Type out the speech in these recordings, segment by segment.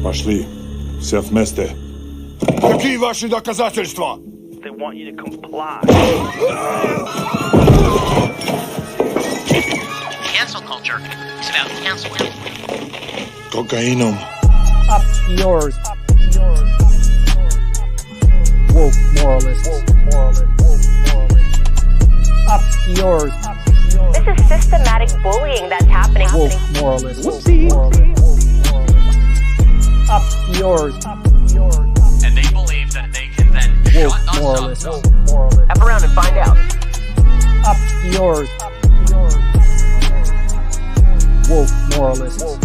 Пошли. Все вместе. Какие ваши доказательства? They want you to comply. Cancel culture is about canceling. Кокаином. Up yours. Woke moralists. Up yours. This is systematic bullying that's happening. Woke moralists. Up yours. And they believe that they can then Woke shut us moralists. up. F around and find out. Up yours. Woke moralists.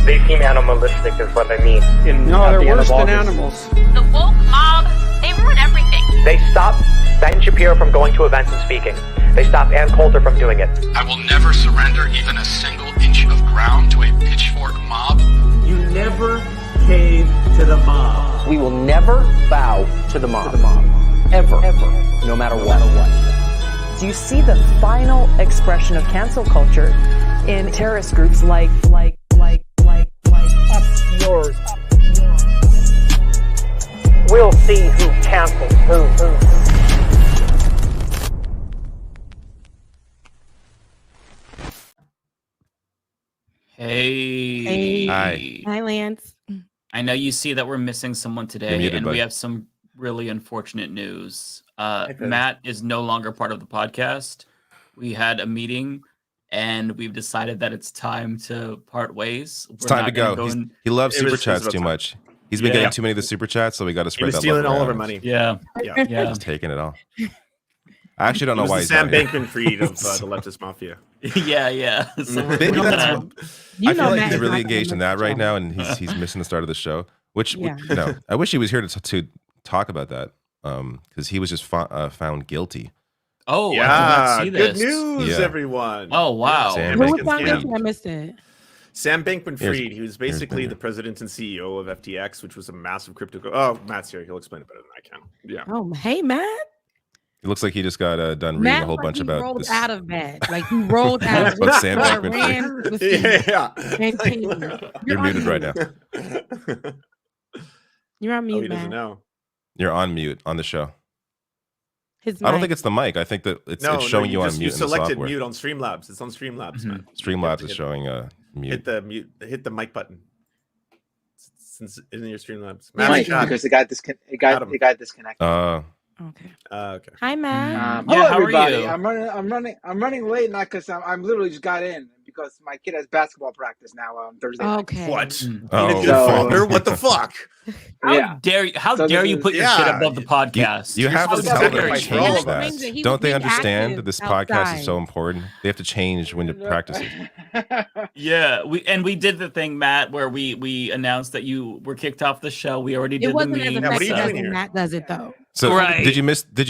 They seem animalistic is what I mean. No, they're worse than animals. The woke mob, they ruin everything. They stop Ben Shapiro from going to events and speaking. They stop Ann Coulter from doing it. I will never surrender even a single inch of ground to a pitchfork mob. You never cave to the mob. We will never bow to the mob. Ever. No matter what. Do you see the final expression of cancel culture in terrorist groups like Up yours. We'll see who cancels who. Hey. Hi, Lance. I know you see that we're missing someone today, muted, and bud. we have some really unfortunate news. Matt is no longer part of the podcast. We had a meeting, and we've decided that it's time to part ways. It's time to go. He loves super chats too much. He's been getting too many of the super chats, so we got to spread that love stealing all around. of our money. Yeah. He's taking it all. I actually don't know why he's Sam not here. Bankman-Fried of the Leftist Mafia. yeah. So Maybe that's You I know feel like Matt he's is really not engaged in gonna that right now, and he's missing the start of the show. Which Yeah. I wish he was here to talk about that, because he was just found guilty. Oh, I Yeah, did not see good this. news, Yeah. everyone. Oh, wow. Sam Who was Bankman-Fried. found? I missed it. Sam Bankman-Fried, Here's- he was basically here's the president and CEO of FTX, which was a massive crypto. Oh, Matt's here. He'll explain it better than I can. Yeah. Oh, hey, Matt. It looks like he just got done reading Matt, a whole like bunch he about rolled this. out of bed. Like he rolled out of About Sam bed, Bankman-Fried. ran to the seat, and came. You're muted right now. You're on Oh, mute, he doesn't Matt. know. You're on mute on the show. His I don't mic. think it's the mic. I think that it's No, showing you on just, mute you in the selected software. mute on Streamlabs. It's on Streamlabs, Mhm. man. Streamlabs Hit- is showing mute. Hit the mute. Hit the mic button. Since it's in your Streamlabs. Yeah, Matt, Mike, Because it got disconnected. Okay. okay. Hi, Matt. Yeah, Hello, how are everybody. you? I'm running late, not because I'm literally just got in because my kid has basketball practice now on Thursday. night. Okay. What? Oh, Peanut so- father? What the fuck? How dare you? How So dare this you is- put your shit Yeah. above the podcast? You have to supposed tell to them to sacrifice for all change of us. that. He Don't was they being understand active that this podcast outside. is so important? They have to change when to practice it. Yeah, we did the thing, Matt, where we announced that you were kicked off the show. We already did It wasn't the as meme. what are you effective doing as when here? Matt does it, though. So Right. did you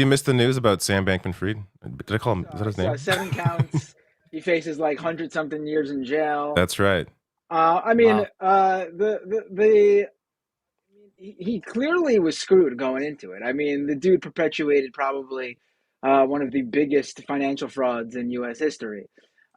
miss the news about Sam Bankman-Fried? Did I call him? Is that his name? 7 counts. He faces like 100-something years in jail. That's right. I mean, Wow. he clearly was screwed going into it. I mean, the dude perpetuated probably one of the biggest financial frauds in U.S. history.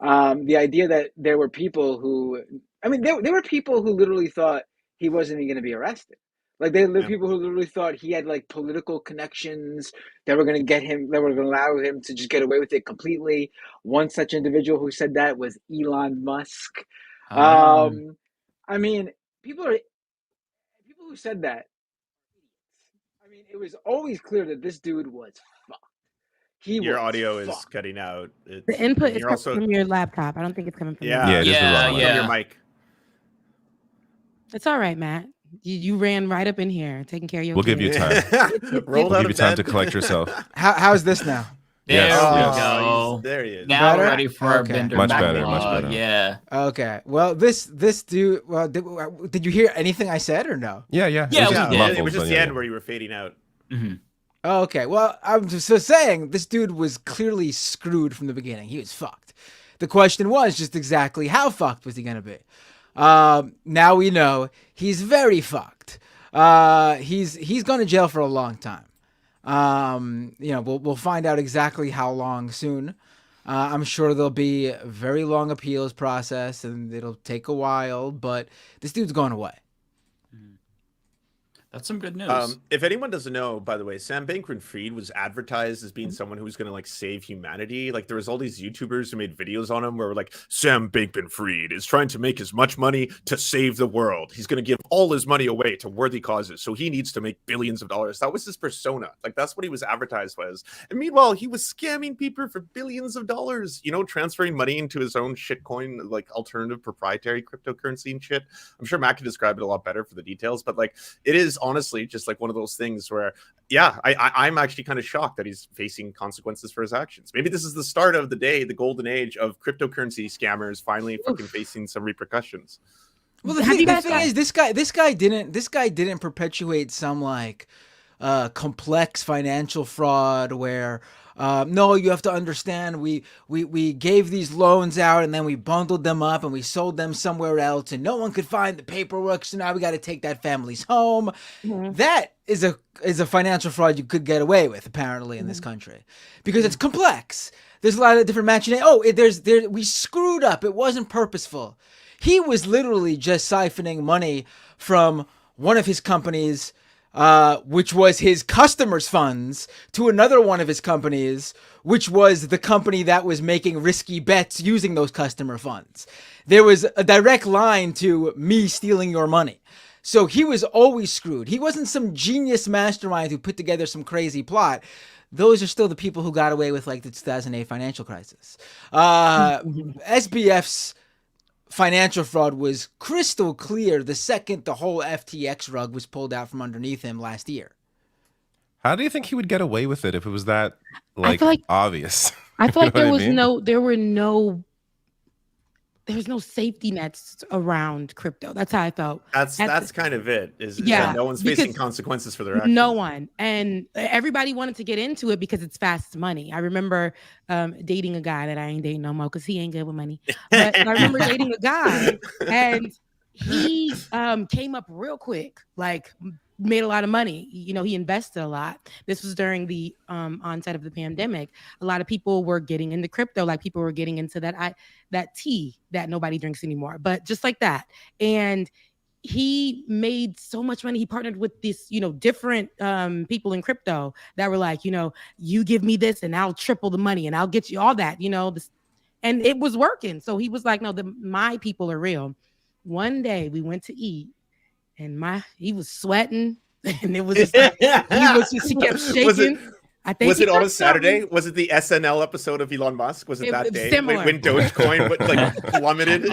The idea that there were people who, there were people who literally thought he wasn't even going to be arrested. Like there were people who literally thought he had like political connections that were going to get him, that were going to allow him to just get away with it completely. One such individual who said that was Elon Musk. I mean, people who said that. I mean, it was always clear that this dude was fucked. Your was audio is fucked. cutting out. The input is you're coming from your laptop. I don't think it's coming from Yeah, you. Yeah, it is the wrong one. yeah. Your mic. It's all right, Matt. You ran right up in here, taking care of your We'll give kid. you time. Rolled We'll out give you of time bed. to collect yourself. How's this now? There Yes, we yes. go. There he is. Now Better? we're ready for our Okay. Bender Much better, monologue. much better. Yeah. Okay. Well, this dude. Well, did you hear anything I said or no? Yeah. Yeah, It was we just did. It muffled, was just but the yeah. end where you were fading out. hmm Oh, okay. Well, I'm just saying this dude was clearly screwed from the beginning. He was fucked. The question was just exactly how fucked was he gonna be? Now we know he's very fucked. He's gone to jail for a long time. We'll find out exactly how long soon. I'm sure there'll be a very long appeals process, and it'll take a while, but this dude's going away. That's some good news. If anyone doesn't know, by the way, Sam Bankman-Fried was advertised as being someone who was going to like save humanity. Like there was all these YouTubers who made videos on him where like Sam Bankman-Fried is trying to make as much money to save the world. He's going to give all his money away to worthy causes, so he needs to make billions of dollars. That was his persona. Like that's what he was advertised as. And meanwhile, he was scamming people for billions of dollars. You know, transferring money into his own shitcoin, like alternative proprietary cryptocurrency and shit. I'm sure Matt can describe it a lot better for the details, but like it is honestly just like one of those things where I'm actually kind of shocked that he's facing consequences for his actions. Maybe this is the start of the day, the golden age of cryptocurrency scammers finally fucking facing some repercussions. Well, the thing is, this guy didn't perpetuate some like complex financial fraud where no, you have to understand, we gave these loans out and then we bundled them up and we sold them somewhere else and no one could find the paperwork, so now we got to take that family's home. That is a financial fraud you could get away with apparently in this country because it's complex. There's a lot of different machination. We screwed up. It wasn't purposeful. He was literally just siphoning money from one of his companies, which was his customers' funds, to another one of his companies, which was the company that was making risky bets using those customer funds. There was a direct line to me stealing your money. So he was always screwed. He wasn't some genius mastermind who put together some crazy plot. Those are still the people who got away with like the 2008 financial crisis. SBF's financial fraud was crystal clear the second the whole FTX rug was pulled out from underneath him last year. How do you think he would get away with it if it was that obvious? I feel like there was no safety nets around crypto. That's how I felt. That's kind of it. Is that no one's facing consequences for their actions. No one. And everybody wanted to get into it because it's fast money. I remember dating a guy that I ain't dating no more because he ain't good with money. But I remember dating a guy and he came up real quick, like made a lot of money. You know, he invested a lot. This was during the onset of the pandemic. A lot of people were getting into crypto, like people were getting into that tea that nobody drinks anymore, but just like that. And he made so much money. He partnered with this, different people in crypto that were like, you give me this and I'll triple the money and I'll get you all that, and it was working. So he was like, no, my people are real. One day we went to eat and he was sweating and it was just like, he kept shaking. Was it on a Saturday? Was it the SNL episode of Elon Musk? Was it that day when Dogecoin plummeted?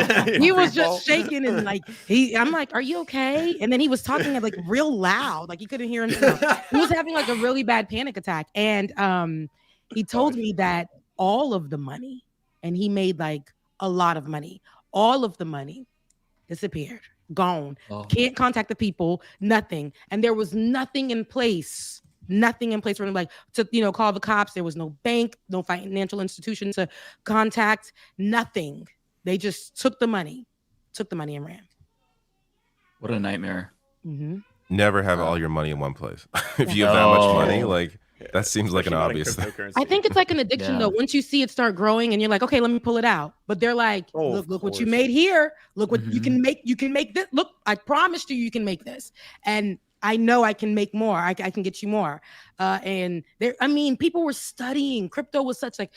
He was just shaking and I'm like, are you okay? And then he was talking like real loud, like you couldn't hear himself. He was having like a really bad panic attack. And he told me that all of the money, and he made like a lot of money, all of the money disappeared, gone. Can't contact the people, nothing. And there was nothing in place for him, like to call the cops. There was no bank, no financial institution to contact, nothing. They just took the money and ran. What a nightmare. Mm-hmm. Never have all your money in one place. If you have that much money, that seems like an obvious thing. I think it's like an addiction though. Once you see it start growing and you're like, okay, let me pull it out. But they're like, look what you made here. Look what you can make. You can make this. Look, I promised you can make this. And I know I can make more. I can get you more. And people were studying. Crypto was such or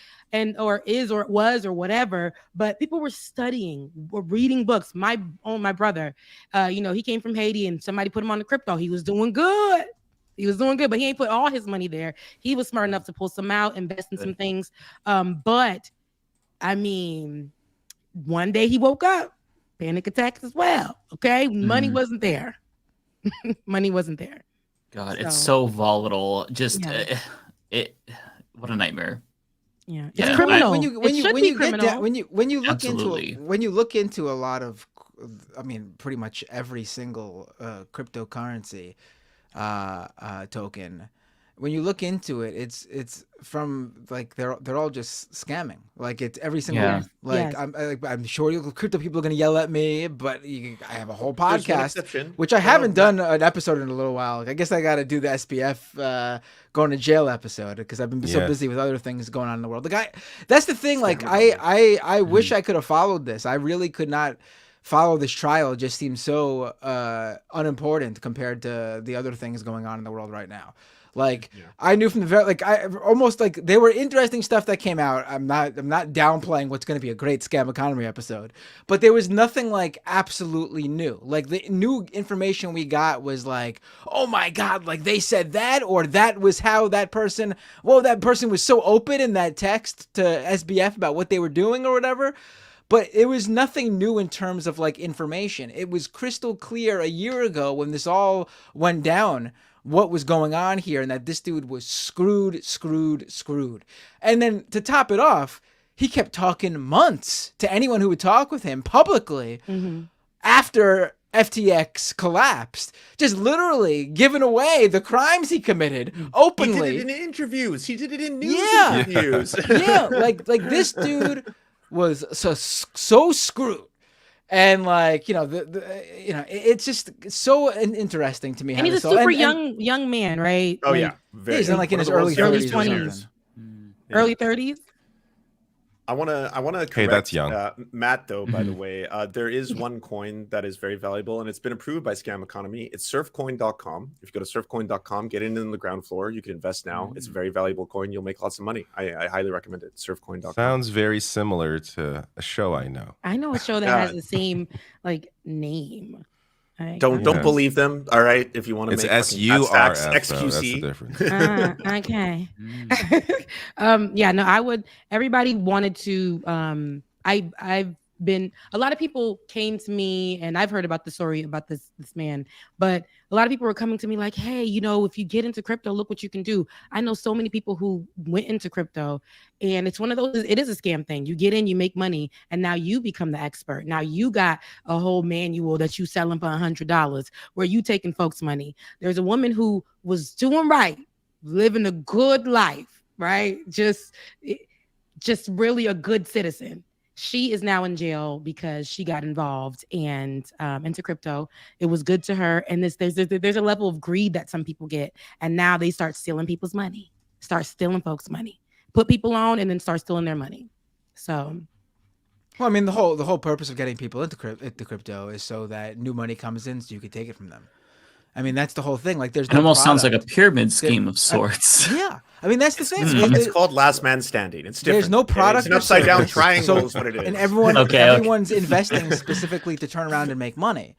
whatever. But people were studying, were reading books. My brother, he came from Haiti and somebody put him on the crypto. He was doing good. But he ain't put all his money there. He was smart enough to pull some out, invest in some things. But one day he woke up, panic attacks as well. Okay, money wasn't there. Money wasn't there. God, it's so volatile. Just what a nightmare. Yeah, it's criminal. When you look into a lot of, pretty much every single cryptocurrency token, when you look into it, it's from like they're all just scamming. Like it's every single like I'm sure crypto people are gonna yell at me, but I have a whole podcast which I haven't done an episode in a little while. I guess I got to do the SPF going to jail episode because I've been so busy with other things going on in the world. The guy, that's the thing. Like I wish I could have followed this. I really could not follow this trial. It just seems so unimportant compared to the other things going on in the world right now. Like I knew from the very I almost like there were interesting stuff that came out. I'm not downplaying what's going to be a great scam economy episode, but there was nothing like absolutely new. Like the new information we got was like, oh my god, like they said that, or that was how that person. Well, that person was so open in that text to SBF about what they were doing or whatever. But it was nothing new in terms of like information. It was crystal clear a year ago when this all went down what was going on here and that this dude was screwed. And then to top it off, he kept talking months to anyone who would talk with him publicly after FTX collapsed, just literally giving away the crimes he committed openly. He did it in interviews. He did it in news interviews. Like this dude was so screwed. And like, you know, it's just so interesting to me. And he's a super young man, right? Oh, like, yeah. He's in like in his early 20s. Early 30s. I want to correct that's young. Matt, though, by the way. There is one coin that is very valuable, and it's been approved by Scam Economy. It's surfcoin.com. If you go to surfcoin.com, get in on the ground floor. You can invest now. It's a very valuable coin. You'll make lots of money. I highly recommend it. Surfcoin.com. Sounds very similar to a show I know. I know a show that has the same like name. Don't believe them. All right, if you want to make SURF, XQC. That's the difference. Okay. I would. Everybody wanted to. I've been. A lot of people came to me, and I've heard about the story about this man. But a lot of people were coming to me like, "Hey, you know, if you get into crypto, look what you can do." I know so many people who went into crypto, and it's one of those. It is a scam thing. You get in, you make money, and now you become the expert. Now you got a whole manual that you selling for $100, where you taking folks' money. There's a woman who was doing right, living a good life, right? Just really a good citizen. She is now in jail because she got involved and into crypto. It was good to her. And there's a level of greed that some people get. And now they start stealing people's money, start stealing folks' money, put people on and then start stealing their money. So. Well, I mean, the whole purpose of getting people into crypto is so that new money comes in so you can take it from them. I mean, that's the whole thing. Like, it almost sounds like a pyrid scheme of sorts. Yeah. I mean, that's the thing. It's called last man standing. It's different. There's no product. It's an upside down triangle is what it is. And everyone's investing specifically to turn around and make money.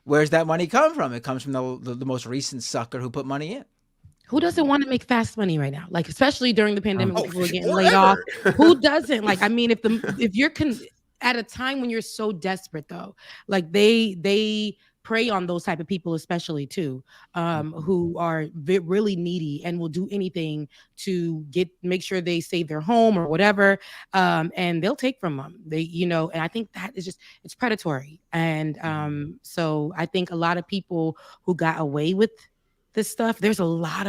Where's that money come from? It comes from the most recent sucker who put money in. Who doesn't want to make fast money right now? Like, especially during the pandemic, when people are getting laid off. Who doesn't? Like, I mean, if you're at a time when you're so desperate, though, like they prey on those type of people, especially too, who are really needy and will do anything to make sure they save their home or whatever, and they'll take from them. And I think that is it's predatory. And so I think a lot of people who got away with this stuff, there's a lot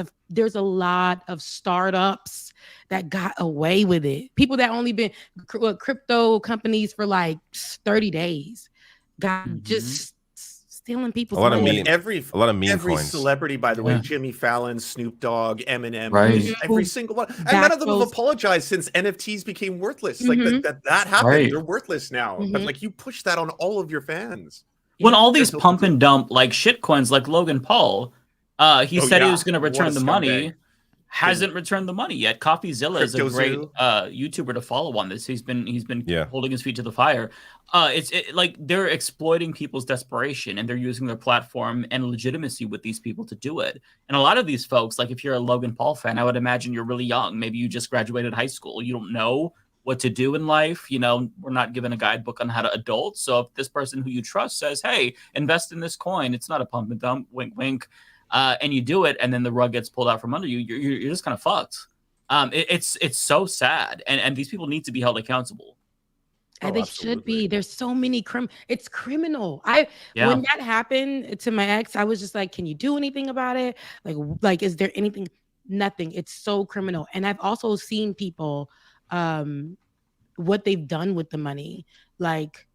of startups that got away with it. People that only been crypto companies for like 30 days got just stealing people's money. A lot of meme coins. Celebrity, by the way, Jimmy Fallon, Snoop Dogg, Eminem, right. Every single one. And none of them have apologized since NFTs became worthless. Like that happened. Right. They're worthless now. But like you push that on all of your fans. When all these pump and dump like shit coins like Logan Paul, he said he was going to return the money. Hasn't returned the money yet. CoffeeZilla is a great YouTuber to follow on this. He's been holding his feet to the fire. It's like they're exploiting people's desperation and they're using their platform and legitimacy with these people to do it. And a lot of these folks, like if you're a Logan Paul fan, I would imagine you're really young. Maybe you just graduated high school. You don't know what to do in life. You know, we're not given a guidebook on how to adult. So if this person who you trust says, "Hey, invest in this coin," it's not a pump and dump. Wink, wink. And you do it, and then the rug gets pulled out from under you. You're just kind of fucked. It's so sad, and these people need to be held accountable. And they should be. There's so many it's criminal. When that happened to my ex, I was just like, "Can you do anything about it? Like, is there anything?" Nothing. It's so criminal. And I've also seen people, what they've done with the money. Like,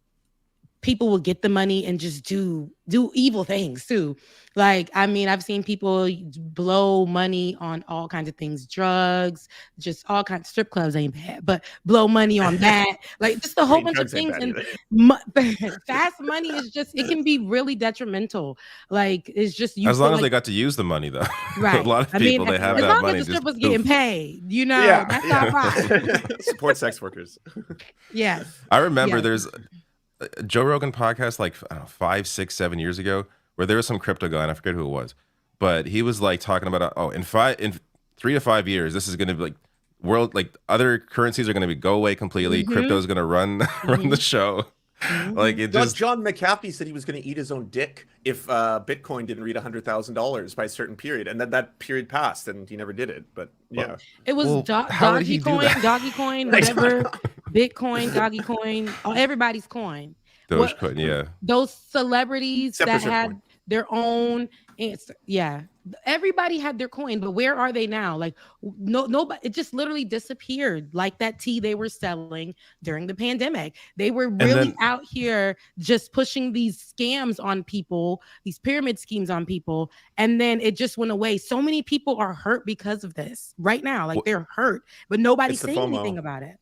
people will get the money and just do evil things too. Like, I mean, I've seen people blow money on all kinds of things, drugs, just all kinds. Strip clubs ain't bad, but blow money on that, like just a whole bunch of things. And fast money is just, it can be really detrimental. Like, it's just as long as they got to use the money, though. Right. A lot of people, they have that money. As long as the strippers getting paid, you know, that's not right. Support sex workers. Yes. I remember there's a Joe Rogan podcast like, I don't know, 5, 6, 7 years ago, where there was some crypto guy, and I forget who it was, but he was like talking about, in 3 to 5 years, this is going to be like other currencies are going to go away completely. Crypto is going to run the show. Like, it just. John McAfee said he was going to eat his own dick if Bitcoin didn't reach $100,000 by a certain period, and then that period passed, and he never did it. But yeah, it was Doggy Coin, whatever. Bitcoin, Doggy Coin, everybody's coin. Dogecoin, yeah. Those celebrities that had their own, everybody had their coin, but where are they now? Like, nobody. It just literally disappeared. Like that tea they were selling during the pandemic. They were really out here just pushing these scams on people, these pyramid schemes on people, and then it just went away. So many people are hurt because of this right now. Like, they're hurt, but nobody's saying anything about it.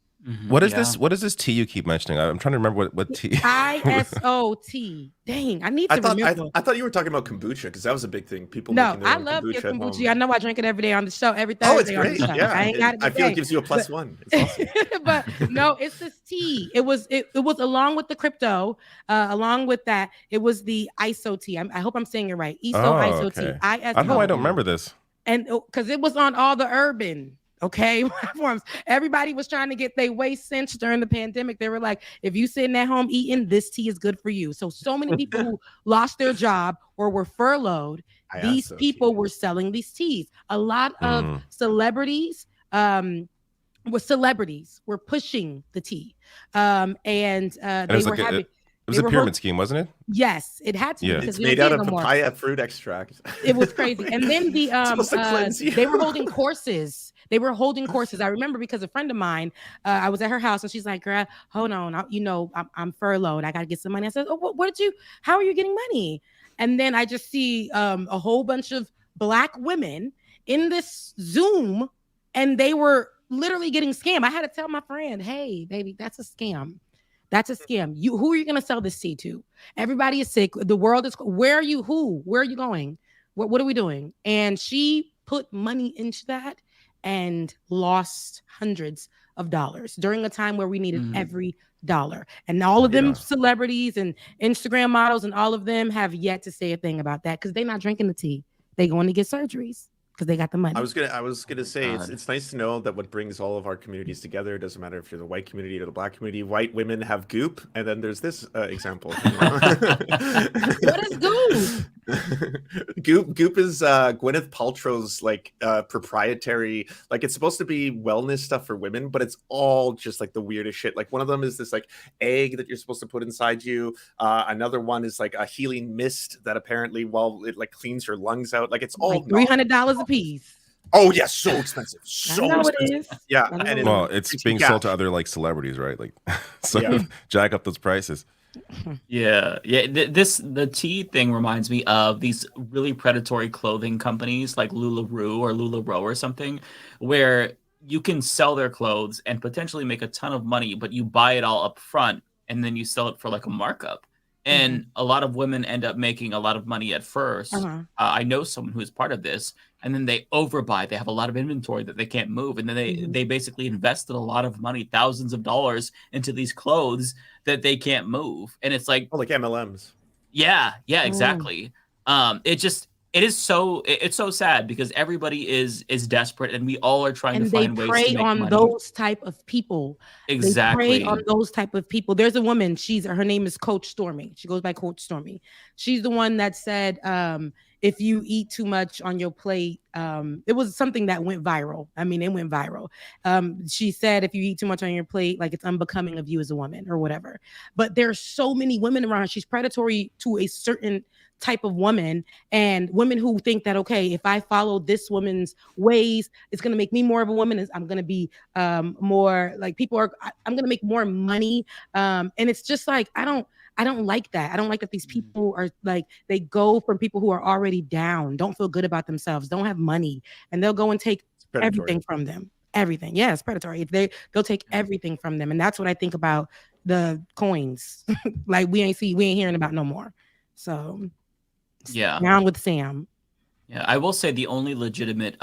What is this? What is this tea you keep mentioning? I'm trying to remember what tea. ISOT. Dang, I need to remember. I thought you were talking about kombucha, because that was a big thing. People. No, I love your kombucha. I know I drink it every day on the show. Every Thursday on the show. Yeah, I ain't got it. I feel it gives you a +1. It's awesome. But no, it's this tea. It was along with the crypto, along with that, it was the ISO tea. I hope I'm saying it right. ISO tea. I know I don't remember this. And because it was on all the urban platforms. Everybody was trying to get their waist cinched during the pandemic. They were like, if you sitting at home eating, this tea is good for you. So many people who lost their job or were furloughed, these people were selling these teas. A lot of celebrities were pushing the tea. And they were having. It was a pyramid scheme, wasn't it? Yes, it had to be, because it's made out of papaya fruit extract. It was crazy. And then they were holding courses. I remember because a friend of mine, I was at her house and she's like, "Girl, hold on, I'm furloughed. I got to get some money." I said, "Oh, how are you getting money?" And then I just see a whole bunch of Black women in this Zoom, and they were literally getting scammed. I had to tell my friend, "Hey, baby, that's a scam. That's a scam. Who are you going to sell this tea to? Everybody is sick. The world is. Where are you? Where are you going? What are we doing?" And she put money into that and lost hundreds of dollars during a time where we needed every dollar. And all of them celebrities and Instagram models and all of them have yet to say a thing about that, because they're not drinking the tea. They're going to get surgeries because they got the money. I was gonna say it's nice to know that what brings all of our communities together, it doesn't matter if you're the white community or the Black community. White women have Goop, and then there's this example. What is Goop? Goop is Gwyneth Paltrow's proprietary, like, it's supposed to be wellness stuff for women, but it's all just like the weirdest shit. Like, one of them is this like egg that you're supposed to put inside you. Another one is like a healing mist that apparently it like cleans your lungs out. Like, it's all like $300 a piece. Oh yeah, so expensive. So expensive. Yeah. And it's being sold to other like celebrities, right? Like, so jack up those prices. Yeah. The tea thing reminds me of these really predatory clothing companies like LuLaRoe or LuLaRoe or something, where you can sell their clothes and potentially make a ton of money, but you buy it all up front and then you sell it for like a markup. And a lot of women end up making a lot of money at first. I know someone who is part of this, and then they overbuy. They have a lot of inventory that they can't move, and then they basically invested a lot of money, thousands of dollars, into these clothes that they can't move. And it's like, like MLMs. Yeah, exactly. It is so sad, because everybody is desperate, and we all are trying to find ways to make money. They prey on those type of people. Exactly. They prey on those type of people. There's a woman, her name is Coach Stormy. She goes by Coach Stormy. She's the one that said, if you eat too much on your plate, it was something that went viral. I mean, it went viral. She said, if you eat too much on your plate, like, it's unbecoming of you as a woman or whatever. But there's so many women around. She's predatory to a certain type of woman, and women who think that, okay, if I follow this woman's ways, it's going to make me more of a woman. I'm going to be more like I'm going to make more money. And it's just like, I don't like that. I don't like that these people are like, they go from people who are already down, don't feel good about themselves, don't have money, and they'll go and take everything from them. Everything. Yeah, it's predatory. They'll take everything from them. And that's what I think about the coins. Like we ain't hearing about no more. So yeah, down with Sam. Yeah, I will say the only legitimate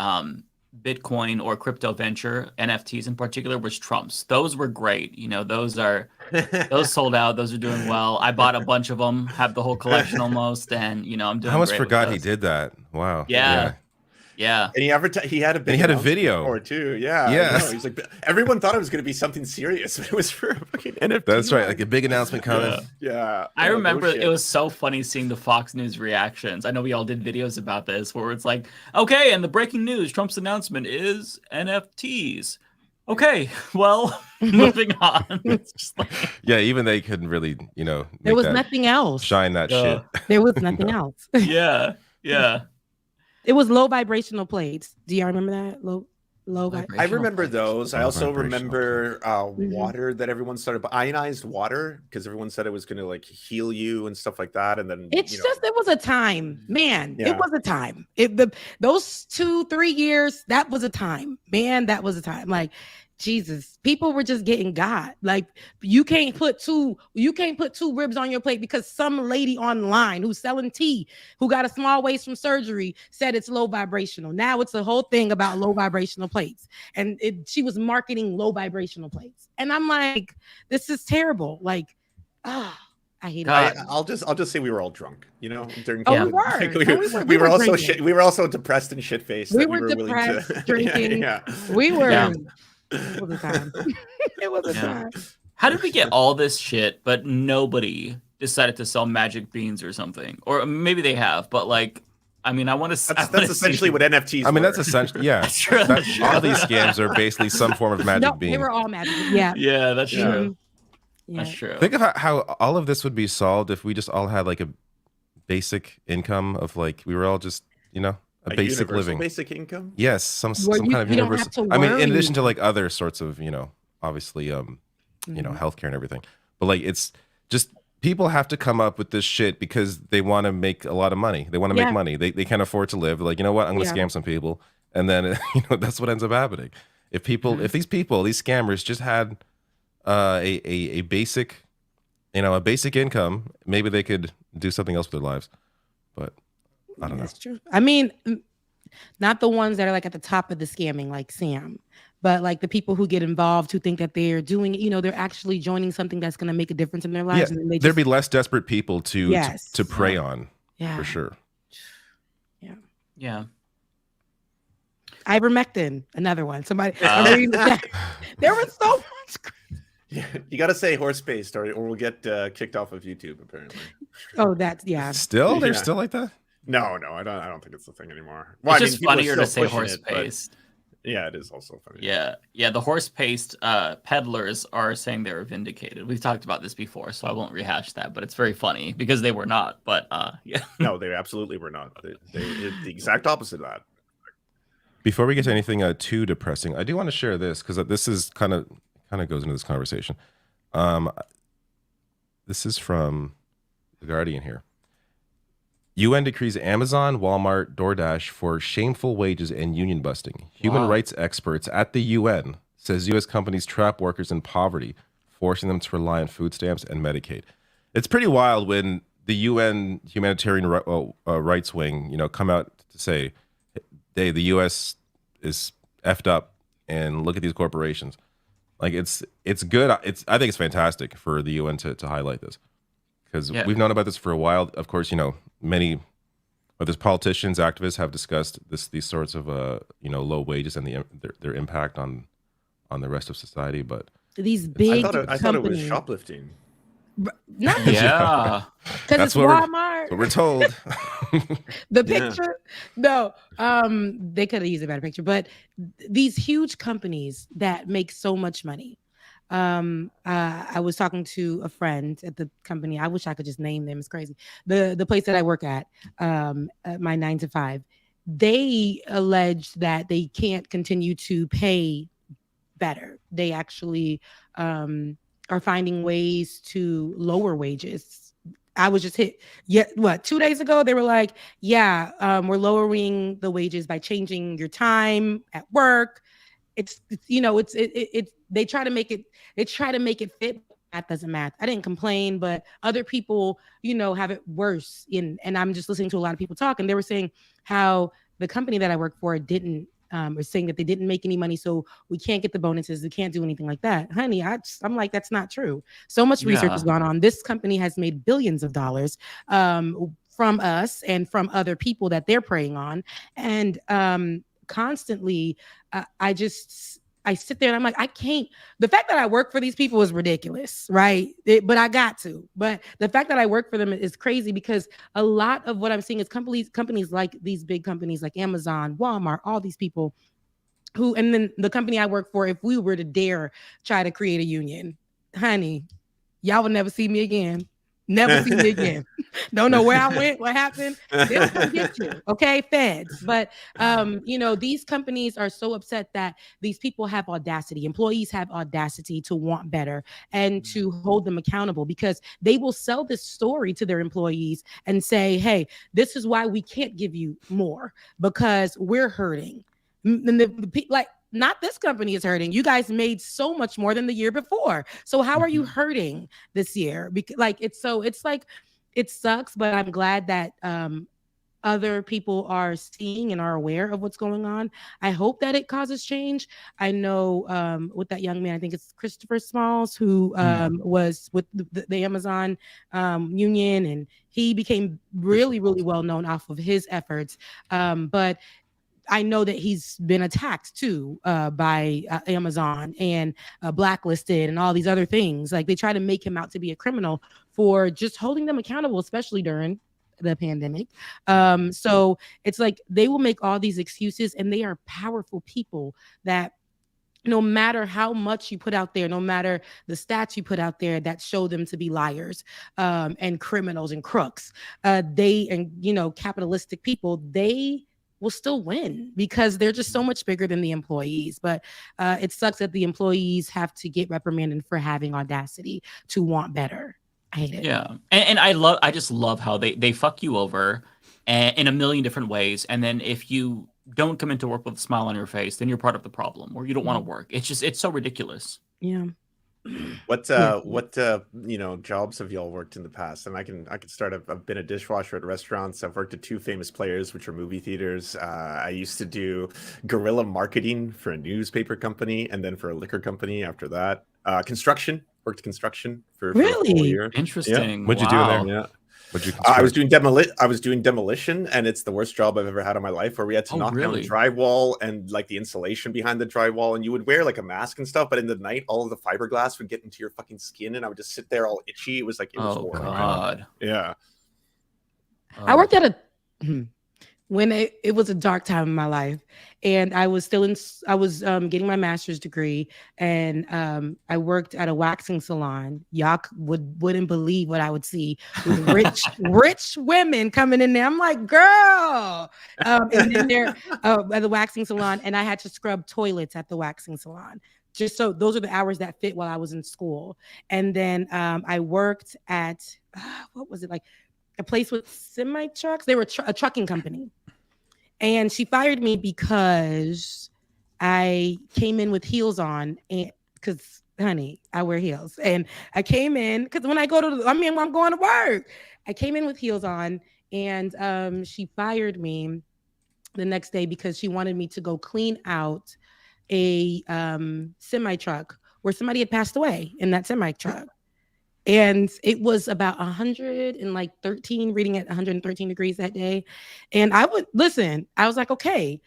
Bitcoin or crypto venture, NFTs in particular, was Trump's. Those were great. You know, those sold out. Those are doing well. I bought a bunch of them, have the whole collection almost, and you know, I'm doing. I almost great forgot he did that. Wow. Yeah. And he had a video or two. Yeah. He's like, everyone thought it was going to be something serious, but it was for a fucking NFT. That's right, like a big announcement coming. Yeah. I remember it was so funny seeing the Fox News reactions. I know we all did videos about this where it's like, okay, and the breaking news, Trump's announcement is NFTs. Okay, well, moving on. It's just like, yeah, even they couldn't really, you know, there was nothing else. Shine that shit. There was nothing else. Yeah. It was low vibrational plates. Do y'all remember that? Low I remember those. I also remember water that everyone started, ionized water, because everyone said it was going to like heal you and stuff like that. And then it was a time, man. Yeah. It was a time. Those 2-3 years, that was a time, man. That was a time. Like, Jesus, people were just getting got. Like, you can't put two ribs on your plate because some lady online who's selling tea, who got a small waist from surgery, said it's low vibrational. Now it's a whole thing about low vibrational plates, and she was marketing low vibrational plates, and I'm like, this is terrible. Like, I hate it. I'll just say we were all drunk, you know, during COVID. We were also depressed and shit faced. We were depressed, drinking. We were. Yeah. It was a time. It was a time. How did we get all this shit, but nobody decided to sell magic beans or something? Or maybe they have, but like, I mean, I want to. That's essentially what NFTs. I mean, that's essentially That's true. All these scams are basically some form of magic bean. They were all magic. Yeah. Yeah, that's true. Yeah. That's true. Think of how all of this would be solved if we just all had like a basic income of like we were all just, you know, a basic living, basic income. Yes, some kind of universal. I mean, in addition to like other sorts of, you know, obviously, you know, healthcare and everything. But like, it's just people have to come up with this shit because they want to make a lot of money. They want to make money. They can't afford to live. They're like, you know what? I'm going to scam some people, and then you know that's what ends up happening. If these scammers just had a basic, you know, a basic income, maybe they could do something else with their lives. But I don't know. That's true. I mean, not the ones that are like at the top of the scamming, like Sam, but like the people who get involved, who think that they're doing, you know, they're actually joining something that's going to make a difference in their lives. Yeah, and there'd be less desperate people to prey on, for sure. Yeah. Ivermectin, another one. Somebody, there was so much. Yeah, you got to say horse-based, or we'll get kicked off of YouTube. Apparently. Oh, that's Still, they're still like that. No, I don't think it's the thing anymore. Well, it's just funnier to say horse paste. Yeah, it is also funny. Yeah. The horse paste peddlers are saying they were vindicated. We've talked about this before, so I won't rehash that. But it's very funny because they were not. But yeah. No, they absolutely were not. They did the exact opposite of that. Before we get to anything too depressing, I do want to share this because this is kind of goes into this conversation. This is from The Guardian here. UN decrees Amazon, Walmart, DoorDash for shameful wages and union busting. Human rights experts at the UN says U.S. companies trap workers in poverty, forcing them to rely on food stamps and Medicaid. It's pretty wild when the UN humanitarian rights wing, you know, come out to say, hey, the U.S. is effed up and look at these corporations. Like it's good. I think it's fantastic for the UN to highlight this because we've known about this for a while. Of course, you know, many of these politicians, activists have discussed these sorts of low wages and their impact on the rest of society. But these big I thought it was shoplifting. Not yeah, because it's Walmart. That's what we're told. The picture, no, they could have used a better picture. But these huge companies that make so much money, I was talking to a friend at the company. I wish I could just name them. It's crazy. The place that I work at my 9 to 5, they allege that they can't continue to pay better. They actually are finding ways to lower wages. I was just hit. 2 days ago, they were like, we're lowering the wages by changing your time at work. They try to make it fit. Math doesn't math. I didn't complain, but other people, have it worse. And I'm just listening to a lot of people talk, and they were saying how the company that I work for didn't, or saying that they didn't make any money, so we can't get the bonuses, we can't do anything like that. Honey, I'm like, that's not true. So much research has gone on. This company has made billions of dollars from us and from other people that they're preying on, and constantly I sit there and I'm like, I can't. The fact that I work for these people is ridiculous, right? But I got to. But the fact that I work for them is crazy, because a lot of what I'm seeing is companies like these big companies like Amazon, Walmart, all these people who, and then the company I work for, if we were to dare try to create a union, honey, y'all would never see me again. Never see me again. Don't know where I went, what happened. They'll come get you, okay, feds. But these companies are so upset that these people have audacity. Employees have audacity to want better and to hold them accountable, because they will sell this story to their employees and say, hey, this is why we can't give you more, because we're hurting. And not this company is hurting. You guys made so much more than the year before. So how are you hurting this year? Because it sucks, but I'm glad that other people are seeing and are aware of what's going on. I hope that it causes change. I know with that young man, I think it's Christopher Smalls, who was with the Amazon union, and he became really, really well known off of his efforts. But I know that he's been attacked too by Amazon and blacklisted and all these other things. Like, they try to make him out to be a criminal for just holding them accountable, especially during the pandemic. So it's like they will make all these excuses, and they are powerful people that no matter how much you put out there, no matter the stats you put out there that show them to be liars and criminals and crooks, capitalistic people, they will still win because they're just so much bigger than the employees. But it sucks that the employees have to get reprimanded for having audacity to want better. I hate it. Yeah. And I just love how they fuck you over in a million different ways. And then if you don't come into work with a smile on your face, then you're part of the problem, or you don't want to work. It's so ridiculous. Yeah. What jobs have y'all worked in the past? And I can start. I've been a dishwasher at restaurants. I've worked at 2 famous players, which are movie theaters. I used to do guerrilla marketing for a newspaper company, and then for a liquor company after that. Construction. Worked construction for a whole year. Interesting. Yeah. What'd you do there? Yeah. I was doing demolition, and it's the worst job I've ever had in my life, where we had to knock down the drywall and like the insulation behind the drywall, and you would wear like a mask and stuff, but in the night all of the fiberglass would get into your fucking skin, and I would just sit there all itchy. It was horrible. God. Yeah. I worked at when it was a dark time in my life, and I was getting my master's degree, and I worked at a waxing salon. Y'all wouldn't believe what I would see with rich women coming in there. I'm like, girl, and then they're at the waxing salon, and I had to scrub toilets at the waxing salon. Just so those are the hours that fit while I was in school. And then I worked at what was it, like a place with semi trucks? They were a trucking company. And she fired me because I came in with heels on, and because, honey, I wear heels. And I came in because when I'm going to work. I came in with heels on, and she fired me the next day because she wanted me to go clean out a semi truck where somebody had passed away in that semi truck. And it was about 113, reading at 113 degrees that day. And I was like, okay,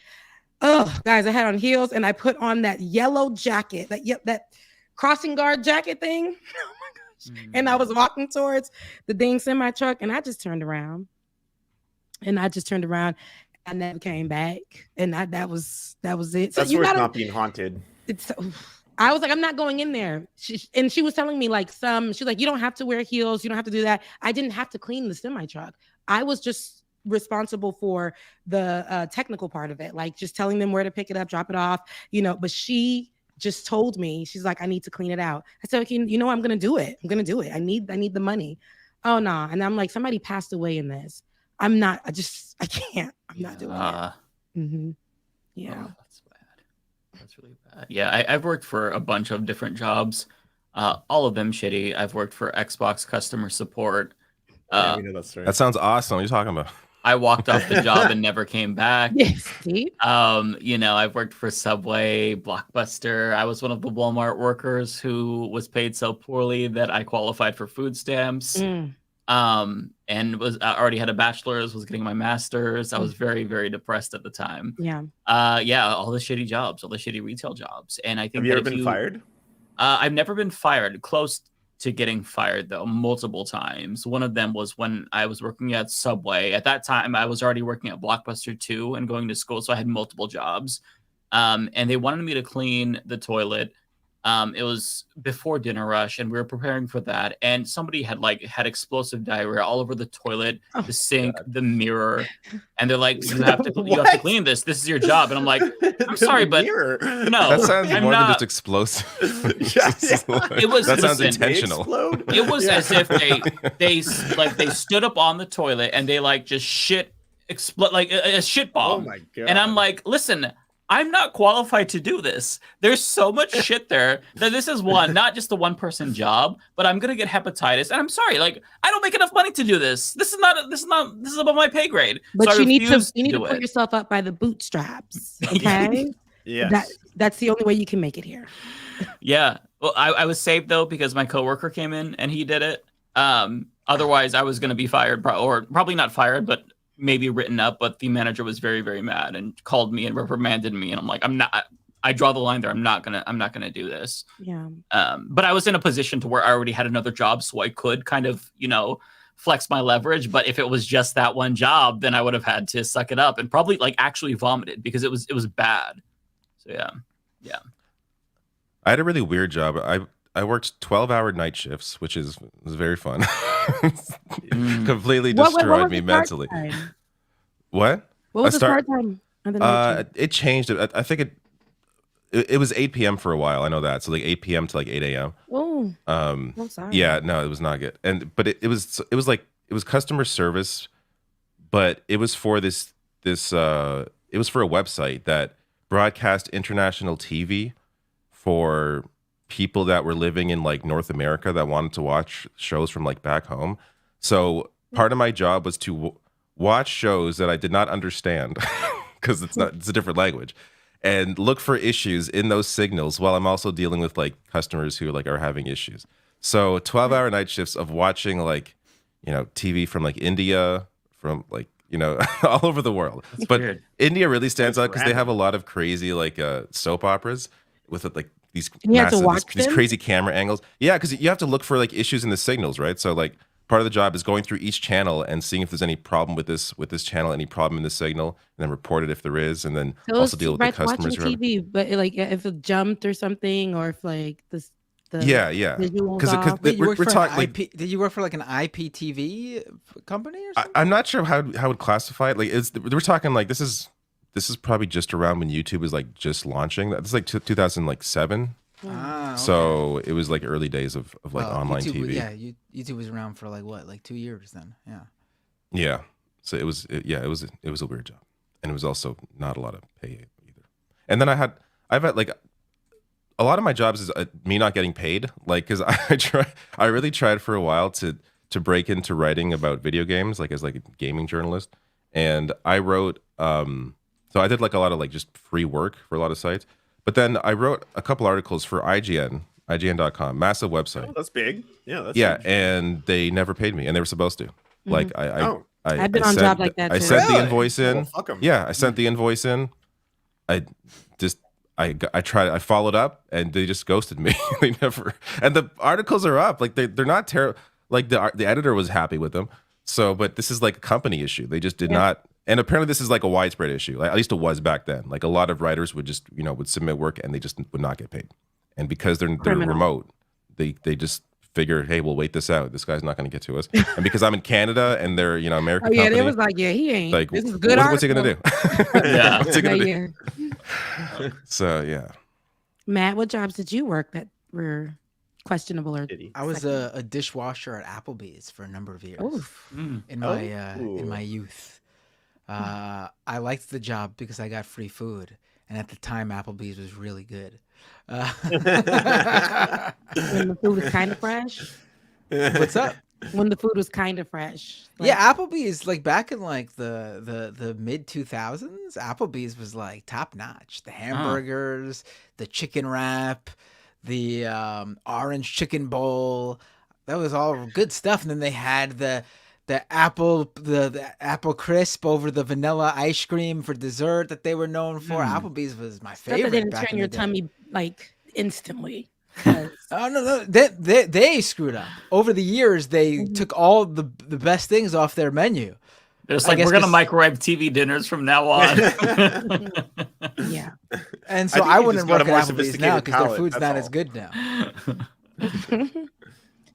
guys, I had on heels, and I put on that yellow jacket, that crossing guard jacket thing. Oh my gosh. And I was walking towards the dang semi truck, and I just turned around. I never came back. And that was it. That's worth not being haunted. I was like, I'm not going in there. She was telling me like she's like, you don't have to wear heels. You don't have to do that. I didn't have to clean the semi truck. I was just responsible for the technical part of it. Like just telling them where to pick it up, drop it off, but she just told me, she's like, I need to clean it out. I said, okay, I'm going to do it. I'm going to do it. I need the money. Oh no. And I'm like, somebody passed away in this. I can't. I'm not doing it. Mm-hmm. Yeah. Oh, that's bad. That's really bad. Yeah. I've worked for a bunch of different jobs. All of them shitty. I've worked for Xbox customer support. Yeah, we know that story. That sounds awesome. What are you talking about? I walked off the job and never came back. Yes, I've worked for Subway, Blockbuster. I was one of the Walmart workers who was paid so poorly that I qualified for food stamps. And was already had a bachelor's, was getting my master's. I was very, very depressed at the time. Yeah. All the shitty jobs, all the shitty retail jobs. And I think have you ever been fired? I've never been fired. Close to getting fired though, multiple times. One of them was when I was working at Subway. At that time, I was already working at Blockbuster 2 and going to school, so I had multiple jobs. And they wanted me to clean the toilet. It was before dinner rush, and we were preparing for that. And somebody had explosive diarrhea all over the toilet, the sink, the mirror. And they're like, "You have to clean this. This is your job." And I'm like, "I'm sorry, but no." That sounds more than just explosive. That sounds intentional. It was as if they stood up on the toilet and they just shit explode like a shit bomb. Oh my God. And I'm like, listen. I'm not qualified to do this. There's so much shit there that this is not just a one-person job, but I'm gonna get hepatitis. And I'm sorry, I don't make enough money to do this. This is above my pay grade. But so you need to put yourself up by the bootstraps. Okay. Yes. That's the only way you can make it here. Yeah. Well, I was saved though because my coworker came in and he did it. Otherwise I was gonna be fired, or probably not fired, but maybe written up. But the manager was very, very mad and called me and reprimanded me. And I'm like, I draw the line there. I'm not gonna do this. Yeah. But I was in a position to where I already had another job, so I could kind of, flex my leverage. But if it was just that one job, then I would have had to suck it up and probably actually vomited because it was bad. So yeah. I had a really weird job. I worked 12-hour night shifts, which was very fun. Completely destroyed me mentally. What? What was the start time? It changed. I think it was 8 p.m. for a while. I know that. So 8 p.m. to 8 a.m. Oh. I'm sorry. Yeah, no, it was not good. But it was customer service, but it was for it was for a website that broadcast international TV for people that were living in North America that wanted to watch shows from back home. So part of my job was to watch shows that I did not understand because it's a different language, and look for issues in those signals while I'm also dealing with customers who are having issues. So 12-hour night shifts of watching TV from India, from all over the world. That's but weird. India really stands out because they have a lot of crazy soap operas with these these crazy camera angles. Yeah, because you have to look for issues in the signals, right? So part of the job is going through each channel and seeing if there's any problem with this channel, any problem in the signal, and then report it if there is, and then also deal with the customers. Watching TV, but if it jumped or something, or if the yeah. Because we're talking. Did you work for an IPTV company or something? I'm not sure how would classify it. We're talking this is probably just around when YouTube was just launching. This is 2007. Okay. So it was early days of online YouTube, TV. Yeah, YouTube was around for 2 years then. Yeah. Yeah. So it was a weird job, and it was also not a lot of pay either. And then I've had a lot of my jobs is me not getting paid, because I really tried for a while to break into writing about video games, as a gaming journalist, and I wrote so I did a lot of just free work for a lot of sites. But then I wrote a couple articles for IGN.com, massive website. Oh, that's big. Yeah, that's yeah, huge. and they never paid me, and they were supposed to. I've been on jobs like that too. I sent the invoice in. Well, fuck 'em. Yeah, I sent the invoice in. I tried. I followed up, and they just ghosted me. They never. And the articles are up. They're not terrible. The editor was happy with them. So, but this is a company issue. They just did not. And apparently this is a widespread issue. At least it was back then. A lot of writers would just, would submit work and they just would not get paid. and because they're remote, they just figure, hey, we'll wait this out. This guy's not going to get to us. And because I'm in Canada and they're American company, they was like, yeah, he ain't. Like, this is good. What's he going to do? Yeah, what's he going to do? So yeah. Matt, what jobs did you work that were questionable or? I was a dishwasher at Applebee's for a number of years in my youth. I liked the job because I got free food, and at the time, Applebee's was really good. When the food was kind of fresh. What's up? When the food was kind of fresh. Yeah, Applebee's like back in like the mid 2000s. Applebee's was like top notch. The hamburgers, the chicken wrap, the orange chicken bowl. That was all good stuff. And then they had the apple crisp over the vanilla ice cream for dessert that they were known for. Applebee's was my favorite. Stuff that didn't turn your tummy like instantly. Oh no, they screwed up. Over the years, they took all the best things off their menu. It's like, we're gonna microwave TV dinners from now on. Yeah, and so I wouldn't work at Applebee's now because their food's not as good now.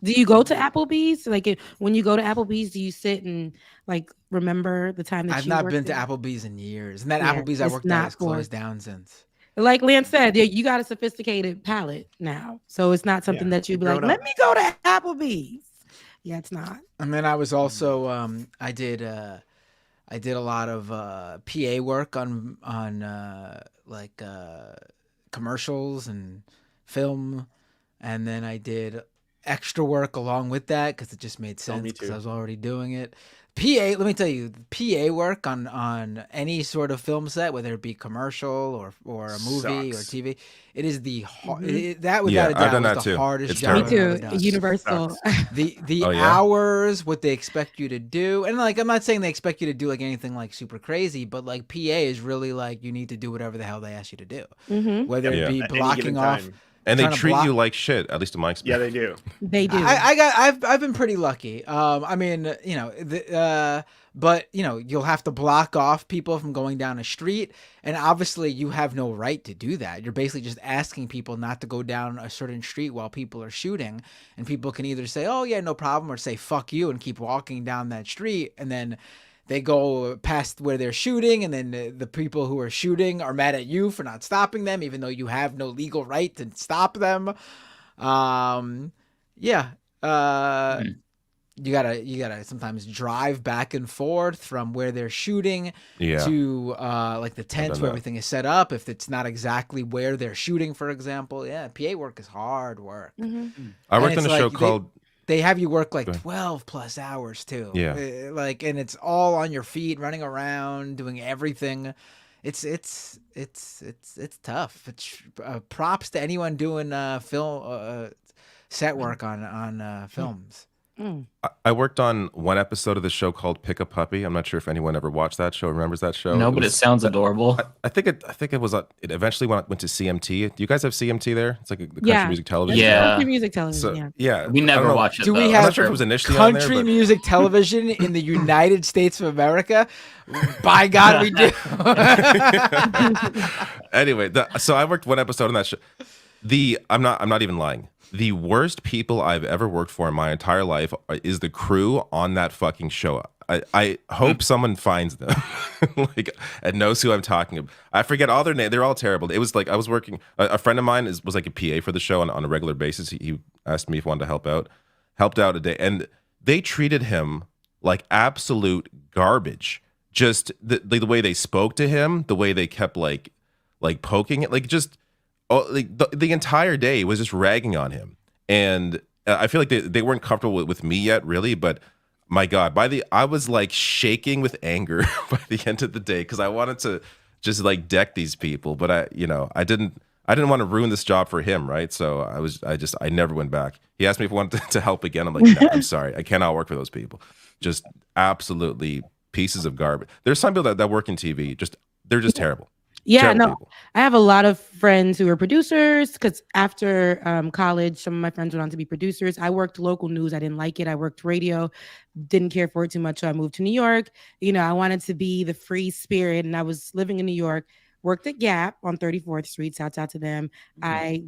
Do you go to Applebee's? Like when you go to Applebee's, do you sit and like remember the time that I've you not worked been to there? Applebee's in years, and that Applebee's I worked at has closed down since. Like Lance said, you got a sophisticated palate now, so it's not something that you'd be like, "Let me go to Applebee's." Yeah, it's not. And then I was also I did a lot of PA work on commercials and film, and then I did extra work along with that because it just made sense because I was already doing it. PA, let me tell you, PA work on any sort of film set, whether it be commercial or a movie or TV, it is the that without a doubt is the hardest job. Me too. Universal. The hours, what they expect you to do, and like I'm not saying they expect you to do like anything like super crazy, but like PA is really like you need to do whatever the hell they ask you to do, whether it be blocking off. And they treat you like shit, at least in my experience. Yeah, they do. They do. I've been pretty lucky. I mean, but you'll have to block off people from going down a street, and obviously you have no right to do that. You're basically just asking people not to go down a certain street while people are shooting, and people can either say, "Oh yeah, no problem," or say "fuck you" and keep walking down that street, and then they go past where they're shooting, and then the people who are shooting are mad at you for not stopping them, even though you have no legal right to stop them. You gotta sometimes drive back and forth from where they're shooting to like the tents where everything is set up. If it's not exactly where they're shooting, for example, PA work is hard work. I worked on a show called. They have you work like 12 plus hours too. Yeah. And it's all on your feet, running around, doing everything. It's tough. It's props to anyone doing film set work on films. I worked on one episode of the show called Pick a Puppy. I'm not sure if anyone ever watched that show, remembers that show. No, but it sounds adorable. I think it was. It eventually went to CMT. Do you guys have CMT there? It's like the country music television. Yeah, country music television. We never watched it. Do we I'm have not sure if it was initially country on there, music television in the United States of America? By God, we do. Anyway, so I worked one episode on that show. I'm not even lying. The worst people I've ever worked for in my entire life is the crew on that fucking show. I hope someone finds them and knows who I'm talking about. I forget all their names. They're all terrible. It was like I was working. A friend of mine was like a PA for the show on a regular basis. He asked me if I wanted to help out. Helped out a day, and they treated him like absolute garbage. Just the way they spoke to him, the way they kept like poking it, the entire day was just ragging on him. And I feel like they weren't comfortable with me yet, really. But my God, I was like shaking with anger by the end of the day because I wanted to just like deck these people. But I didn't want to ruin this job for him, right? So I never went back. He asked me if I wanted to help again. I'm like, no, I'm sorry, I cannot work for those people. Just absolutely pieces of garbage. There's some people that work in TV, they're just terrible. Yeah, no, I have a lot of friends who are producers because after college, some of my friends went on to be producers. I worked local news. I didn't like it. I worked radio, didn't care for it too much. So I moved to New York. I wanted to be the free spirit, and I was living in New York worked at Gap on 34th Street. Shouts out to them. I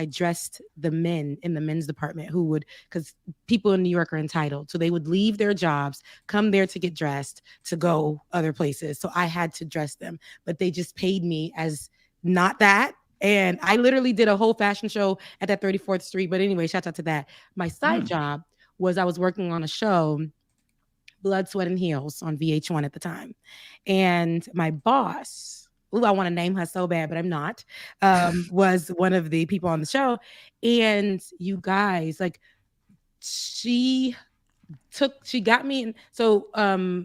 dressed the men in the men's department who would, because people in New York are entitled. So they would leave their jobs, come there to get dressed, to go other places. So I had to dress them, but they just paid me as not that. And I literally did a whole fashion show at that 34th Street. But anyway, shout out to that. My side job was I was working on a show, Blood, Sweat, and Heels on VH1 at the time. And my boss, I want to name her so bad, but I'm not, was one of the people on the show. And you guys, like, she got me in. So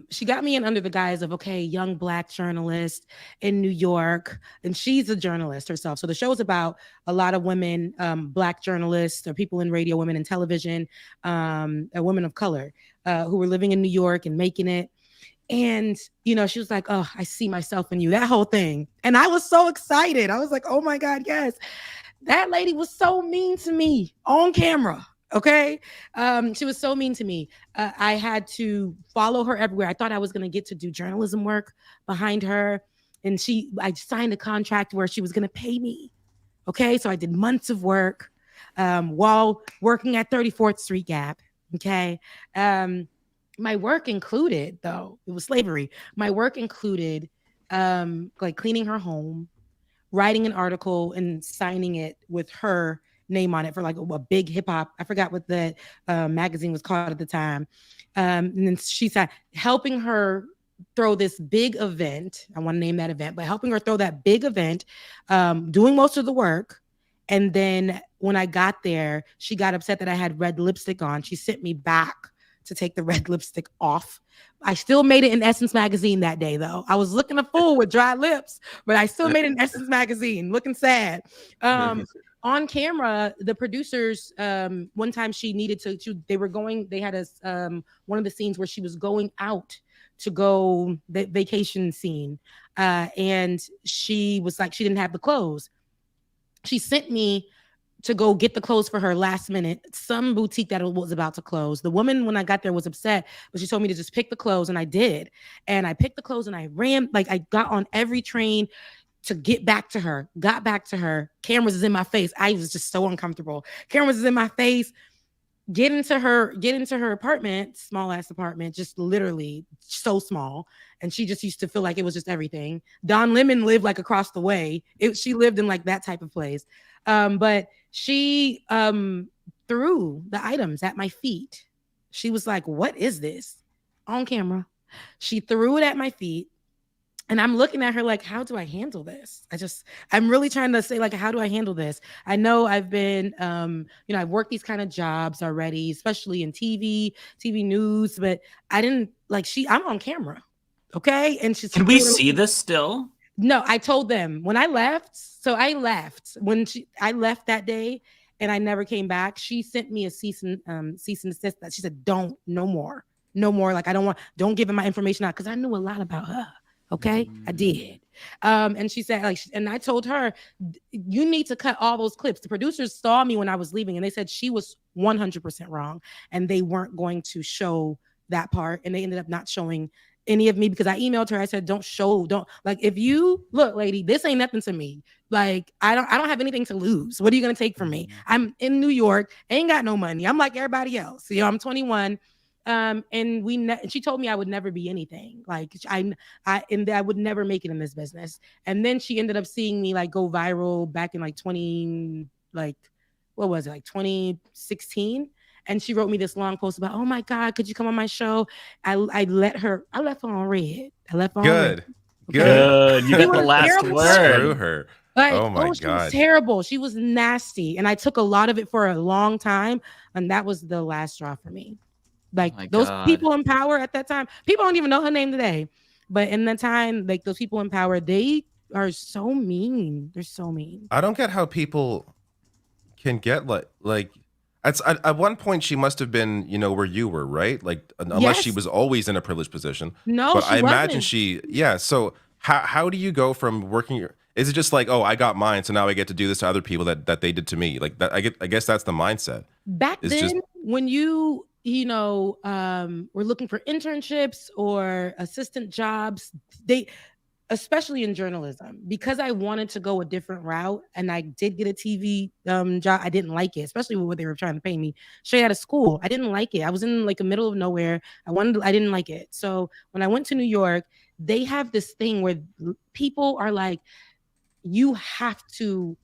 she got me in under the guise of, okay, young Black journalist in New York. And she's a journalist herself. So the show's about a lot of women, Black journalists or people in radio, women in television, women of color who were living in New York and making it. And, you know, she was like, oh, I see myself in you, that whole thing. And I was so excited. I was like, oh my God, yes. That lady was so mean to me on camera. Okay. She was so mean to me. I had to follow her everywhere. I thought I was going to get to do journalism work behind her. And I signed a contract where she was going to pay me. Okay. So I did months of work while working at 34th Street Gap. Okay. My work included, though, it was slavery. My work included like cleaning her home, writing an article and signing it with her name on it for like a big hip hop. I forgot what the magazine was called at the time. And then she said, helping her throw this big event. I want to name that event, but helping her throw that big event, doing most of the work. And then when I got there, she got upset that I had red lipstick on. She sent me back to take the red lipstick off. I still made it in Essence magazine that day, though. I was looking a fool with dry lips, but I still made it in Essence magazine, looking sad. On camera, the producers, one time she needed to, they had one of the scenes where she was going out to go, the vacation scene. And she was like, she didn't have the clothes. She sent me to go get the clothes for her last minute, some boutique that was about to close. The woman, when I got there, was upset, but she told me to just pick the clothes, and I did. And I picked the clothes and I ran, like I got on every train to get back to her, got back to her. Cameras is in my face. I was just so uncomfortable. Cameras is in my face. Get into her apartment, small ass apartment, just literally so small. And she just used to feel like it was just everything. Don Lemon lived like across the way. She lived in like that type of place. But she threw the items at my feet. She was like, what is this? On camera. She threw it at my feet. And I'm looking at her like, how do I handle this? I'm really trying to say, like, how do I handle this? I know I've been, I've worked these kind of jobs already, especially in TV news, but I didn't I'm on camera. Okay. And she's, can we see this still? No, I told them when I left. So I left I left that day and I never came back. She sent me a cease and desist. She said, no more. Like, don't give him my information out. Cause I knew a lot about her. Okay, I did. And she said, and I told her, you need to cut all those clips. The producers saw me when I was leaving and they said she was 100% wrong and they weren't going to show that part. And they ended up not showing any of me because I emailed her. I said, don't if you look, lady, this ain't nothing to me. Like, I don't have anything to lose. What are you going to take from me? I'm in New York, ain't got no money. I'm like everybody else. I'm 21. And she told me I would never be anything. Like I would never make it in this business. And then she ended up seeing me like go viral back in 2016. And she wrote me this long post about, oh my God, could you come on my show? I left her on red. Good. Good. You got the last word. Screw her. Like, oh my God. She was terrible. She was nasty. And I took a lot of it for a long time. And that was the last straw for me. Like those people in power at that time, people don't even know her name today. But in the time, like those people in power, they are so mean. They're so mean. I don't get how people can get like at one point she must have been, where you were, right? Like unless she was always in a privileged position. No, but she I wasn't. imagine so how do you go from working is it just like, oh, I got mine, so now I get to do this to other people that they did to me? Like that I guess that's the mindset. Back then, when you we're looking for internships or assistant jobs. especially in journalism, because I wanted to go a different route, and I did get a TV job. I didn't like it, especially with what they were trying to pay me straight out of school. I didn't like it. I was in like the middle of nowhere. I didn't like it. So when I went to New York, they have this thing where people are like, you have to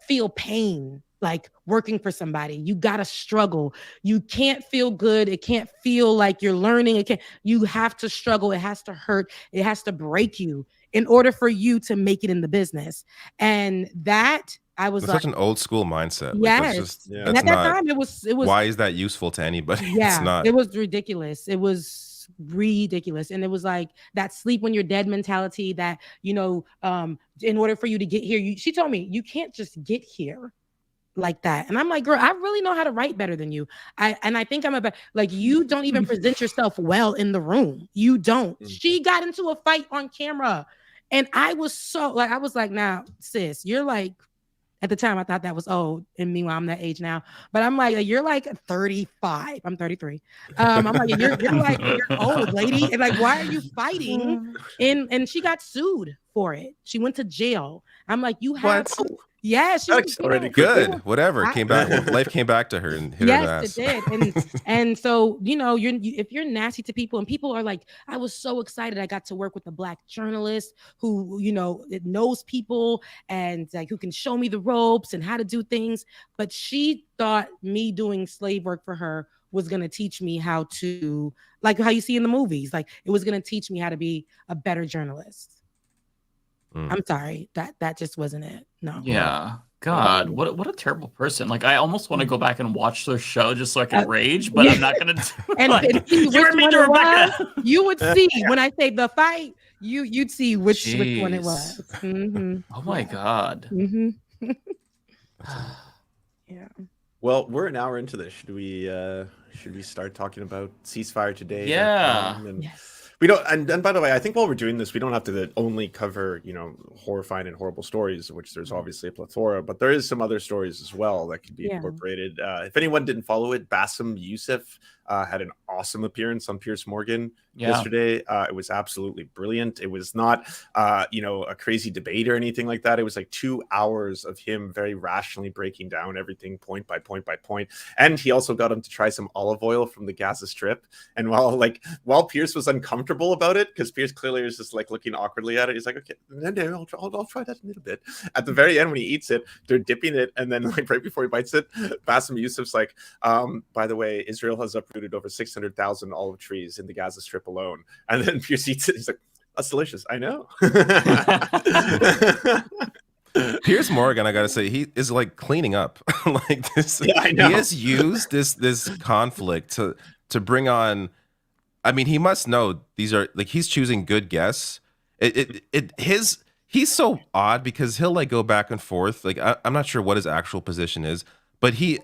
feel pain, like working for somebody. You gotta struggle. You can't feel good. It can't feel like you're learning. You have to struggle. It has to hurt. It has to break you in order for you to make it in the business. And that I was like, such an old school mindset. Yes. Like, and at that time it was why is that useful to anybody? Yeah, it's not. It was ridiculous. It was ridiculous. And it was like that sleep when you're dead mentality that, in order for you to get here, she told me, you can't just get here like that. And I'm like, girl, I really know how to write better than you. I think I'm you don't even present yourself well in the room. You don't. She got into a fight on camera. And I was like, now, sis, you're like, at the time I thought that was old. And meanwhile, I'm that age now. But I'm like, you're like 35. I'm 33. I'm like, you're old, lady. And like, why are you fighting? And she got sued for it. She went to jail. I'm like, you have to. Yeah, she was already good. Whatever. Life came back to her and hit her in the ass. Yes, it did. And so, if you're nasty to people, and people are like, I was so excited I got to work with a Black journalist who, it knows people and like who can show me the ropes and how to do things. But she thought me doing slave work for her was going to teach me how to, like how you see in the movies, like it was going to teach me how to be a better journalist. I'm sorry, that just wasn't it. No. Yeah. God, what a terrible person. Like, I almost want to go back and watch their show just so I can rage, but I'm not gonna do you would see when I say the fight, you'd see which one it was. Mm-hmm. Oh my God. Mm-hmm. Yeah. Well, we're an hour into this. Should we start talking about ceasefire today? Yeah. Yes. We don't, and by the way, I think while we're doing this, we don't have to only cover, horrifying and horrible stories, which there's obviously a plethora, but there is some other stories as well that could be incorporated. If anyone didn't follow it, Yousef had an awesome appearance on Piers Morgan yesterday. It was absolutely brilliant. It was not, a crazy debate or anything like that. It was like 2 hours of him very rationally breaking down everything point by point by point. And he also got him to try some olive oil from the Gaza Strip. And while Piers was uncomfortable about it, because Piers clearly was just like looking awkwardly at it, he's like, okay, no, I'll try that a little bit. At the very end, when he eats it, they're dipping it, and then like right before he bites it, Yousef's like, by the way, Israel has uprooted over 600,000 olive trees in the Gaza Strip alone. And then Piers eats it. He's like, that's delicious. I know. Piers Morgan, I gotta say, he is like cleaning up like this. Yeah, I know. He has used this conflict to bring on. I mean, he must know these are like he's choosing good guests. He's so odd because he'll like go back and forth. Like I'm not sure what his actual position is, but he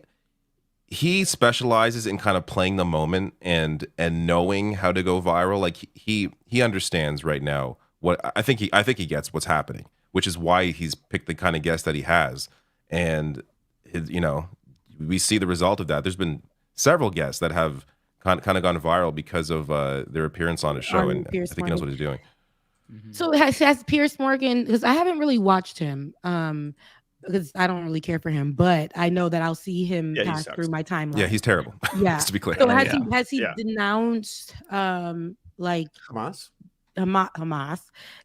specializes in kind of playing the moment and knowing how to go viral. Like he understands right now what I think he gets what's happening, which is why he's picked the kind of guest that he has. And we see the result of that. There's been several guests that have kind of gone viral because of their appearance on his show, and I think he knows what he's doing. So has Piers Morgan, because I haven't really watched him, because I don't really care for him, but I know that I'll see him pass through my timeline. Yeah, he's terrible. Yeah, just to be clear. So has he denounced like Hamas,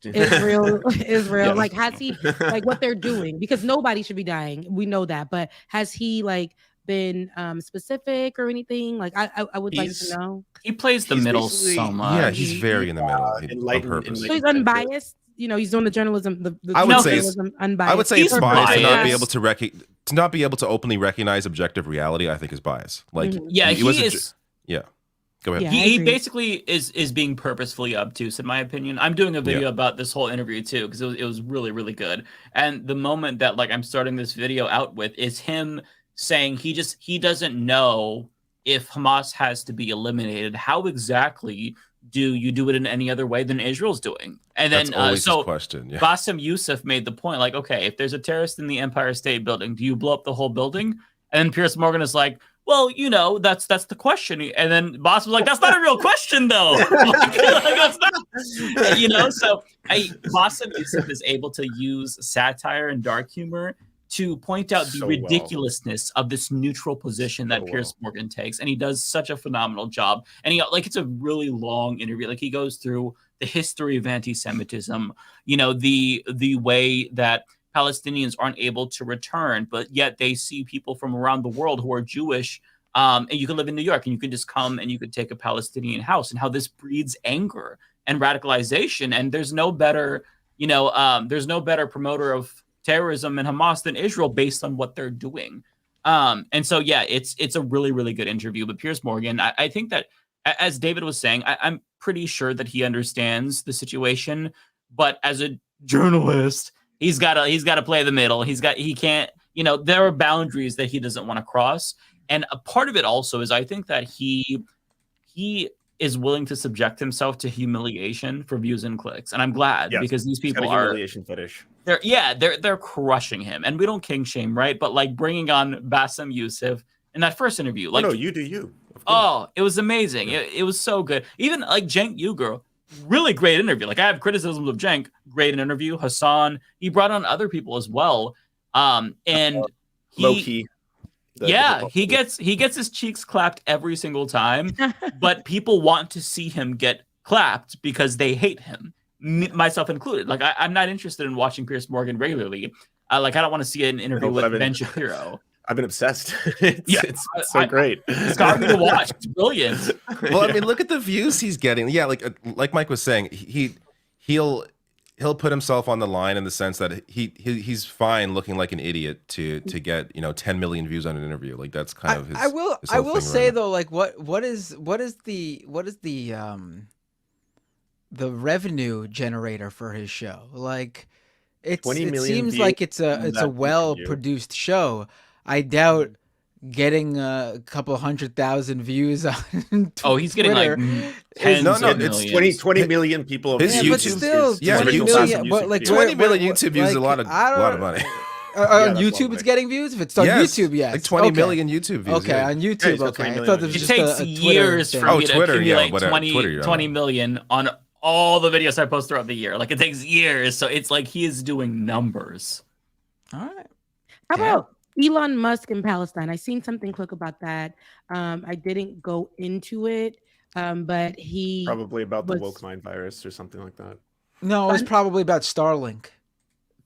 Israel? Yeah. Like, has he like what they're doing? Because nobody should be dying. We know that, but has he like been specific or anything? Like I would like to know. He plays the middle so much. Yeah, he's very in the middle on purpose. So he's unbiased. He's doing the journalism. I would say unbiased. I would say it's biased to not be able to not be able to openly recognize objective reality. I think is bias. Like he is. Yeah. Go ahead. Yeah, he basically is being purposefully obtuse, in my opinion. I'm doing a video about this whole interview too because it was really, really good. And the moment that like I'm starting this video out with is him saying he doesn't know if Hamas has to be eliminated. How exactly do you do it in any other way than Israel's doing? And then so question. Yeah. Yousef made the point, like, okay, if there's a terrorist in the Empire State Building, do you blow up the whole building? And then Piers Morgan is like, well, that's the question. And then Boss was like, that's not a real question, though. That's not, so Boss and Yousef is able to use satire and dark humor to point out the ridiculousness of this neutral position that Piers Morgan takes. And he does such a phenomenal job. And it's a really long interview. Like, he goes through the history of anti-Semitism, the way that Palestinians aren't able to return, but yet they see people from around the world who are Jewish, and you can live in New York and you can just come and you could take a Palestinian house, and how this breeds anger and radicalization. And there's no better, promoter of terrorism and Hamas than Israel based on what they're doing. And so, it's a really, really good interview. But Piers Morgan, I think that, as David was saying, I'm pretty sure that he understands the situation, but as a journalist, he's got to play the middle. He can't, there are boundaries that he doesn't want to cross. And a part of it also is, I think that he is willing to subject himself to humiliation for views and clicks. And I'm glad, because these people are humiliation fetish. They're crushing him. And we don't king shame, right? But like bringing on Bassem Yousef in that first interview, like, no, you do you. Oh, it was amazing. It was so good. Even like Cenk Uygur, really great interview. Like, I have criticisms of Cenk, great interview. Hassan, he brought on other people as well. And low key. He gets his cheeks clapped every single time, but people want to see him get clapped because they hate him, myself included. Like, I'm not interested in watching Piers Morgan regularly. I don't want to see an interview with Ben Shapiro. I've been obsessed. It's so great. It's got me to watch. It's brilliant. Well, I mean, look at the views he's getting. Yeah, like Mike was saying, he'll put himself on the line in the sense that he's fine looking like an idiot to get 10 million views on an interview. Like, that's kind of his. I will say though, like, what is the revenue generator for his show? Like, it seems like it's a well produced show. I doubt getting a couple 100,000 views on Twitter. Oh, he's getting like tens of it's 20 million people. His YouTube, but 20 million YouTube views is a lot of money. On YouTube, it's getting views. If it's on YouTube, yes, like 20 million YouTube views. Okay, on YouTube, okay. I thought it was just takes years for me to accumulate 20 million on all the videos I post throughout the year. Like, it takes years, so it's like he is doing numbers. All right. How about Elon Musk in Palestine? I seen something quick about that. I didn't go into it, but he probably about the woke mind virus or something like that. No, it was probably about Starlink.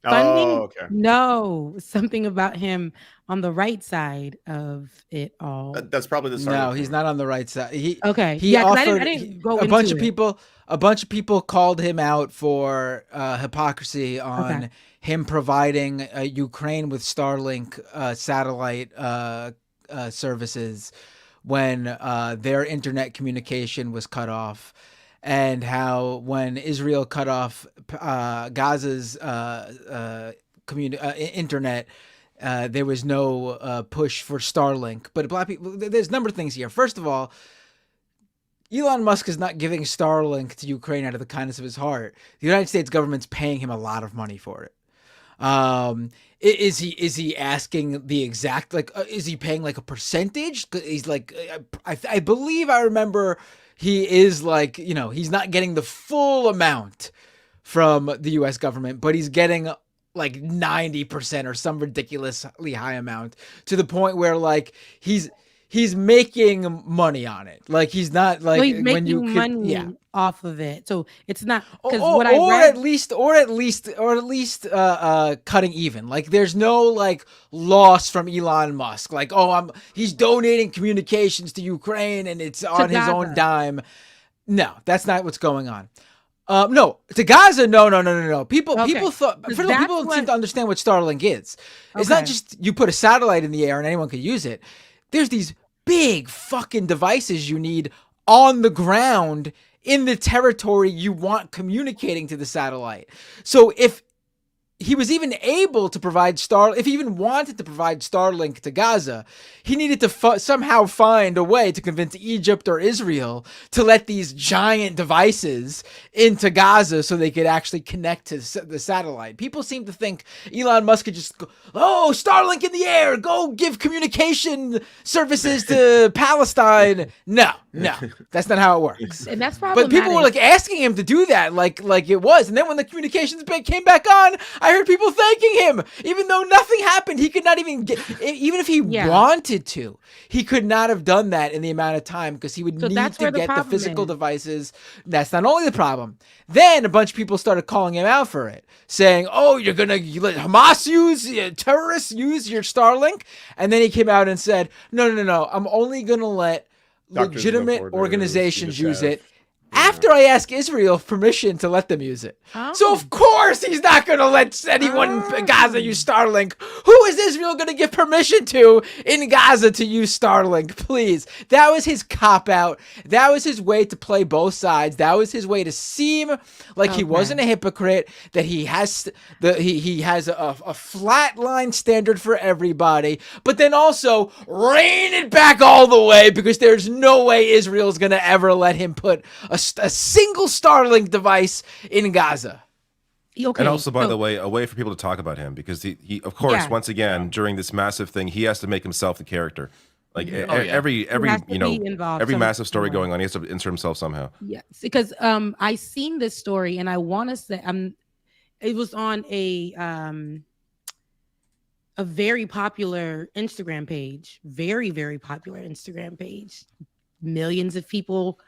Funding? Oh, okay. No, something about him on the right side of it all. That's probably the Starlink. No, he's not on the right side. He offered. I didn't go a bunch of people. A bunch of people called him out for hypocrisy on him providing Ukraine with Starlink satellite services when their internet communication was cut off, and how when Israel cut off Gaza's internet, there was no push for Starlink. But black people, there's a number of things here. First of all, Elon Musk is not giving Starlink to Ukraine out of the kindness of his heart. The United States government's paying him a lot of money for it. Is he asking the exact, like, is he paying like a percentage? He's like, I believe I remember he is like, he's not getting the full amount from the U.S. government, but he's getting like 90% or some ridiculously high amount, to the point where like he's making money on it. Like, he's not like, he's making when you money off of it. So it's not, because or what I read, at least cutting even. Like, there's no like loss from Elon Musk. Like, he's donating communications to Ukraine and it's on his own dime. No, that's not what's going on. No, to Gaza, no. People thought, people don't seem to understand what Starlink is. It's not just you put a satellite in the air and anyone can use it. There's these big fucking devices you need on the ground in the territory you want communicating to the satellite. So if he was even able to provide if he even wanted to provide Starlink to Gaza, he needed to somehow find a way to convince Egypt or Israel to let these giant devices into Gaza so they could actually connect to the satellite. People seem to think Elon Musk could just go, oh, Starlink in the air, go give communication services to Palestine. No, that's not how it works. And that's problematic. But people were like asking him to do that, like it was. And then when the communications came back on, I heard people thanking him, even though nothing happened. He could not even even if he wanted to, he could not have done that in the amount of time because he would need to get the physical devices. That's not only the problem. Then a bunch of people started calling him out for it, saying, "Oh, you let Hamas use terrorists use your Starlink," and then he came out and said, "No, I'm only gonna let legitimate organizations use it." After I ask Israel permission to let them use it. Oh. So of course he's not going to let anyone in Gaza use Starlink. Who is Israel going to give permission to in Gaza to use Starlink? Please. That was his cop-out. That was his way to play both sides. That was his way to seem like he wasn't a hypocrite, that he has he has a flat line standard for everybody, but then also rein it back all the way because there's no way Israel's going to ever let him put a single Starlink device in Gaza. Okay. And also, by the way, a way for people to talk about him because he of course, once again, during this massive thing, he has to make himself the character. Like every massive story going on, he has to insert himself somehow. Yes, because I seen this story and I want to say it was on a very popular Instagram page, very, very popular Instagram page. Millions of people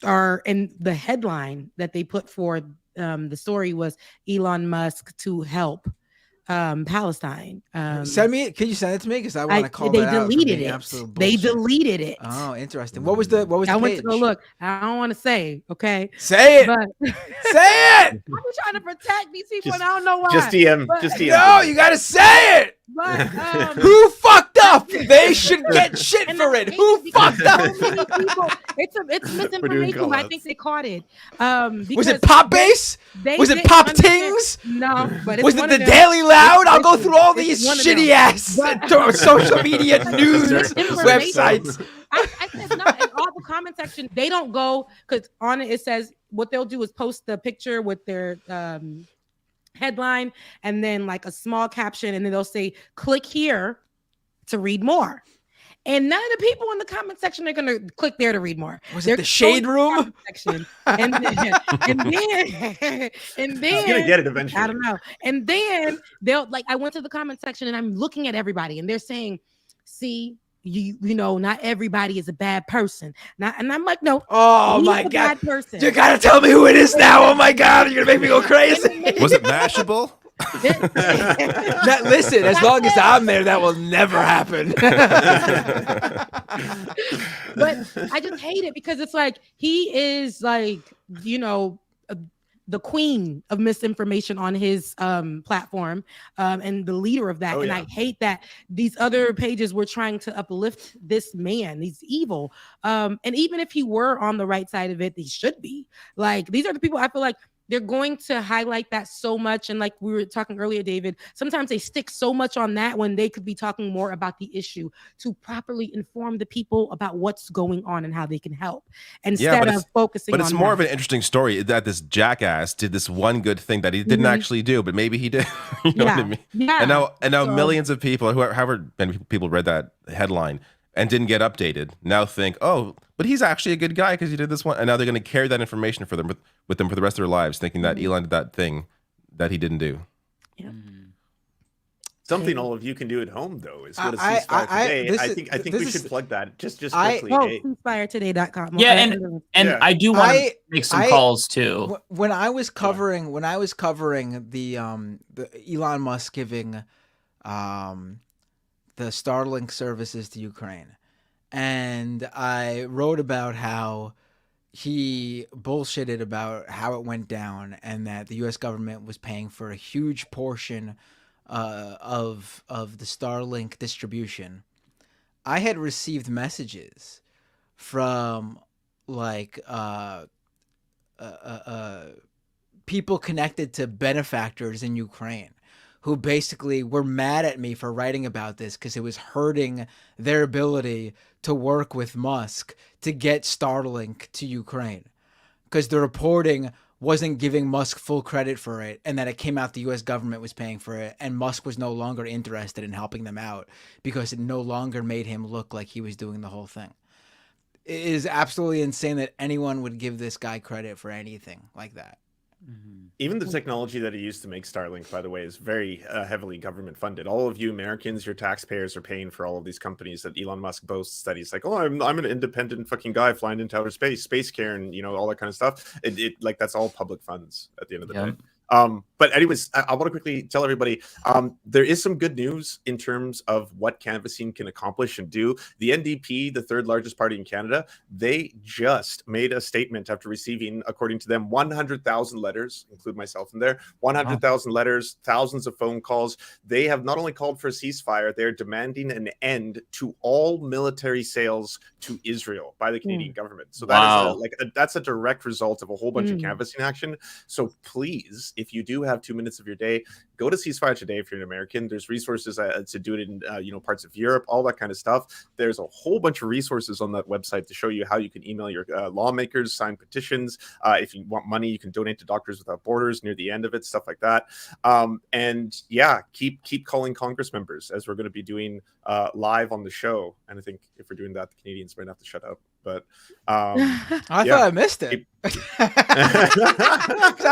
are, and the headline that they put for the story was Elon Musk to help Palestine. Send me it. Can you send it to me? Because I want to call that out. They deleted it. Oh, interesting. What was the I page? went to go look. I don't want to say. Okay, say it. But say it. I'm trying to protect these people, and I don't know why. Just DM. No, you gotta say it. But, who fucked up? They should get shit for it. Who fucked up? It's misinformation, but I think they caught it. Was it Pop Base? Was it Pop Tings? No, but was it the Daily Loud? I'll go through all these shitty ass social media news websites. I said no. In all the comment section, they don't go because on it says what they'll do is post the picture with their headline and then like a small caption, and then they'll say click here to read more. And none of the people in the comment section are gonna click there to read more. Was it the shade room section? And then He's gonna get it eventually. I don't know. And then they'll like I went to the comment section and I'm looking at everybody and they're saying, see, you know, not everybody is a bad person. And I'm like, no. Oh my God. Bad person. You gotta tell me who it is now. Oh my God, you're gonna make me go crazy. Was it Mashable? Listen, as long as I'm there, that will never happen. But I just hate it because it's like he is like, you know, the queen of misinformation on his platform and the leader of that. I hate that these other pages were trying to uplift this man. He's evil. And even if he were on the right side of it, he should be. Like, these are the people I feel like they're going to highlight that so much. And like we were talking earlier, David, sometimes they stick so much on that when they could be talking more about the issue to properly inform the people about what's going on and how they can help instead of focusing on But it's more of an interesting story that this jackass did this one good thing that he didn't actually do, but maybe he did. You know what I mean? Yeah. And now millions of people, however many people read that headline and didn't get updated, now think, oh, but he's actually a good guy because he did this one. And now they're going to carry that information for them with them for the rest of their lives, thinking that Elon did that thing that he didn't do. Yeah. Something all of you can do at home, though, is go to Ceasefire Today. I think we should plug that just quickly. Ceasefiretoday.com. Yeah, and I do want to make some calls too. When I was covering the Elon Musk giving the Starlink services to Ukraine, and I wrote about how he bullshitted about how it went down and that the U.S. government was paying for a huge portion of the Starlink distribution. I had received messages from like people connected to benefactors in Ukraine who basically were mad at me for writing about this because it was hurting their ability to work with Musk to get Starlink to Ukraine, because the reporting wasn't giving Musk full credit for it, and that it came out the U.S. government was paying for it, and Musk was no longer interested in helping them out because it no longer made him look like he was doing the whole thing. It is absolutely insane that anyone would give this guy credit for anything like that. Even the technology that he used to make Starlink, by the way, is very heavily government funded. All of you Americans, your taxpayers are paying for all of these companies that Elon Musk boasts that he's like, oh, I'm an independent fucking guy flying into outer space care, and all that kind of stuff. It like that's all public funds at the end of the day. But anyways, I want to quickly tell everybody there is some good news in terms of what canvassing can accomplish and do. The NDP, the third largest party in Canada, they just made a statement after receiving, according to them, 100,000 letters, include myself in there, 100,000 letters, thousands of phone calls. They have not only called for a ceasefire, they're demanding an end to all military sales to Israel by the Canadian government. So that is that's a direct result of a whole bunch of canvassing action. So please, if you do have 2 minutes of your day, go to Ceasefire today if you're an American. There's resources to do it in parts of Europe, all that kind of stuff. There's a whole bunch of resources on that website to show you how you can email your lawmakers, sign petitions. If you want money, you can donate to Doctors Without Borders near the end of it, stuff like that. And yeah, keep calling Congress members, as we're going to be doing live on the show. And I think if we're doing that, the Canadians might have to shut up. But I thought I missed it. I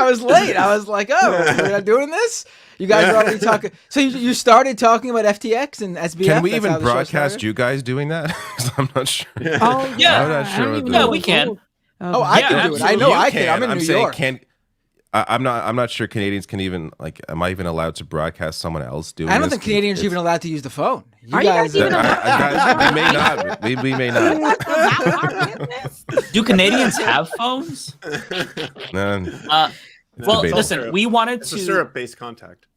was late. I was like, oh, we're not doing this? You guys are already talking. So you started talking about FTX and SBF? Can we even broadcast you guys doing that? I'm not sure. Oh, yeah. I'm not sure. Yeah, we can. Oh, I can do it. I know I can. I'm in New York. I'm not sure Canadians can even, like, am I even allowed to broadcast someone else doing this? I don't think Canadians are even allowed to use the phone. Are you guys even we may not. We may not. Do Canadians have phones? No. Well, listen, we wanted it's to... a syrup-based contact.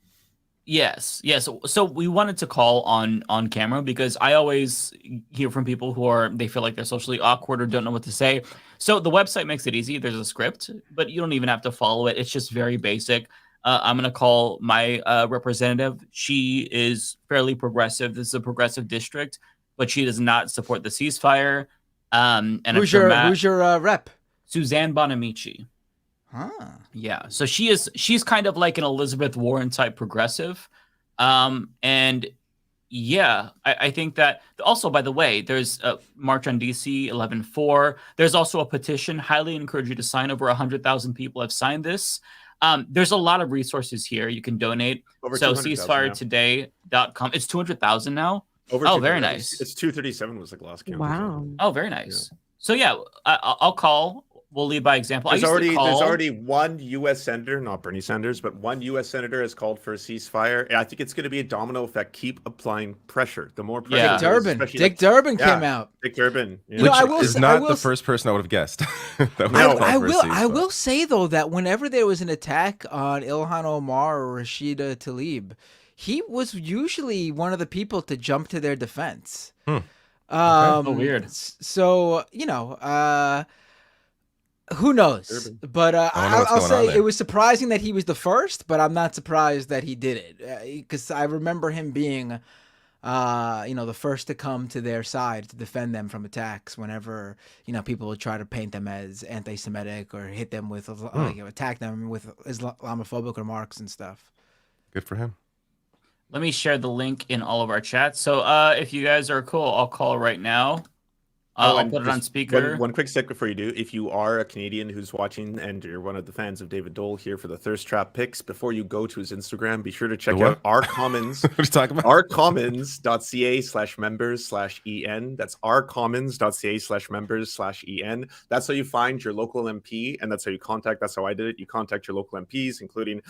Yes. So we wanted to call on camera because I always hear from people who they feel like they're socially awkward or don't know what to say. So the website makes it easy. There's a script, but you don't even have to follow it. It's just very basic. I'm going to call my representative. She is fairly progressive. This is a progressive district, but she does not support the ceasefire. And who's your rep? Suzanne Bonamici. Huh. Yeah. So she's kind of like an Elizabeth Warren type progressive. And yeah, I think that also, by the way, there's a March on DC 11-4. There's also a petition. Highly encourage you to sign. Over 100,000 people have signed this. There's a lot of resources here. You can donate. So ceasefiretoday.com. It's 200,000 now. Very nice. It's 237 was the last count. Wow. Oh, very nice. Yeah. So yeah, I'll call. We'll lead by example. There's already one U.S. senator, not Bernie Sanders, but one U.S. senator has called for a ceasefire. I think it's going to be a domino effect. Keep applying pressure. The more pressure, Dick Durbin came out. Dick Durbin, which is not the first person I would have guessed. I will say though that whenever there was an attack on Ilhan Omar or Rashida Tlaib, he was usually one of the people to jump to their defense. Weird. So who knows? But I'll say it was surprising that he was the first, but I'm not surprised that he did it because I remember him being, the first to come to their side to defend them from attacks whenever, people would try to paint them as anti-Semitic or hit them with, attack them with Islamophobic remarks and stuff. Good for him. Let me share the link in all of our chats. So if you guys are cool, I'll call right now. I'll put it on speaker. One quick sec before you do. If you are a Canadian who's watching and you're one of the fans of David Doel here for the Thirst Trap picks, before you go to his Instagram, be sure to check out rcommons. What are you talking about? rcommons.ca/members/en. That's rcommons.ca/members/en. That's how you find your local MP, and that's how you contact. That's how I did it. You contact your local MPs, including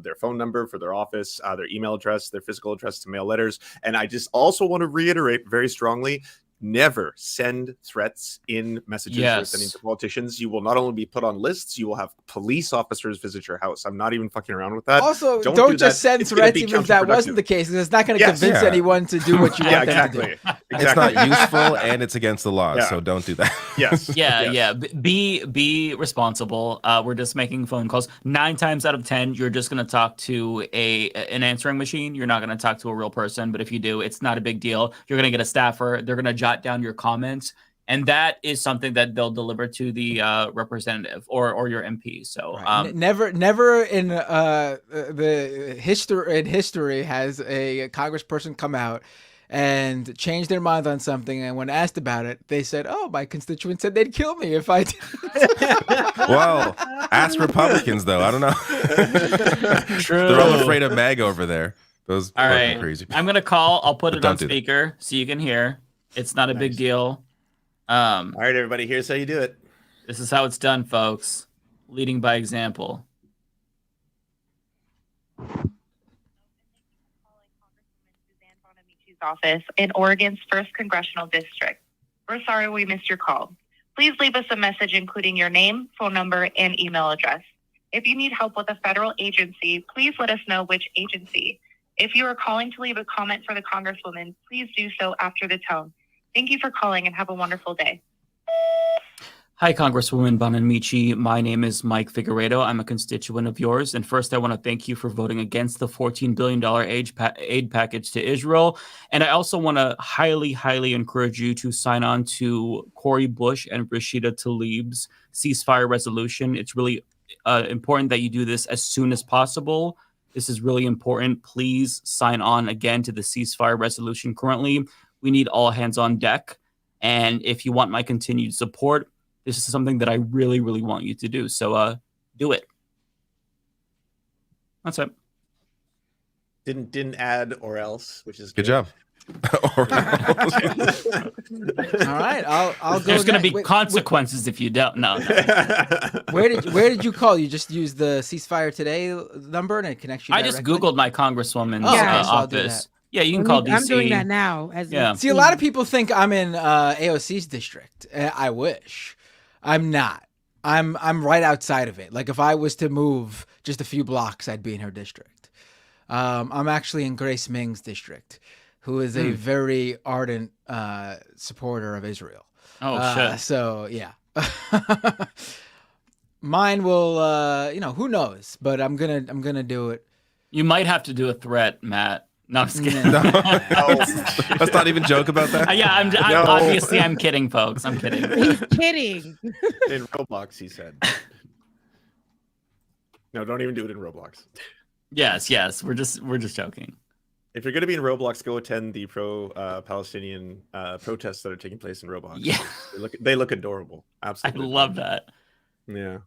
their phone number for their office, their email address, their physical address to mail letters. And I just also want to reiterate very strongly, never send threats in messages you're sending to politicians. You will not only be put on lists, you will have police officers visit your house. I'm not even fucking around with that. Also, don't just send threats even if that wasn't the case, because it's not going to convince anyone to do what you want them to do. It's not useful and it's against the law, so don't do that. Yes. Yeah. Be responsible. We're just making phone calls. 9 times out of 10, you're just going to talk to an answering machine. You're not going to talk to a real person. But if you do, it's not a big deal. You're going to get a staffer. They're going to jot down your comments. And that is something that they'll deliver to the representative or your MP. So never in the history has a congressperson come out and change their mind on something, and when asked about it, they said, "Oh, my constituents said they'd kill me if I did." Well, ask Republicans though. I don't know. True. They're all afraid of MAGA over there. Those all right. crazy people. I'm gonna call. I'll put it on speaker so you can hear. It's not a big deal. All right, everybody. Here's how you do it. This is how it's done, folks. Leading by example. Office in Oregon's 1st Congressional District. We're sorry we missed your call. Please leave us a message including your name, phone number, and email address. If you need help with a federal agency, please let us know which agency. If you are calling to leave a comment for the Congresswoman, please do so after the tone. Thank you for calling and have a wonderful day. Hi, Congresswoman Bonamici. My name is Mike Figueredo. I'm a constituent of yours. And first, I want to thank you for voting against the $14 billion aid package to Israel. And I also want to highly, highly encourage you to sign on to Cori Bush and Rashida Tlaib's ceasefire resolution. It's really important that you do this as soon as possible. This is really important. Please sign on again to the ceasefire resolution currently. We need all hands on deck. And if you want my continued support, this is something that I really, really want you to do. So do it. That's it. Didn't add or else, which is good job. All right, I'll go. There's going to be consequences if you don't. No. Where did you call? You just use the Ceasefire Today number and it connects you. I just Googled my congresswoman's So office. Yeah, you can call DC. I'm doing that now. See, a lot of people think I'm in AOC's district. I wish. I'm not. I'm right outside of it. Like if I was to move just a few blocks, I'd be in her district. I'm actually in Grace Ming's district, who is a very ardent supporter of Israel. Oh shit. So yeah. Mine will who knows, but I'm gonna do it. You might have to do a threat, Matt. No, I'm just kidding. No. Let's not even joke about that. Yeah, obviously I'm kidding, folks. I'm kidding. He's kidding. In Roblox, he said. No, don't even do it in Roblox. Yes. We're just joking. If you're going to be in Roblox, go attend the pro-Palestinian protests that are taking place in Roblox. Yeah, they look adorable. Absolutely, I love that. Yeah.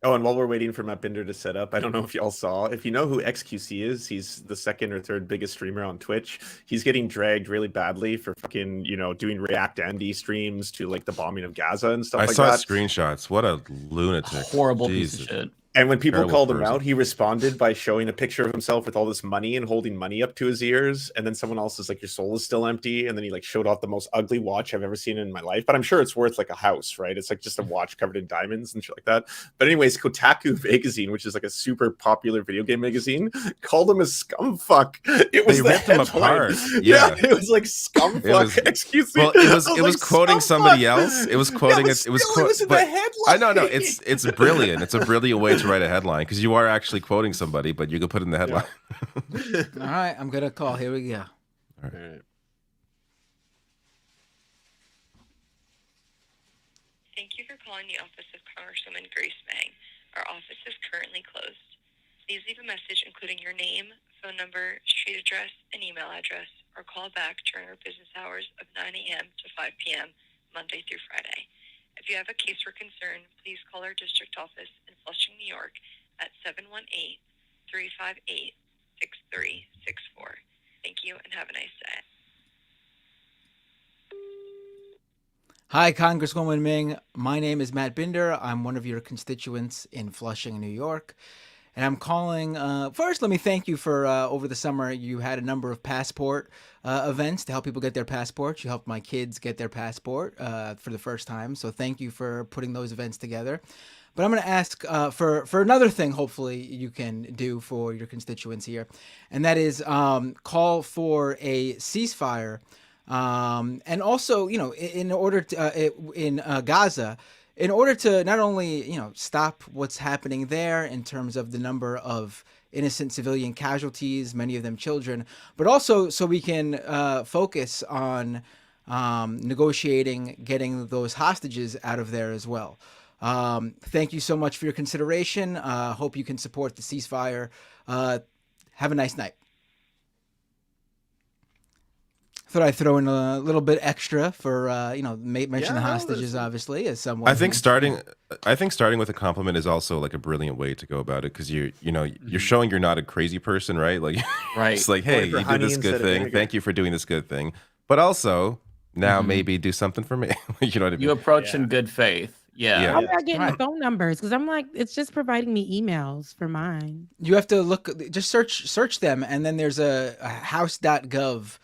Oh, and while we're waiting for Matt Binder to set up, I don't know if y'all saw. If you know who XQC is, he's the 2nd or 3rd biggest streamer on Twitch. He's getting dragged really badly for fucking, doing React Andy streams to like the bombing of Gaza and stuff like that. I saw screenshots. What a lunatic. Horrible piece of shit. And when people called him out, he responded by showing a picture of himself with all this money and holding money up to his ears. And then someone else is like, your soul is still empty. And then he like showed off the most ugly watch I've ever seen in my life. But I'm sure it's worth like a house, right? It's like just a watch covered in diamonds and shit like that. But anyways, Kotaku magazine, which is like a super popular video game magazine, called him a scumfuck. It was they ripped him apart. Yeah, it was like scumfuck. Excuse me. Well, it was quoting somebody else. It was quoting it. It was in the headline. I know. It's brilliant. It's a brilliant way to write a headline because you are actually quoting somebody, but you can put it in the headline. Yeah. All right, I'm gonna call. Here we go. All right. Thank you for calling the office of Congresswoman Grace Meng. Our office is currently closed. Please leave a message including your name, phone number, street address, and email address, or call back during our business hours of 9 a.m. to 5 p.m. Monday through Friday. If you have a case or concern, please call our district office in Flushing, New York at 718-358-6364. Thank you and have a nice day. Hi, Congresswoman Ming. My name is Matt Binder. I'm one of your constituents in Flushing, New York. And I'm calling, first, let me thank you for over the summer, you had a number of passport events to help people get their passports. You helped my kids get their passport for the first time. So thank you for putting those events together. But I'm going to ask for another thing, hopefully you can do for your constituents here. And that is call for a ceasefire. And also, in order to, in Gaza, in order to not only, stop what's happening there in terms of the number of innocent civilian casualties, many of them children, but also so we can focus on negotiating, getting those hostages out of there as well. Thank you so much for your consideration. Hope you can support the ceasefire. Have a nice night. Thought I'd throw in a little bit extra for mention the hostages, obviously, as someone. I think starting with a compliment is also like a brilliant way to go about it, because you're showing you're not a crazy person, right? Like, right. It's like, hey, you did this good thing. Thank you for doing this good thing. But also now maybe do something for me. You know what I mean? You approach in good faith. Yeah. How am I getting the phone numbers? Because I'm like, it's just providing me emails for mine. You have to just search them, and then there's a house.gov.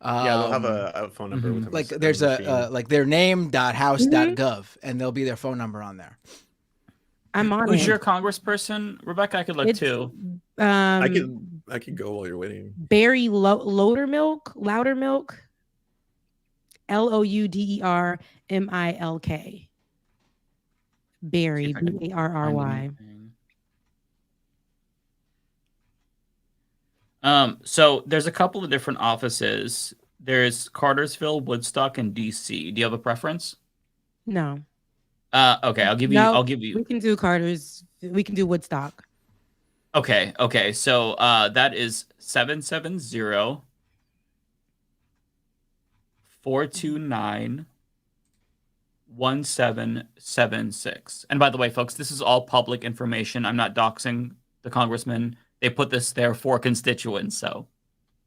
They'll have a phone number with them. Like there's like their name.house.gov, and there'll be their phone number on there. I'm on Who's it. your congressperson? Rebecca, I could look too. I could go while you're waiting. Barry Loudermilk. Loudermilk. Barry, Barry. So there's a couple of different offices. There's Cartersville, Woodstock, and DC. Do you have a preference? No. Okay, I'll give you. We can do Carter's. We can do Woodstock. Okay. So that is 770-429-1776. And by the way, folks, this is all public information. I'm not doxing the congressman. They put this there for constituents, so.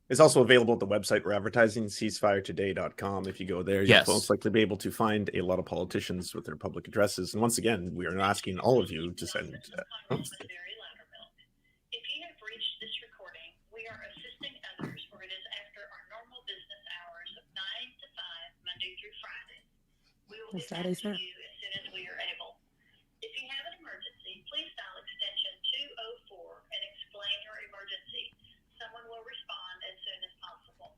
It's also available at the website we're advertising, ceasefiretoday.com. If you go there, you'll most likely be able to find a lot of politicians with their public addresses. And once again, we are asking all of you to send... If you have reached this recording, we are assisting others, for it is after our normal business hours of 9 to 5, Monday through Friday. We will get back to you as soon as we are able. If you have an emergency, please dial extension 204 and explain your emergency. Someone will respond as soon as possible.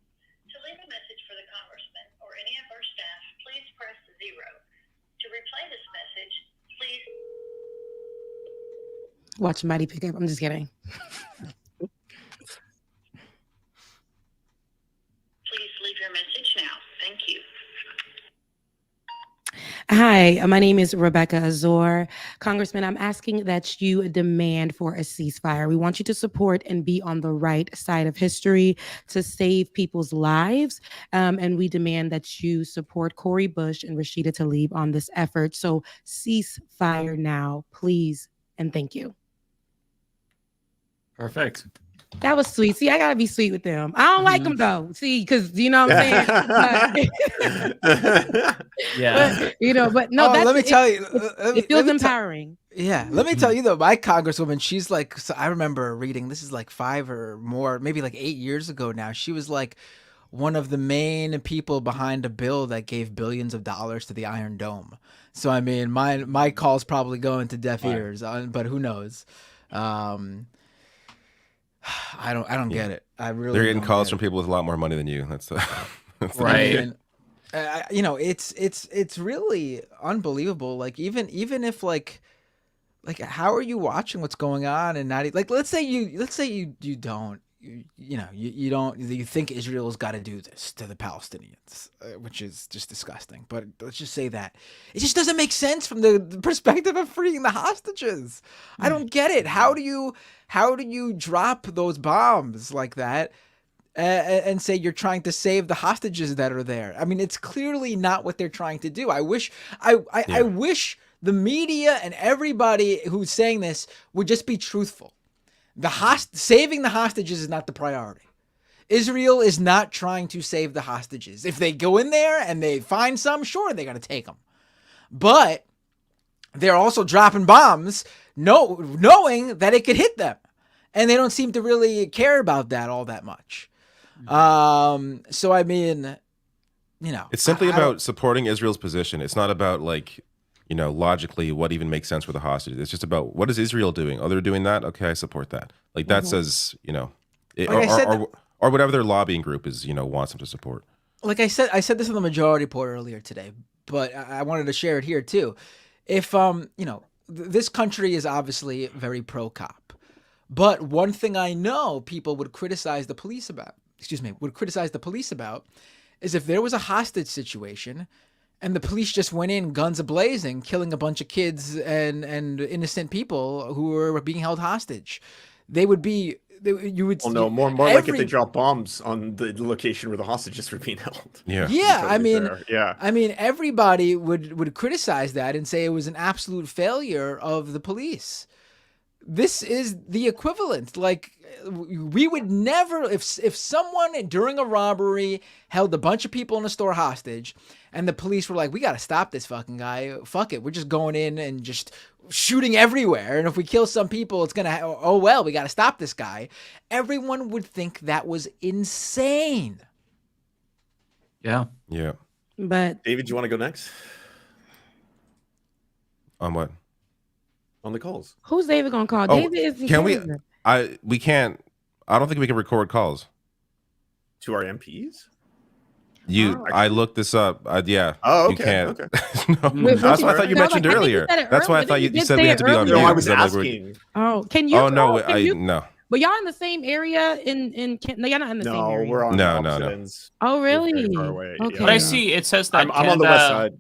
To leave a message for the congressman or any of our staff, please press 0. To replay this message, please... Watch Mighty pick up. I'm just kidding. Please leave your message now. Thank you. Hi, my name is Rebecca Azor. Congressman, I'm asking that you demand for a ceasefire. We want you to support and be on the right side of history to save people's lives. And we demand that you support Cori Bush and Rashida Tlaib on this effort. So ceasefire now, please, and thank you. Perfect. That was sweet. See, I gotta be sweet with them. I don't like them though. See, because you know what I'm saying. Yeah. But no. Let me tell you, it feels empowering. Let me tell you though, my congresswoman, she's like, so I remember reading. This is like 5 or more, maybe like 8 years ago now. She was like one of the main people behind a bill that gave billions of dollars to the Iron Dome. So I mean, my call's probably going to deaf ears, but who knows? I don't get it. I really. They're getting calls from people with a lot more money than you. That's right. It's really unbelievable. Like even if like how are you watching what's going on and not like let's say you don't. You think Israel's got to do this to the Palestinians, which is just disgusting. But let's just say that it just doesn't make sense from the perspective of freeing the hostages. I don't get it. How do you drop those bombs like that and say you're trying to save the hostages that are there? I mean, it's clearly not what they're trying to do. I wish the media and everybody who's saying this would just be truthful. Saving the hostages is not the priority. Israel is not trying to save the hostages. If they go in there and they find some, sure, they got to take them. But they're also dropping bombs, knowing that it could hit them. And they don't seem to really care about that all that much. So, I mean, it's simply about supporting Israel's position. It's not about, like, logically what even makes sense for the hostages. It's just about, what is Israel doing? Oh, they're doing that? Okay, I support that. Like, that says, or whatever their lobbying group is, wants them to support. Like I said this in the Majority Report earlier today, but I wanted to share it here too. If, this country is obviously very pro-cop, but one thing I know people would criticize the police about, is if there was a hostage situation and the police just went in guns a-blazing, killing a bunch of kids and innocent people who were being held hostage. They would be... more like if they drop bombs on the location where the hostages were being held. I mean, everybody would criticize that and say it was an absolute failure of the police. This is the equivalent. Like, we would never, if someone during a robbery held a bunch of people in a store hostage and the police were like, we got to stop this fucking guy. Fuck it. We're just going in and just shooting everywhere. And if we kill some people, it's going to, we got to stop this guy. Everyone would think that was insane. Yeah. Yeah. But David, do you want to go next? On what? On the calls. Who's David gonna call? David isn't. Can we? We can't. I don't think we can record calls to our MPs. I looked this up. Yeah. Oh, okay. You can't. Okay. No, that's what I thought you mentioned earlier. That's why I thought you said we had to be on mute. No, I was asking. Can you? Oh no, no. But y'all in the same area no, you're not in the same area. No, we're on no. Oh, really? Far away. Okay. But I see it says that I'm on the west side.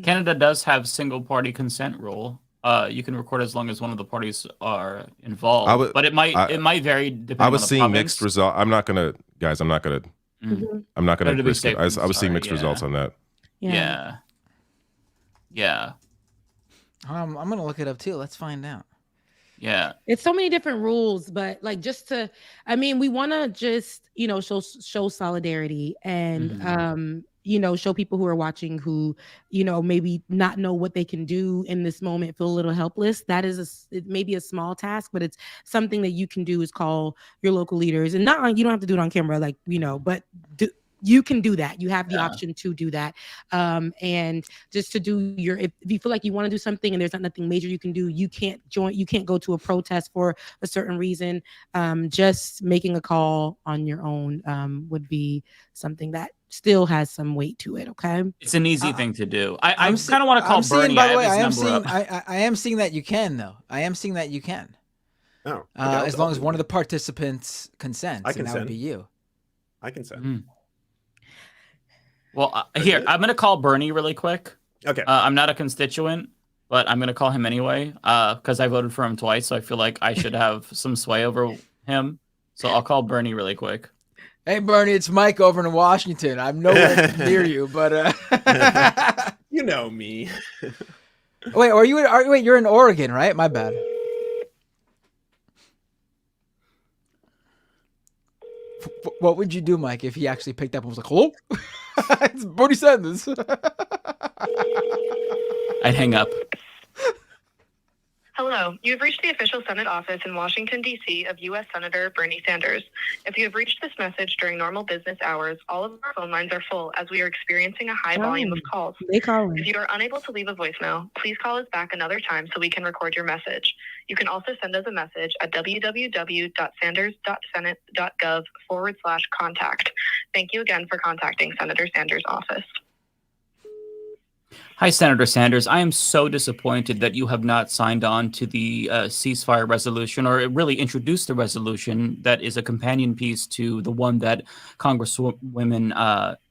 Canada does have single party consent rule. You can record as long as one of the parties are involved, but it might vary depending on the province. Seeing mixed results. I'm not gonna risk it. I was seeing mixed results on that. Yeah. I'm gonna look it up too. Let's find out. Yeah, it's so many different rules, but like we want to just show solidarity and show people who are watching who maybe not know what they can do in this moment, feel a little helpless. That is it may be a small task, but it's something that you can do is call your local leaders, and you don't have to do it on camera, but you can do that. You have the option to do that. And just to do if you feel like you want to do something and there's nothing major you can do, you can't go to a protest for a certain reason. Just making a call on your own would be something that still has some weight to it. Okay. It's an easy thing to do. I kind of want to call Bernie. By the way, I am seeing that you can though. I am seeing that you can. Oh, as long as one of the participants consents, and that would be you. I consent. Well, here, I'm going to call Bernie really quick. Okay. I'm not a constituent, but I'm going to call him anyway because I voted for him twice, so I feel like I should have some sway over him. So I'll call Bernie really quick. Hey, Bernie, it's Mike over in Washington. I'm nowhere near you, but... You know me. Wait, you're in Oregon, right? My bad. What would you do, Mike, if he actually picked up and was like, hello? It's Bernie Sanders. I'd hang up. Hello, you have reached the official Senate office in Washington, D.C. of U.S. Senator Bernie Sanders. If you have reached this message during normal business hours, all of our phone lines are full as we are experiencing a high volume of calls. If you are unable to leave a voicemail, please call us back another time so we can record your message. You can also send us a message at www.sanders.senate.gov/contact. Thank you again for contacting Senator Sanders' office. Hi, Senator Sanders. I am so disappointed that you have not signed on to the ceasefire resolution, or really introduced the resolution that is a companion piece to the one that Congresswomen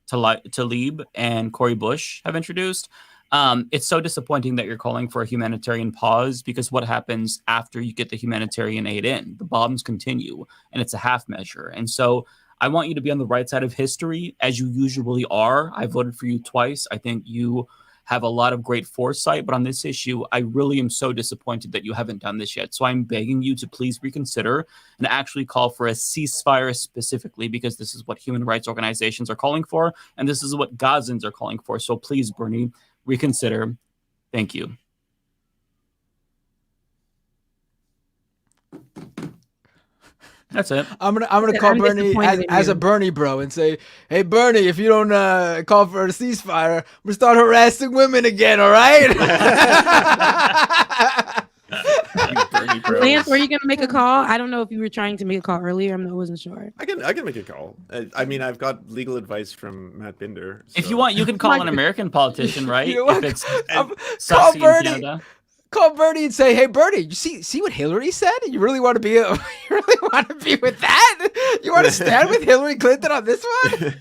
Tlaib and Cori Bush have introduced. It's so disappointing that you're calling for a humanitarian pause, because what happens after you get the humanitarian aid in? The bombs continue, and it's a half measure. And so I want you to be on the right side of history, as you usually are. I voted for you twice. I think you have a lot of great foresight, but on this issue, I really am so disappointed that you haven't done this yet. So I'm begging you to please reconsider and actually call for a ceasefire specifically, because this is what human rights organizations are calling for, and this is what Gazans are calling for. So please, Bernie, reconsider. Thank you. That's it. I'm gonna call Bernie as a Bernie bro and say, "Hey Bernie, if you don't call for a ceasefire, I'm gonna start harassing women again. All right?" Lance, were you gonna make a call? I don't know if you were trying to make a call earlier. I wasn't sure. I can make a call. I mean, I've got legal advice from Matt Binder. So. If you want, you can call an American politician, right? You know what? If it's Call Bernie. Call Bernie and say, "Hey Bernie, you see what Hillary said? You really want to be with that? You want to stand with Hillary Clinton on this one?"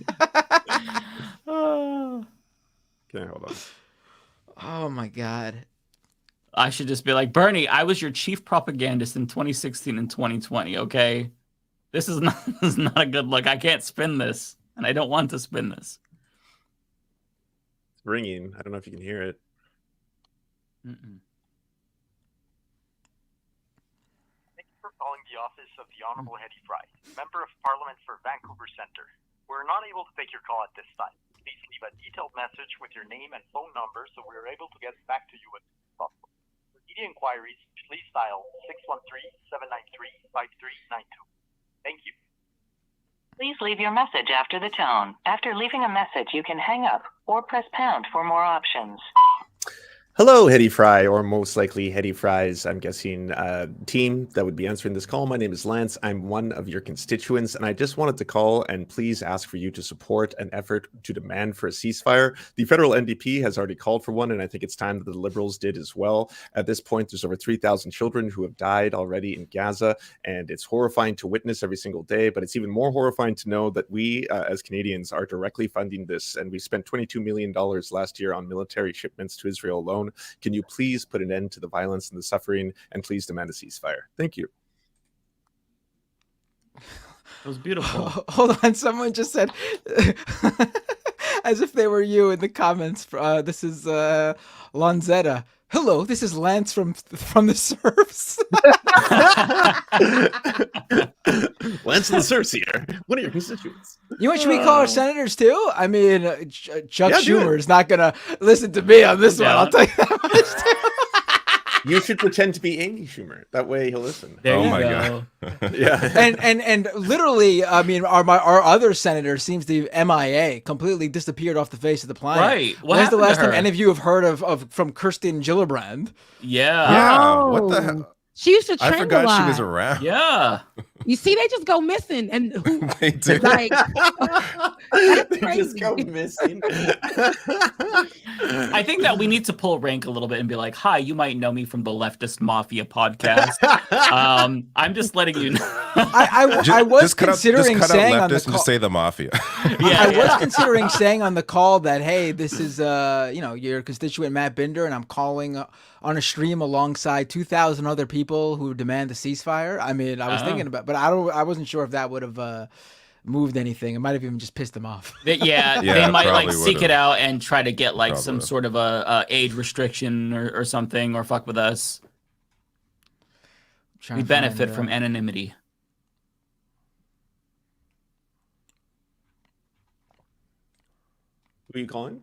Okay, hold on. Oh my God. I should just be like, Bernie, I was your chief propagandist in 2016 and 2020, okay? This is not a good look. I can't spin this, and I don't want to spin this. It's ringing. I don't know if you can hear it. Thank you for calling the office of the Honorable Hetty Fry, Member of Parliament for Vancouver Centre. We're not able to take your call at this time. Please leave a detailed message with your name and phone number so we're able to get back to you as soon as possible. For media inquiries, please dial 613-793-5392. Thank you. Please leave your message after the tone. After leaving a message, you can hang up or press pound for more options. Hello, Hetty Fry, or most likely Hetty Fry's, I'm guessing, team that would be answering this call. My name is Lance. I'm one of your constituents, and I just wanted to call and please ask for you to support an effort to demand for a ceasefire. The federal NDP has already called for one, and I think it's time that the Liberals did as well. At this point, there's over 3,000 children who have died already in Gaza, and it's horrifying to witness every single day, but it's even more horrifying to know that we, as Canadians, are directly funding this, and we spent $22 million last year on military shipments to Israel alone. Can you please put an end to the violence and the suffering and please demand a ceasefire? Thank you. It was beautiful. Hold on. Someone just said, as if they were you in the comments. This is Lanzetta. Hello, this is Lance from the Serfs. Lance and the Serfs here. One of your constituents. You know what, should we call our senators too? I mean, Chuck Schumer is not going to listen to me on this one. I'll tell you that much too. You should pretend to be Amy Schumer. That way he'll listen. Oh my God. Yeah. And literally, I mean, our other senator seems to be MIA, completely disappeared off the face of the planet. Right. When's the last time any of you have heard of from Kirsten Gillibrand? Yeah. Yeah. What the hell? She used to trend I forgot a lot. she was around. Yeah. You see, they just go missing, and who, They do. like, They just go missing. I think that we need to pull rank a little bit and be like, hi, you might know me from the Leftist Mafia podcast. I'm just letting you know. I was considering saying on the and call, just say the mafia. I was considering saying on the call that, hey, this is your constituent Matt Binder, and I'm calling on a stream alongside 2,000 other people who demand the ceasefire. I mean, I was thinking about, but I wasn't sure if that would have moved anything. It might have even just pissed them off. They might like seek it out and try to get like some sort of a age restriction or something, or fuck with us. We benefit from anonymity. Who are you calling?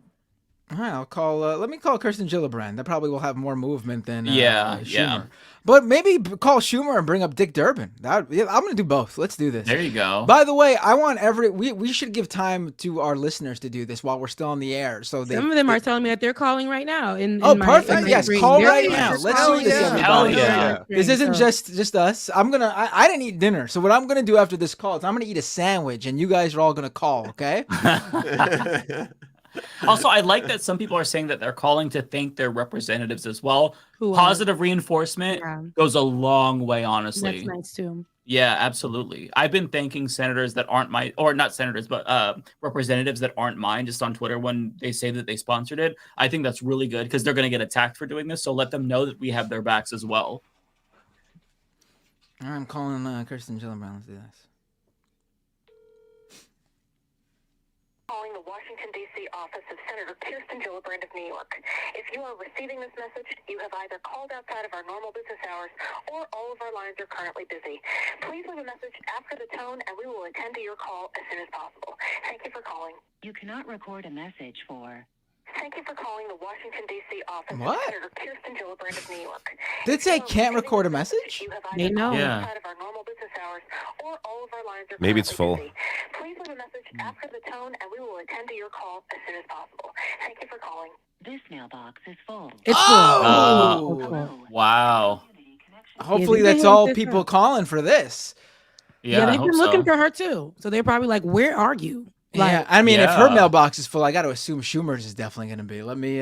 All right, I'll call. Let me call Kirsten Gillibrand. That probably will have more movement than Schumer. Yeah. But maybe call Schumer and bring up Dick Durbin. I'm going to do both. Let's do this. There you go. By the way, I want we should give time to our listeners to do this while we're still on the air. So some of them are telling me that they're calling right now. Perfect. Yes, call right now. Let's do this, everybody. Hell yeah. This isn't just us. I didn't eat dinner, so what I'm gonna do after this call is I'm gonna eat a sandwich, and you guys are all gonna call. Okay. Also, I like that some people are saying that they're calling to thank their representatives as well. Positive reinforcement goes a long way, honestly. That's nice too. Yeah, absolutely. I've been thanking senators that aren't mine, or not senators, but representatives that aren't mine, just on Twitter when they say that they sponsored it. I think that's really good because they're going to get attacked for doing this. So let them know that we have their backs as well. All right, I'm calling Kirsten Gillibrand. Let's do this. Calling the Washington, D.C. office of Senator Kirsten Gillibrand of New York. If you are receiving this message, you have either called outside of our normal business hours or all of our lines are currently busy. Please leave a message after the tone and we will attend to your call as soon as possible. Thank you for calling. You cannot record a message for... Thank Thank you for calling the Washington, D.C. office What? of Senator Kirsten Gillibrand of New York. Did it say can't record a message? They know. Yeah. Outside of our normal business hours, or all of our lines are Maybe it's currently full. busy. Please leave a message after the tone, and we will attend to your call as soon as possible. Thank you for calling. This mailbox is full. It's Oh. Wow. Hopefully they that's hate all this people up. calling for this. Yeah, I they've hope been looking so. for her too. So they're probably like, where are you? Yeah, I mean, if her Yeah. mailbox is full, I got to assume Schumer's is definitely going to be. Let me.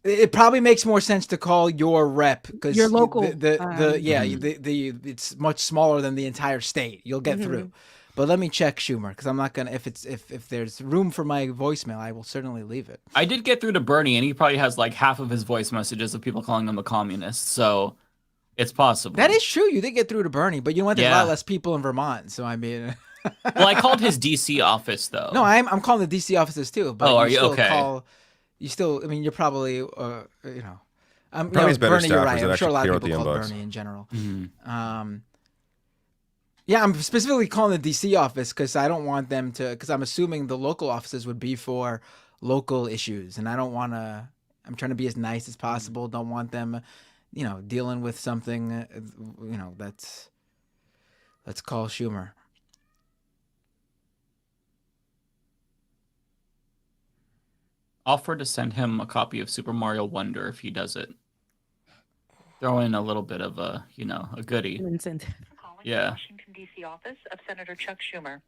It probably makes more sense to call your rep because Your local, it's much smaller than the entire state. You'll get through. But let me check Schumer because I'm not gonna. If there's room for my voicemail, I will certainly leave it. I did get through to Bernie, and he probably has like half of his voice messages of people calling him a communist. So it's possible. That is true. You did get through to Bernie, but you know what? There's a Yeah. lot less people in Vermont. So I mean. Well, I called his DC office though. No, I'm calling the DC offices too. But Oh, are you still okay? You still. I mean, you're probably. Probably better Bernie, you're staffers right. that I'm sure a actually lot clear of out the people call inbox. Bernie in general. Mm-hmm. Yeah, I'm specifically calling the DC office because I don't want them to. Because I'm assuming the local offices would be for local issues, and I don't want to. I'm trying to be as nice as possible. Don't want them, dealing with something. That's. Let's call Schumer. Offer to send him a copy of Super Mario Wonder if he does it. Throw in a little bit of a goodie. Incentive. Yeah. Washington, D.C. office of Senator Chuck Schumer.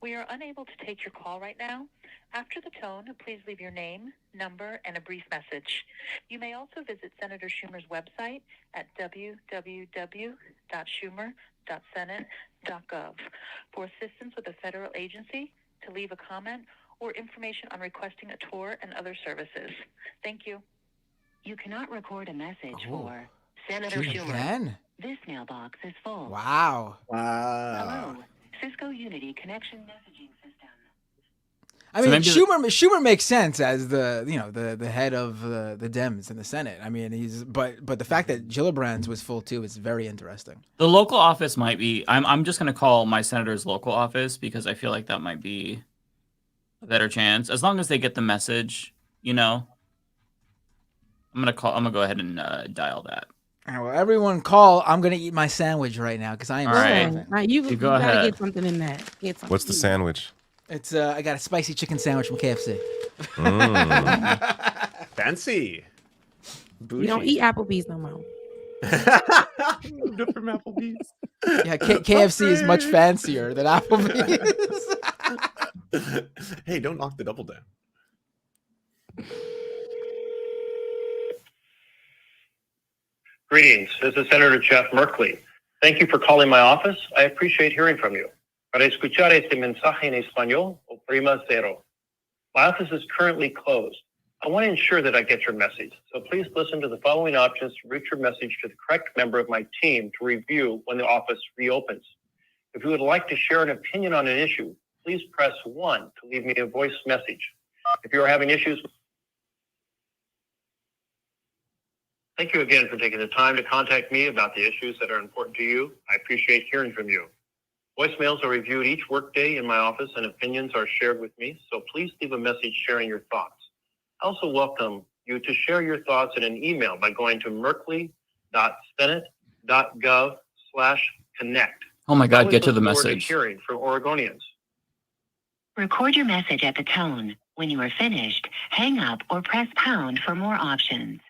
We are unable to take your call right now. After the tone, please leave your name, number, and a brief message. You may also visit Senator Schumer's website at www.schumer.senate.gov for assistance with a federal agency, to leave a comment, or information on requesting a tour and other services. Thank you. You cannot record a message for Senator Schumer. Again? This mailbox is full. Wow. Hello, Cisco Unity Connection Messaging System. I mean, Schumer makes sense as the head of the Dems in the Senate. I mean, but the fact that Gillibrand's was full too is very interesting. The local office might be. I'm just gonna call my senator's local office because I feel like that might be a better chance, as long as they get the message. I'm gonna go ahead and dial that. All right, well, everyone call. I'm gonna eat my sandwich right now because I am starving. You go gotta ahead. get something in that. What's the sandwich? It's I got a spicy chicken sandwich from KFC. Fancy. You don't eat Applebee's no more. Good from Applebee's. Yeah, KFC is much fancier than Applebee's. Hey, don't knock the double down. Greetings. This is Senator Jeff Merkley. Thank you for calling my office. I appreciate hearing from you. Para escuchar este mensaje en español, oprima cero. My office is currently closed. I want to ensure that I get your message, so please listen to the following options to reach your message to the correct member of my team to review when the office reopens. If you would like to share an opinion on an issue, please press 1 to leave me a voice message. If you are having issues, thank you again for taking the time to contact me about the issues that are important to you. I appreciate hearing from you. Voicemails are reviewed each workday in my office and opinions are shared with me, so please leave a message sharing your thoughts. I also welcome you to share your thoughts in an email by going to merkley.senate.gov/connect. Oh my God, I get to always the look forward to message. hearing from Oregonians. Record your message at the tone. When you are finished, hang up or press pound for more options.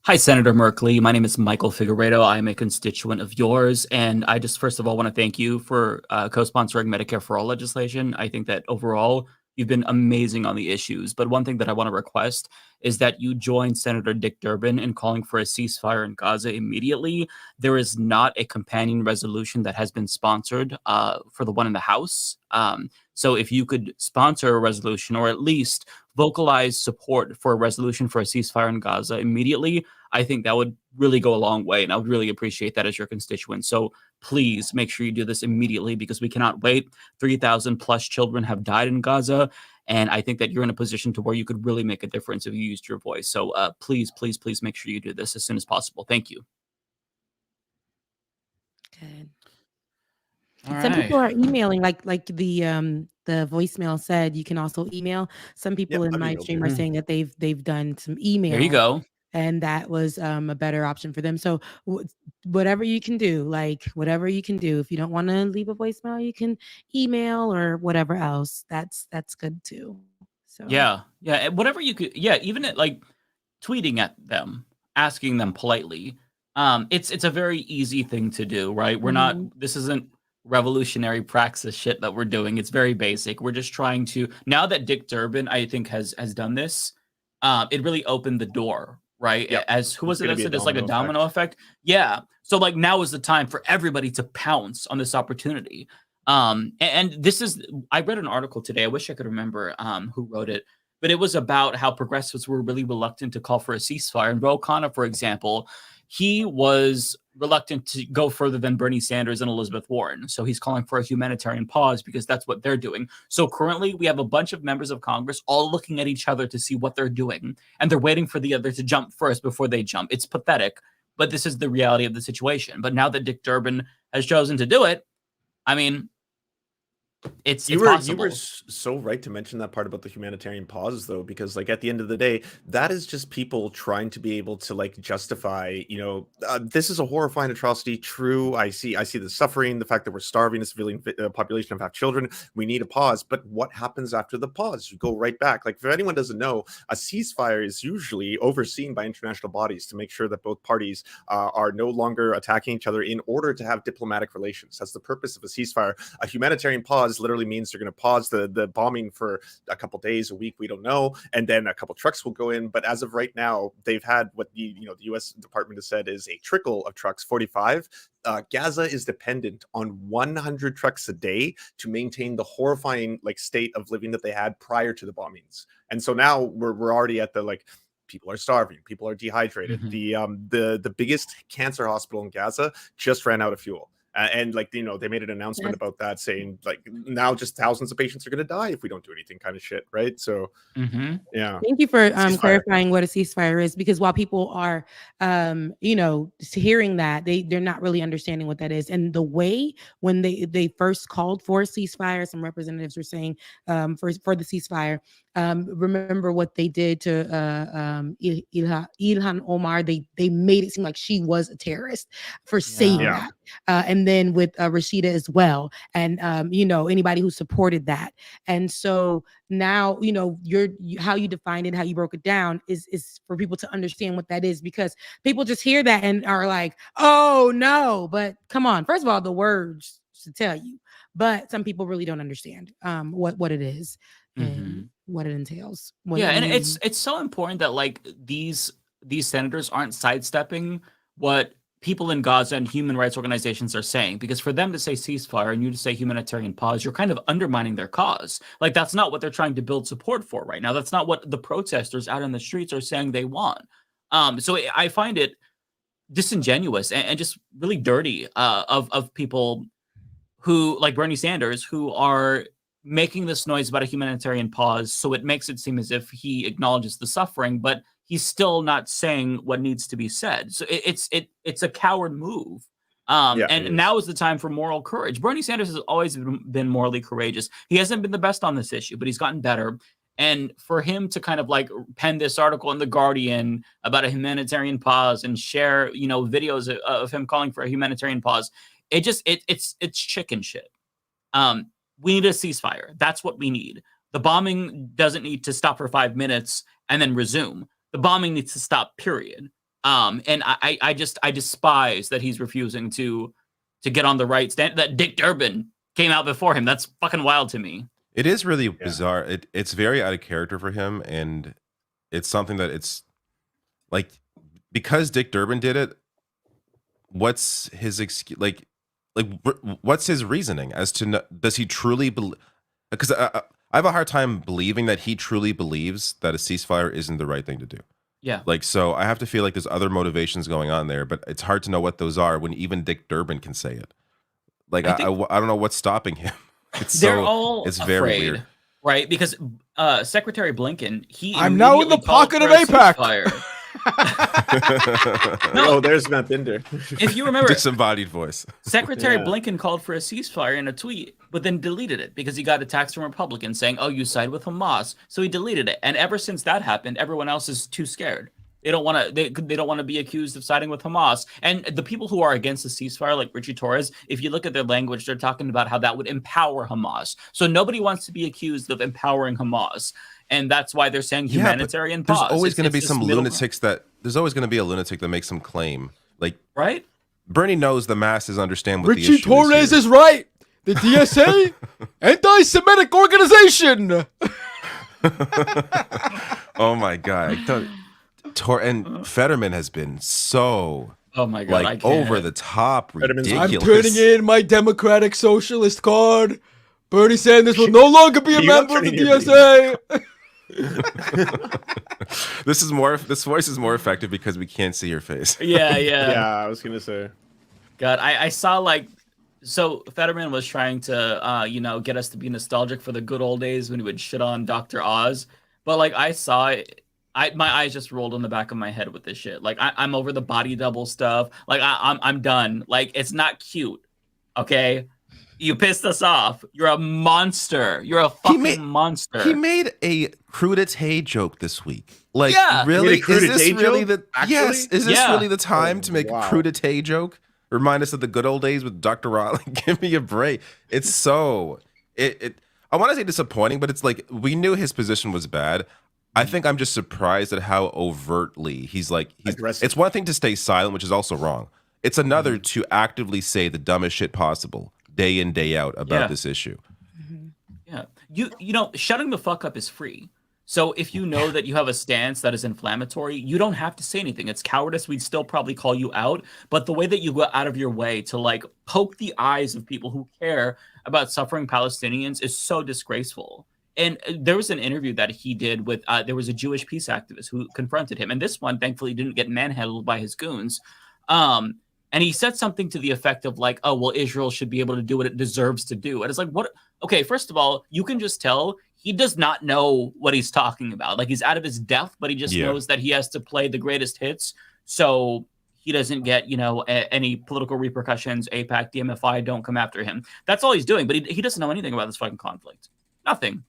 Hi, Senator Merkley. My name is Michael Figueredo. I am a constituent of yours. And I just, first of all, want to thank you for co-sponsoring Medicare for All legislation. I think that overall, you've been amazing on the issues. But one thing that I want to request is that you join Senator Dick Durbin in calling for a ceasefire in Gaza immediately. There is not a companion resolution that has been sponsored for the one in the House. So if you could sponsor a resolution or at least vocalize support for a resolution for a ceasefire in Gaza immediately, I think that would really go a long way. And I would really appreciate that as your constituent. So please make sure you do this immediately because we cannot wait. 3,000 plus children have died in Gaza. And I think that you're in a position to where you could really make a difference if you used your voice. So please, please, please make sure you do this as soon as possible. Thank you. Good. All Some right. people are emailing like the the voicemail said, you can also email. Some people in my stream are saying that they've done some email. There you go. And that was a better option for them. So whatever you can do, whatever you can do. If you don't want to leave a voicemail, you can email or whatever else. That's good too. So yeah, whatever you could. Yeah, even like tweeting at them, asking them politely. It's a very easy thing to do, right? We're not. This isn't revolutionary praxis shit that we're doing. It's very basic. We're just trying to. Now that Dick Durbin, I think, has done this, it really opened the door. Right. Yep. As who was it that said it's like a domino effect? Yeah. So like now is the time for everybody to pounce on this opportunity. And this is, I read an article today. I wish I could remember who wrote it, but it was about how progressives were really reluctant to call for a ceasefire. And Ro Khanna, for example, he was reluctant to go further than Bernie Sanders and Elizabeth Warren. So he's calling for a humanitarian pause because that's what they're doing. So currently we have a bunch of members of Congress all looking at each other to see what they're doing. And they're waiting for the other to jump first before they jump. It's pathetic, but this is the reality of the situation. But now that Dick Durbin has chosen to do it, I mean, you were so right to mention that part about the humanitarian pause, though, because like at the end of the day, that is just people trying to be able to like justify, this is a horrifying atrocity. True, I see the suffering, the fact that we're starving a civilian population of half children. We need a pause, but what happens after the pause? You go right back. Like if anyone doesn't know, a ceasefire is usually overseen by international bodies to make sure that both parties are no longer attacking each other in order to have diplomatic relations. That's the purpose of a ceasefire. A humanitarian pause literally means they're going to pause the bombing for a couple days, a week, we don't know, and then a couple trucks will go in. But as of right now, they've had what the U.S. Department has said is a trickle of trucks, 45. Gaza is dependent on 100 trucks a day to maintain the horrifying state of living that they had prior to the bombings. And so now we're already at the people are starving, people are dehydrated. The biggest cancer hospital in Gaza just ran out of fuel. And they made an announcement about that, saying now just thousands of patients are going to die if we don't do anything, kind of shit, right? So yeah. Thank you for clarifying what a ceasefire is, because while people are hearing that, they're not really understanding what that is. And the way when they first called for a ceasefire, some representatives were saying for the ceasefire, remember what they did to Ilhan Omar. They made it seem like she was a terrorist for saying that. And then with Rashida as well. And, anybody who supported that. And so now, how you defined it, how you broke it down is for people to understand what that is, because people just hear that and are like, oh no, but come on. First of all, the words to tell you, but some people really don't understand what it is and what it entails. And it's so important that these senators aren't sidestepping what people in Gaza and human rights organizations are saying, because for them to say ceasefire and you to say humanitarian pause, you're kind of undermining their cause. That's not what they're trying to build support for right now. That's not what the protesters out in the streets are saying they want. So I find it disingenuous and just really dirty of people who, like Bernie Sanders, who are making this noise about a humanitarian pause. So it makes it seem as if he acknowledges the suffering, but he's still not saying what needs to be said. So it's a coward move. And now is the time for moral courage. Bernie Sanders has always been morally courageous. He hasn't been the best on this issue, but he's gotten better. And for him to kind of pen this article in The Guardian about a humanitarian pause and share, videos of him calling for a humanitarian pause, it's chicken shit. We need a ceasefire. That's what we need. The bombing doesn't need to stop for 5 minutes and then resume. The bombing needs to stop, period. And I despise that he's refusing to get on the right stand, that Dick Durbin came out before him. That's fucking wild to me. It is really bizarre. It's very out of character for him, and it's something that it's because Dick Durbin did it. What's his excuse? What's his reasoning as to does he truly believe? Because I have a hard time believing that he truly believes that a ceasefire isn't the right thing to do. Yeah. So I have to feel like there's other motivations going on there, but it's hard to know what those are when even Dick Durbin can say it. I don't know what's stopping him. It's very weird. Right? Because Secretary Blinken, I'm now in the pocket of AIPAC. Oh, there's Matt Binder. If you remember, disembodied voice. Secretary Blinken called for a ceasefire in a tweet, but then deleted it because he got attacks from Republicans saying, "Oh, you side with Hamas," so he deleted it. And ever since that happened, everyone else is too scared. They don't want to. They don't want to be accused of siding with Hamas. And the people who are against the ceasefire, like Richie Torres, if you look at their language, they're talking about how that would empower Hamas. So nobody wants to be accused of empowering Hamas, and that's why they're saying humanitarian pause. There's always going to be some lunatics that. There's always going to be a lunatic that makes some claim, like right. Bernie knows the masses understand what Richie the issue Torres is right. The DSA, anti-Semitic organization. Oh my god! And Fetterman has been so my god, like over the top, ridiculous. I'm turning in my Democratic Socialist card. Bernie Sanders will no longer be a member of the DSA. This voice is more effective because we can't see your face. Yeah. I was gonna say. God, I saw so Fetterman was trying to get us to be nostalgic for the good old days when he would shit on Dr. Oz, but I saw it. My eyes just rolled on the back of my head with this shit. I'm over the body double stuff. I'm done. It's not cute. Okay, you pissed us off. You're a monster. You're a fucking monster. He made a crudité joke this week. Really? Is this really the time to make a crudité joke? Remind us of the good old days with Dr. Raleigh. Give me a break. It's so I want to say disappointing, but it's we knew his position was bad. I think I'm just surprised at how overtly he's aggressive. It's one thing to stay silent, which is also wrong. It's another to actively say the dumbest shit possible day in, day out about this issue. Yeah. Shutting the fuck up is free. So if you know that you have a stance that is inflammatory, you don't have to say anything. It's cowardice. We'd still probably call you out. But the way that you go out of your way to poke the eyes of people who care about suffering Palestinians is so disgraceful. And there was an interview that he did with, there was a Jewish peace activist who confronted him. And this one, thankfully, didn't get manhandled by his goons. And he said something to the effect of oh, well, Israel should be able to do what it deserves to do. And it's what? Okay, first of all, you can just tell he does not know what he's talking about. He's out of his depth, but he just knows that he has to play the greatest hits. So he doesn't get, any political repercussions. AIPAC, DMFI don't come after him. That's all he's doing. But he doesn't know anything about this fucking conflict. Nothing.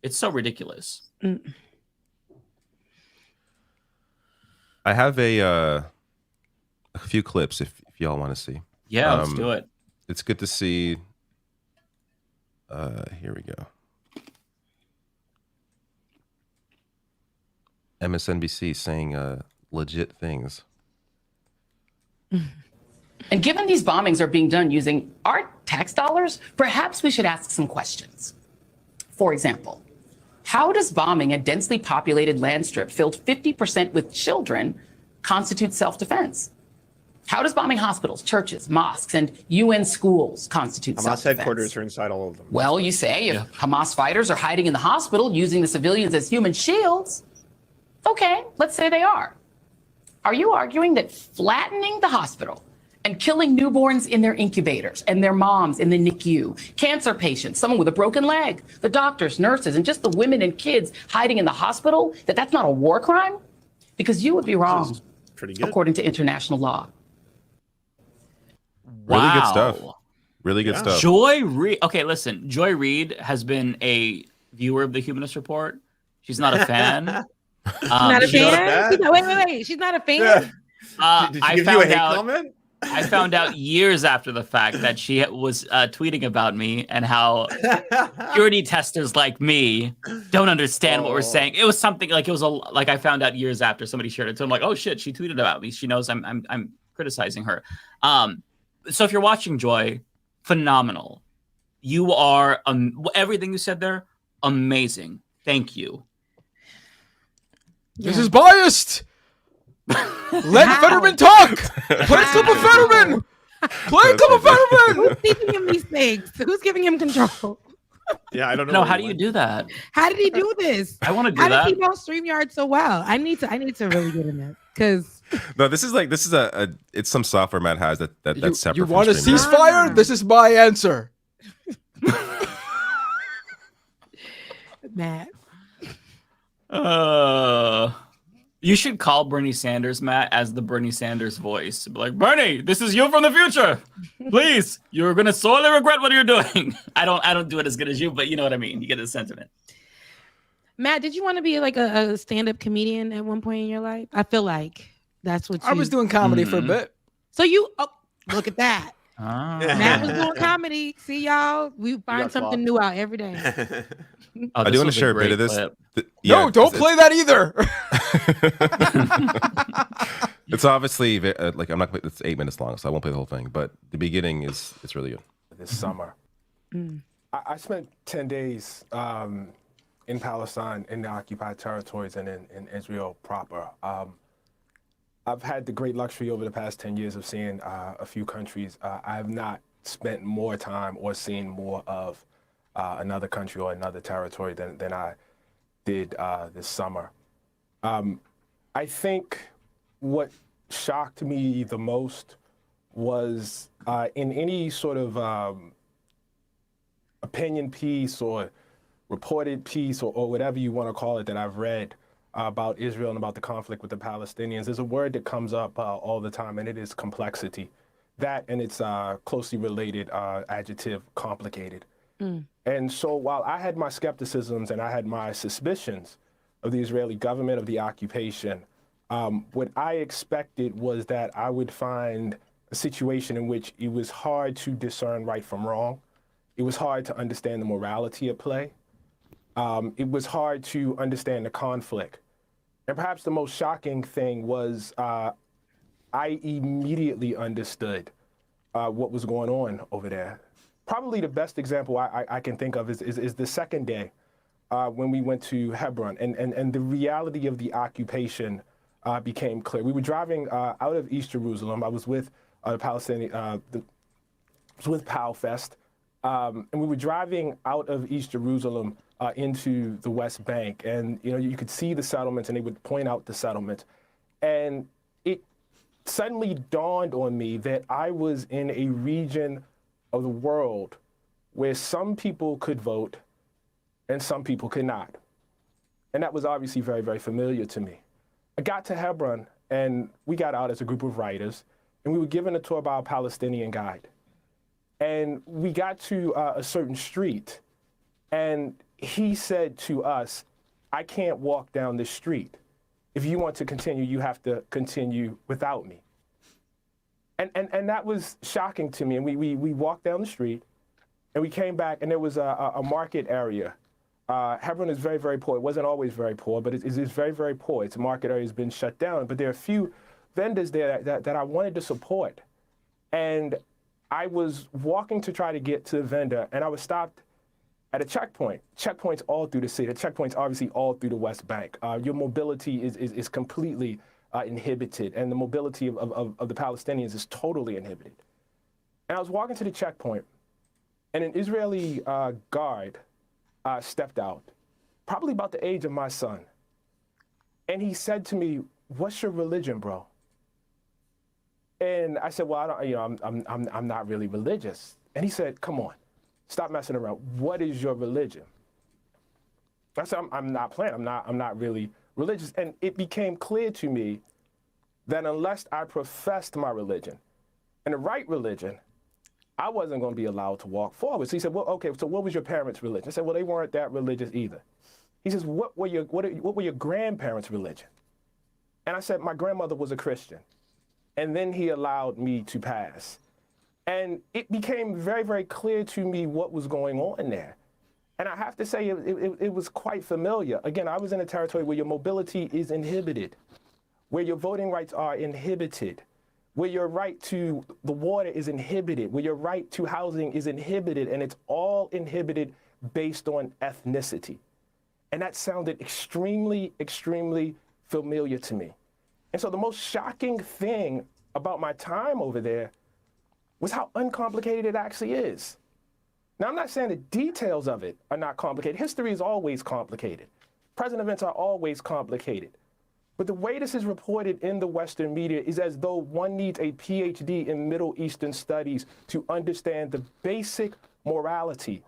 It's so ridiculous. I have a few clips if y'all want to see. Yeah, let's do it. It's good to see. Here we go. MSNBC saying legit things. And given these bombings are being done using our tax dollars, perhaps we should ask some questions. For example, how does bombing a densely populated land strip filled 50% with children constitute self-defense? How does bombing hospitals, churches, mosques, and UN schools constitute self-defense? Hamas headquarters are inside all of them. Well, you say if Hamas fighters are hiding in the hospital using the civilians as human shields, okay, let's say they are. Are you arguing that flattening the hospital and killing newborns in their incubators and their moms in the NICU, cancer patients, someone with a broken leg, the doctors, nurses, and just the women and kids hiding in the hospital, that's not a war crime? Because you would be wrong, pretty good. According to international law. Really good stuff. Really good stuff. Joy Reid. Okay, listen. Joy Reid has been a viewer of the Humanist Report. She's not a fan. Not a fan? Wait. She's not a fan? Did she give you a hate comment? I found out years after the fact that she was tweeting about me and how purity testers like me don't understand what we're saying. It was something I found out years after somebody shared it. So I'm like, oh shit, she tweeted about me. She knows I'm criticizing her. So if you're watching Joy, phenomenal. You are everything you said there, amazing. Thank you. This is biased. Let Fetterman talk. Play a clip of Fetterman. Play a clip of Fetterman. Who's teaching him these things? Who's giving him control? Yeah, I don't know. No, how do you do that? How did he do this? I want to do that. How does he know StreamYard so well? I need to really get in there because. No, this is it's some software Matt has that's separate. You from want a ceasefire? This is my answer. Matt. You should call Bernie Sanders, Matt, as the Bernie Sanders voice. Be like, Bernie, this is you from the future. Please, you're gonna sorely regret what you're doing. I don't do it as good as you, but you know what I mean. You get the sentiment. Matt, did you want to be like a stand-up comedian at one point in your life? I feel like that's what I was doing comedy for a bit. So look at that. Matt was doing comedy. See, y'all, we find something new out every day. I do want to share a bit of this. No, don't play that either. It's obviously like I'm not. It's 8 minutes long, so I won't play the whole thing. But the beginning it's really good. This summer, I spent 10 days in Palestine, in the occupied territories, and in Israel proper. I've had the great luxury over the past 10 years of seeing a few countries. I have not spent more time or seen more of another country or another territory than I did this summer. I think what shocked me the most was in any sort of opinion piece or reported piece or whatever you want to call it that I've read about Israel and about the conflict with the Palestinians, there's a word that comes up all the time, and it is complexity. That and its closely related adjective, complicated. And so while I had my skepticisms and I had my suspicions of the Israeli government, of the occupation, what I expected was that I would find a situation in which it was hard to discern right from wrong. It was hard to understand the morality at play. It was hard to understand the conflict. And perhaps the most shocking thing was I immediately understood what was going on over there. Probably the best example I can think of is the second day when we went to Hebron, and the reality of the occupation became clear. We were driving out of East Jerusalem. I was with the Palestinian, was with PalFest, and we were driving out of East Jerusalem into the West Bank, and you could see the settlements, and they would point out the settlements, and it suddenly dawned on me that I was in a region of the world where some people could vote and some people could not. And that was obviously very, very familiar to me. I got to Hebron, and we got out as a group of writers, and we were given a tour by a Palestinian guide. And we got to a certain street, and he said to us, I can't walk down this street. If you want to continue, you have to continue without me. And that was shocking to me. And we walked down the street, and we came back, and there was a market area. Hebron is very, very poor. It wasn't always very poor, but it is very, very poor. Its market area has been shut down. But there are a few vendors there that I wanted to support. And I was walking to try to get to the vendor, and I was stopped at a checkpoint. Checkpoints all through the city. Checkpoints obviously all through the West Bank. Your mobility is completely inhibited, and the mobility of the Palestinians is totally inhibited. And I was walking to the checkpoint, and an Israeli guard stepped out, probably about the age of my son. And he said to me, "What's your religion, bro?" And I said, "Well, I'm not really religious." And he said, "Come on, stop messing around. What is your religion?" I said, I'm not playing. I'm not really religious. And it became clear to me that unless I professed my religion and the right religion, I wasn't going to be allowed to walk forward. So he said, "Well, okay, so what was your parents' religion?" I said, "Well, they weren't that religious either." He says, what were your grandparents' religion?" And I said, "My grandmother was a Christian." And then he allowed me to pass. And it became very, very clear to me what was going on there. And I have to say, it was quite familiar. Again, I was in a territory where your mobility is inhibited, where your voting rights are inhibited, where your right to the water is inhibited, where your right to housing is inhibited, and it's all inhibited based on ethnicity. And that sounded extremely, extremely familiar to me. And so the most shocking thing about my time over there was how uncomplicated it actually is. Now, I'm not saying the details of it are not complicated. History is always complicated. Present events are always complicated. But the way this is reported in the Western media is as though one needs a PhD in Middle Eastern studies to understand the basic morality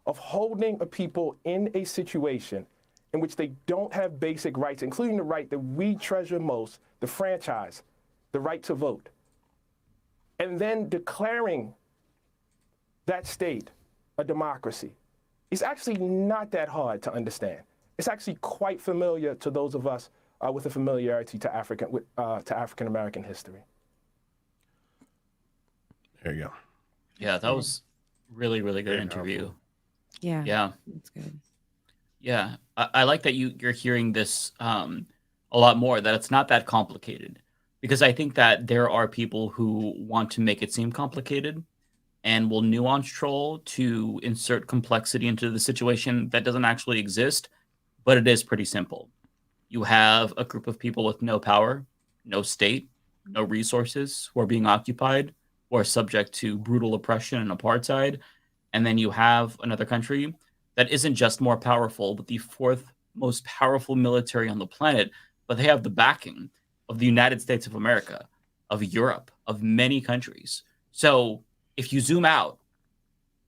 of holding a people in a situation in which they don't have basic rights, including the right that we treasure most, the franchise, the right to vote, and then declaring that state a democracy, is actually not that hard to understand. It's actually quite familiar to those of us with a familiarity to African American history. There you go. Yeah, that was really, really good interview. Yeah. Yeah. That's good. Yeah. I like that you're hearing this a lot more, that it's not that complicated. Because I think that there are people who want to make it seem complicated and will nuance troll to insert complexity into the situation that doesn't actually exist, but it is pretty simple. You have a group of people with no power, no state, no resources, who are being occupied, who are subject to brutal oppression and apartheid. And then you have another country that isn't just more powerful, but the fourth most powerful military on the planet, but they have the backing of the United States of America, of Europe, of many countries. So if you zoom out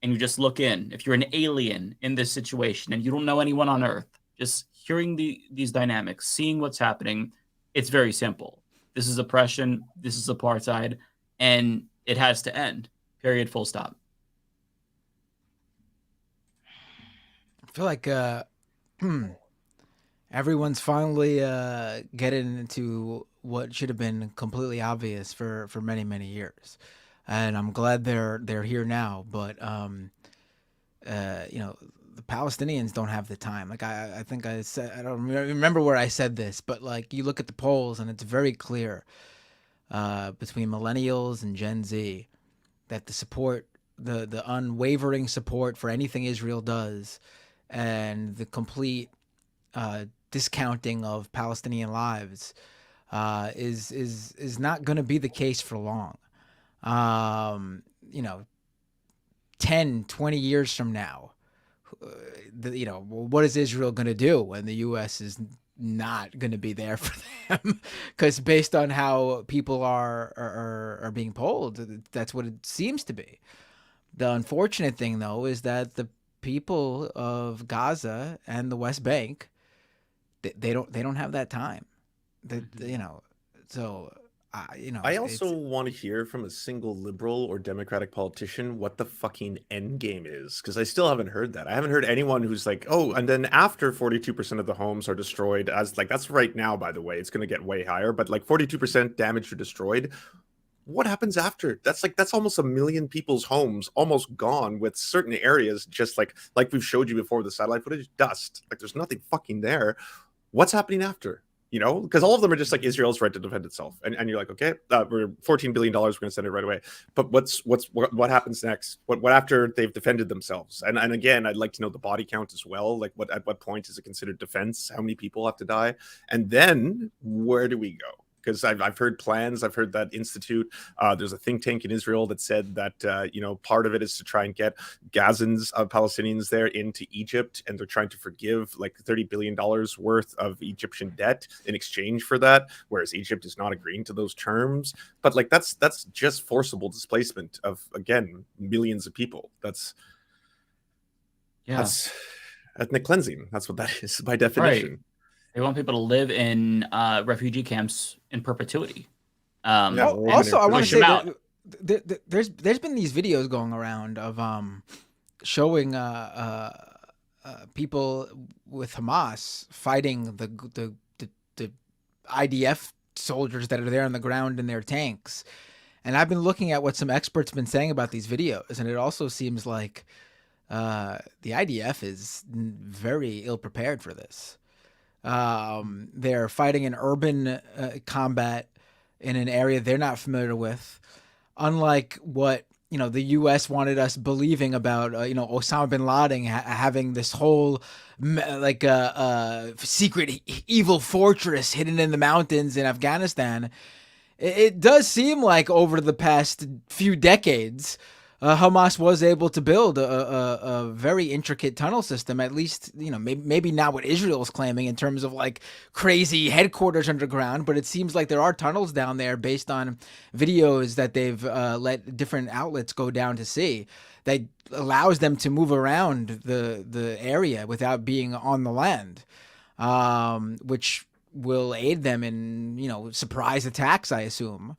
and you just look in, if you're an alien in this situation and you don't know anyone on Earth, just hearing these dynamics, seeing what's happening, it's very simple. This is oppression, this is apartheid, and it has to end. Period, full stop. I feel like everyone's finally getting into what should have been completely obvious for many, many years. And I'm glad they're here now. But, you know, the Palestinians don't have the time. Like I think I said, I don't remember where I said this, but like you look at the polls and it's very clear between millennials and Gen Z that the support, the unwavering support for anything Israel does and the complete discounting of Palestinian lives is not going to be the case for long. You know, 10, 20 years from now, you know, what is Israel going to do when the U.S. is not going to be there for them? Because based on how people are being polled, that's what it seems to be. The unfortunate thing, though, is that the people of Gaza and the West Bank, they don't have that time. You know, so. You know, I also want to hear from a single liberal or Democratic politician what the fucking end game is, because I still haven't heard that. I haven't heard anyone who's like, oh, and then after 42% of the homes are destroyed, as like that's right now, by the way, it's going to get way higher, but like 42% damaged or destroyed. What happens after? That's almost 1 million people's homes almost gone, with certain areas just like we've showed you before, the satellite footage, dust. Like there's nothing fucking there. What's happening after? You know, because all of them are just like Israel's right to defend itself, and you're like, okay, we're $14 billion, we're going to send it right away. But what happens next? What after they've defended themselves? And again, I'd like to know the body count as well. Like, at what point is it considered defense? How many people have to die? And then where do we go? Because I've heard plans. I've heard that Institute. There's a think tank in Israel that said that you know, part of it is to try and get Gazans, Palestinians there into Egypt, and they're trying to forgive like $30 billion worth of Egyptian debt in exchange for that, whereas Egypt is not agreeing to those terms. But like that's just forcible displacement of, again, millions of people. That's ethnic cleansing. That's what that is by definition. Right. They want people to live in refugee camps in perpetuity. Also, I want to say that there's been these videos going around of showing people with Hamas fighting the IDF soldiers that are there on the ground in their tanks. And I've been looking at what some experts have been saying about these videos, and it also seems like the IDF is very ill prepared for this. They're fighting an urban combat in an area they're not familiar with, unlike what, you know, the U.S. wanted us believing about, you know, Osama bin Laden having this whole secret evil fortress hidden in the mountains in Afghanistan. It does seem like over the past few decades, Hamas was able to build a very intricate tunnel system, at least, you know, maybe not what Israel is claiming in terms of like crazy headquarters underground, but it seems like there are tunnels down there based on videos that they've let different outlets go down to see, that allows them to move around the area without being on the land. which will aid them in, surprise attacks, I assume.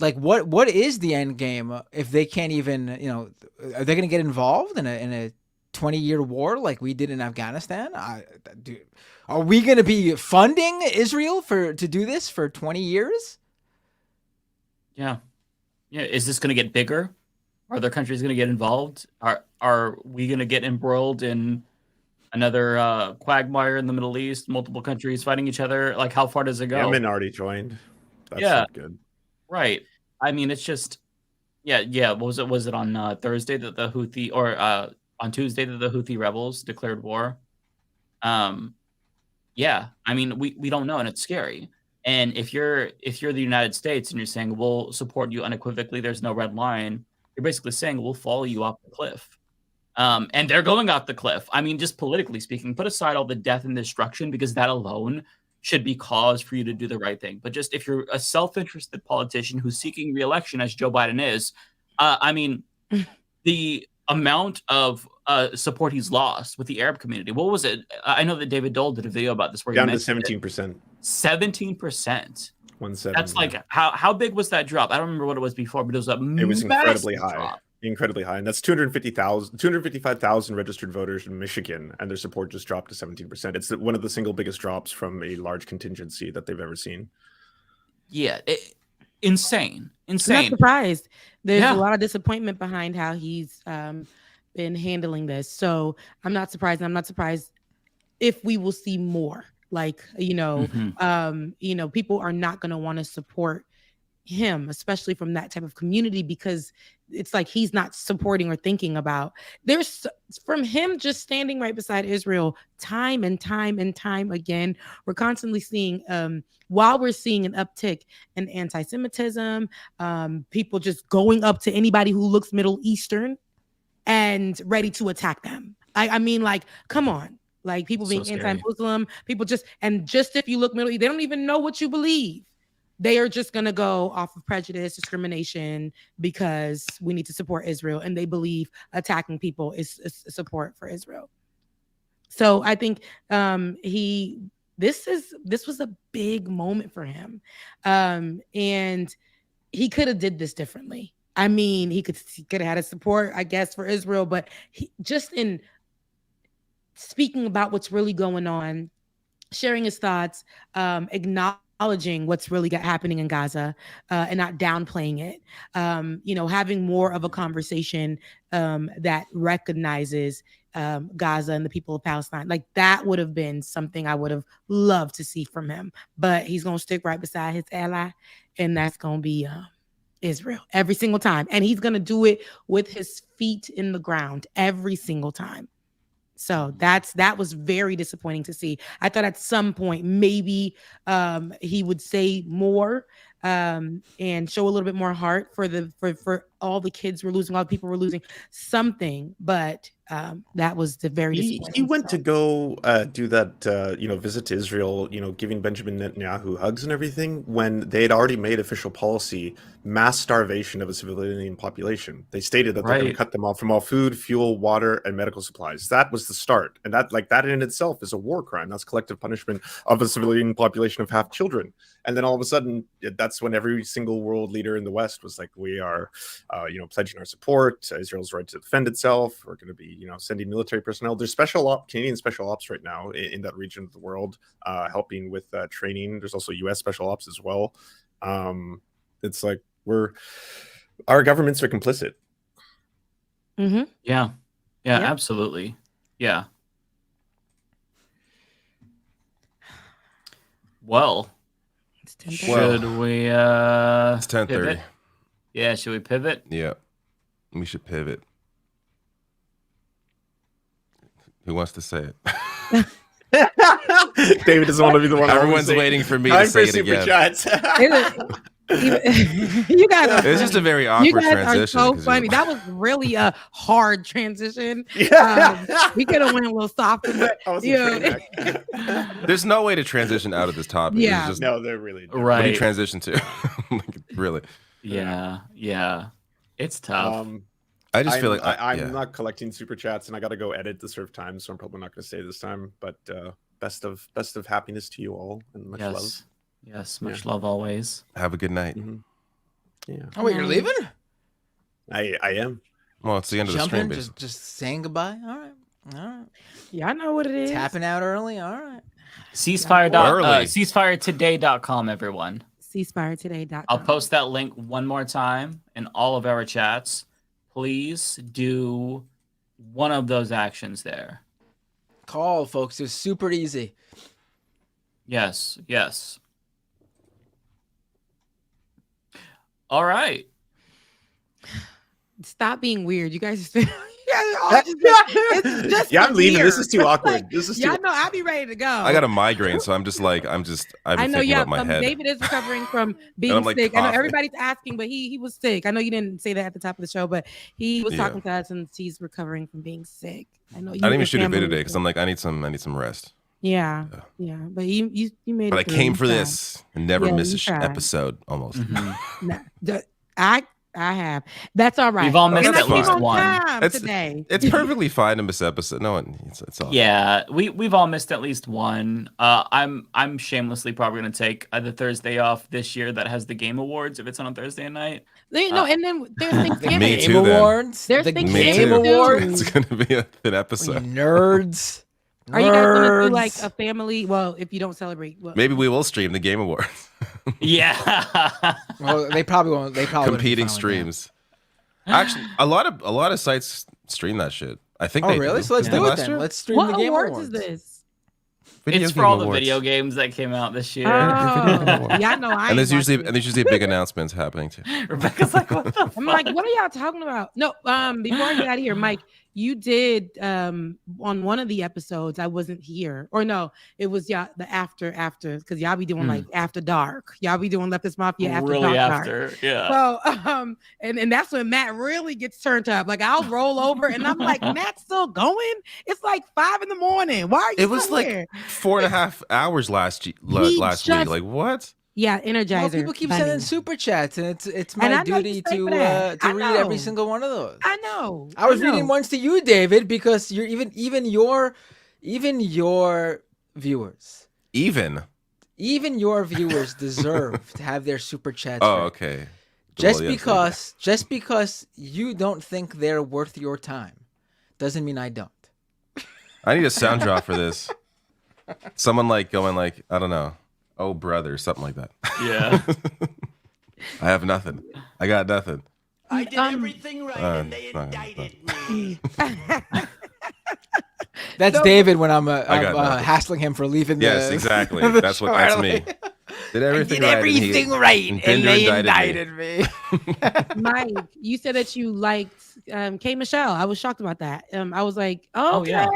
Like, what is the end game if they can't even, are they going to get involved in a 20-year war like we did in Afghanistan? Are we going to be funding Israel to do this for 20 years? Yeah. Is this going to get bigger? Are other countries going to get involved? Are we going to get embroiled in another quagmire in the Middle East? Multiple countries fighting each other? Like, how far does it go? Yemen already joined. That's not good. Right. I mean, it's just, What was it? Was it on Thursday that the Houthi, or on Tuesday that the Houthi rebels declared war? Yeah. I mean, we don't know, and it's scary. And if you're the United States and you're saying we'll support you unequivocally, there's no red line, you're basically saying we'll follow you off the cliff. And they're going off the cliff. I mean, just politically speaking, put aside all the death and destruction, because that alone should be cause for you to do the right thing. But just if you're a self-interested politician who's seeking re-election, as Joe Biden is, I mean, the amount of support he's lost with the Arab community. What was it? I know that David Doel did a video about this. Where down to 17%. 17%. 17. That's like how big was that drop? I don't remember what it was before, but it was incredibly high. Drop. Incredibly high, and that's 255,000 registered voters in Michigan, and their support just dropped to 17%. It's one of the single biggest drops from a large contingency that they've ever seen. Yeah, insane. I'm not surprised. There's a lot of disappointment behind how he's been handling this. So I'm not surprised. I'm not surprised if we will see more. Like, people are not going to want to support him, especially from that type of community, because it's like he's not supporting or thinking about. There's from him just standing right beside Israel time and time and time again. We're constantly seeing, while we're seeing an uptick in anti-Semitism, people just going up to anybody who looks Middle Eastern and ready to attack them. I mean, like, come on. Like, people being anti-Muslim, people just if you look Middle East, they don't even know what you believe. They are just going to go off of prejudice, discrimination, because we need to support Israel. And they believe attacking people is support for Israel. So I think this was a big moment for him. And he could have did this differently. I mean, he could have had his support, I guess, for Israel, but just in speaking about what's really going on, sharing his thoughts, acknowledging what's really happening in Gaza, and not downplaying it, having more of a conversation that recognizes Gaza and the people of Palestine. Like, that would have been something I would have loved to see from him. But he's going to stick right beside his ally, and that's going to be Israel every single time. And he's going to do it with his feet in the ground every single time. So that was very disappointing to see. I thought at some point maybe he would say more and show a little bit more heart for all the kids we're losing, all the people we're losing, something. But that was the very disappointing. He went to go do that, visit to Israel, giving Benjamin Netanyahu hugs and everything, when they had already made official policy, mass starvation of a civilian population. They stated that they're going to cut them off from all food, fuel, water, and medical supplies. That was the start. And that in itself is a war crime. That's collective punishment of a civilian population of half children. And then all of a sudden, that's when every single world leader in the West was like, we are, pledging our support. Israel's right to defend itself. We're going to be, sending military personnel. There's Canadian special ops right now in that region of the world, helping with training. There's also U.S. special ops as well. It's like our governments are complicit. Mm-hmm. Yeah, absolutely. Yeah. Well, should we? It's 10:30. Pivot? Yeah, should we pivot? Yeah, we should pivot. Who wants to say it? David doesn't want to be the one. Everyone's waiting for me to say it again. You guys it's just a very awkward transition. Are so funny. That was really a hard transition. We could have went a little softer, but there's no way to transition out of this topic. Yeah, just, no, they're really right. What do you transition to? Really? Yeah, it's tough. I just feel like I'm not collecting super chats, and I got to go edit the Surf Times, so I'm probably not going to say this time. But best of happiness to you all, and much love. Yes, much love always. Have a good night. Yeah. Oh, wait, you're leaving? I am. Well, it's the end of the stream, basically. Just saying goodbye. All right. Yeah, I know what it is. Tapping out early. All right. Ceasefire.today.com, everyone. Ceasefiretoday.com. I'll post that link one more time in all of our chats. Please do one of those actions there. Call, folks. It's super easy. Yes. All right. Stop being weird. You guys are it's just I'm leaving. weird. This is too awkward. This is too. Y'all know I'll be ready to go. I got a migraine, so I've been thinking about my head. David is recovering from being sick. I know everybody's asking, but he was sick. I know you didn't say that at the top of the show, but he was talking to us, and he's recovering from being sick. I know. I didn't even shoot a video today because I'm like, I need some rest. Yeah. But you made it. But I came for this and never miss an episode almost. I have. That's all right. We've all missed at least one. Today. It's perfectly fine to miss episode. No one. It's all. Yeah, we've all missed at least one. I'm shamelessly probably gonna take the Thursday off this year that has the Game Awards if it's on a Thursday night. And then there's the Game Awards. There's the Game Awards. It's gonna be an episode. Nerds. Are you guys gonna do like a family? Well, if you don't celebrate, maybe we will stream the Game Awards. Yeah. Well, they probably won't. They probably competing streams. Actually, a lot of sites stream that shit. I think. Oh, really? So let's do it then. Let's stream the Game Awards. What awards is this? It's for all the video games that came out this year. Yeah, no, I. And there's usually big announcements happening too. Rebecca's like, what the fuck? I'm like, what are y'all talking about? No, before I get out of here, Mike, you did on one of the episodes. I wasn't here, or no, it was the after because y'all be doing like after dark. Y'all be doing Leftist Mafia after really dark. After, yeah. So and that's when Matt really gets turned up. Like I'll roll over and I'm like, Matt's still going. It's like 5 a.m. Why are you? It was like here? 4.5 hours last week. Like what? Yeah, Energizer. Well, people keep sending super chats, and it's my duty to read every single one of those. I know. I was reading ones to you, David, because you're even your viewers. Even your viewers deserve to have their super chats. Oh, read. okay. Just because you don't think they're worth your time doesn't mean I don't. I need a sound drop for this. Someone like going like, I don't know. Oh, brother, something like that. Yeah. I have nothing. I got nothing. I did everything right, and they indicted me. That's David when I'm hassling him for leaving. Yes, exactly. That's me. Did everything right, and they indicted me. Mike, you said that you liked K. Michelle. I was shocked about that. I was like, okay,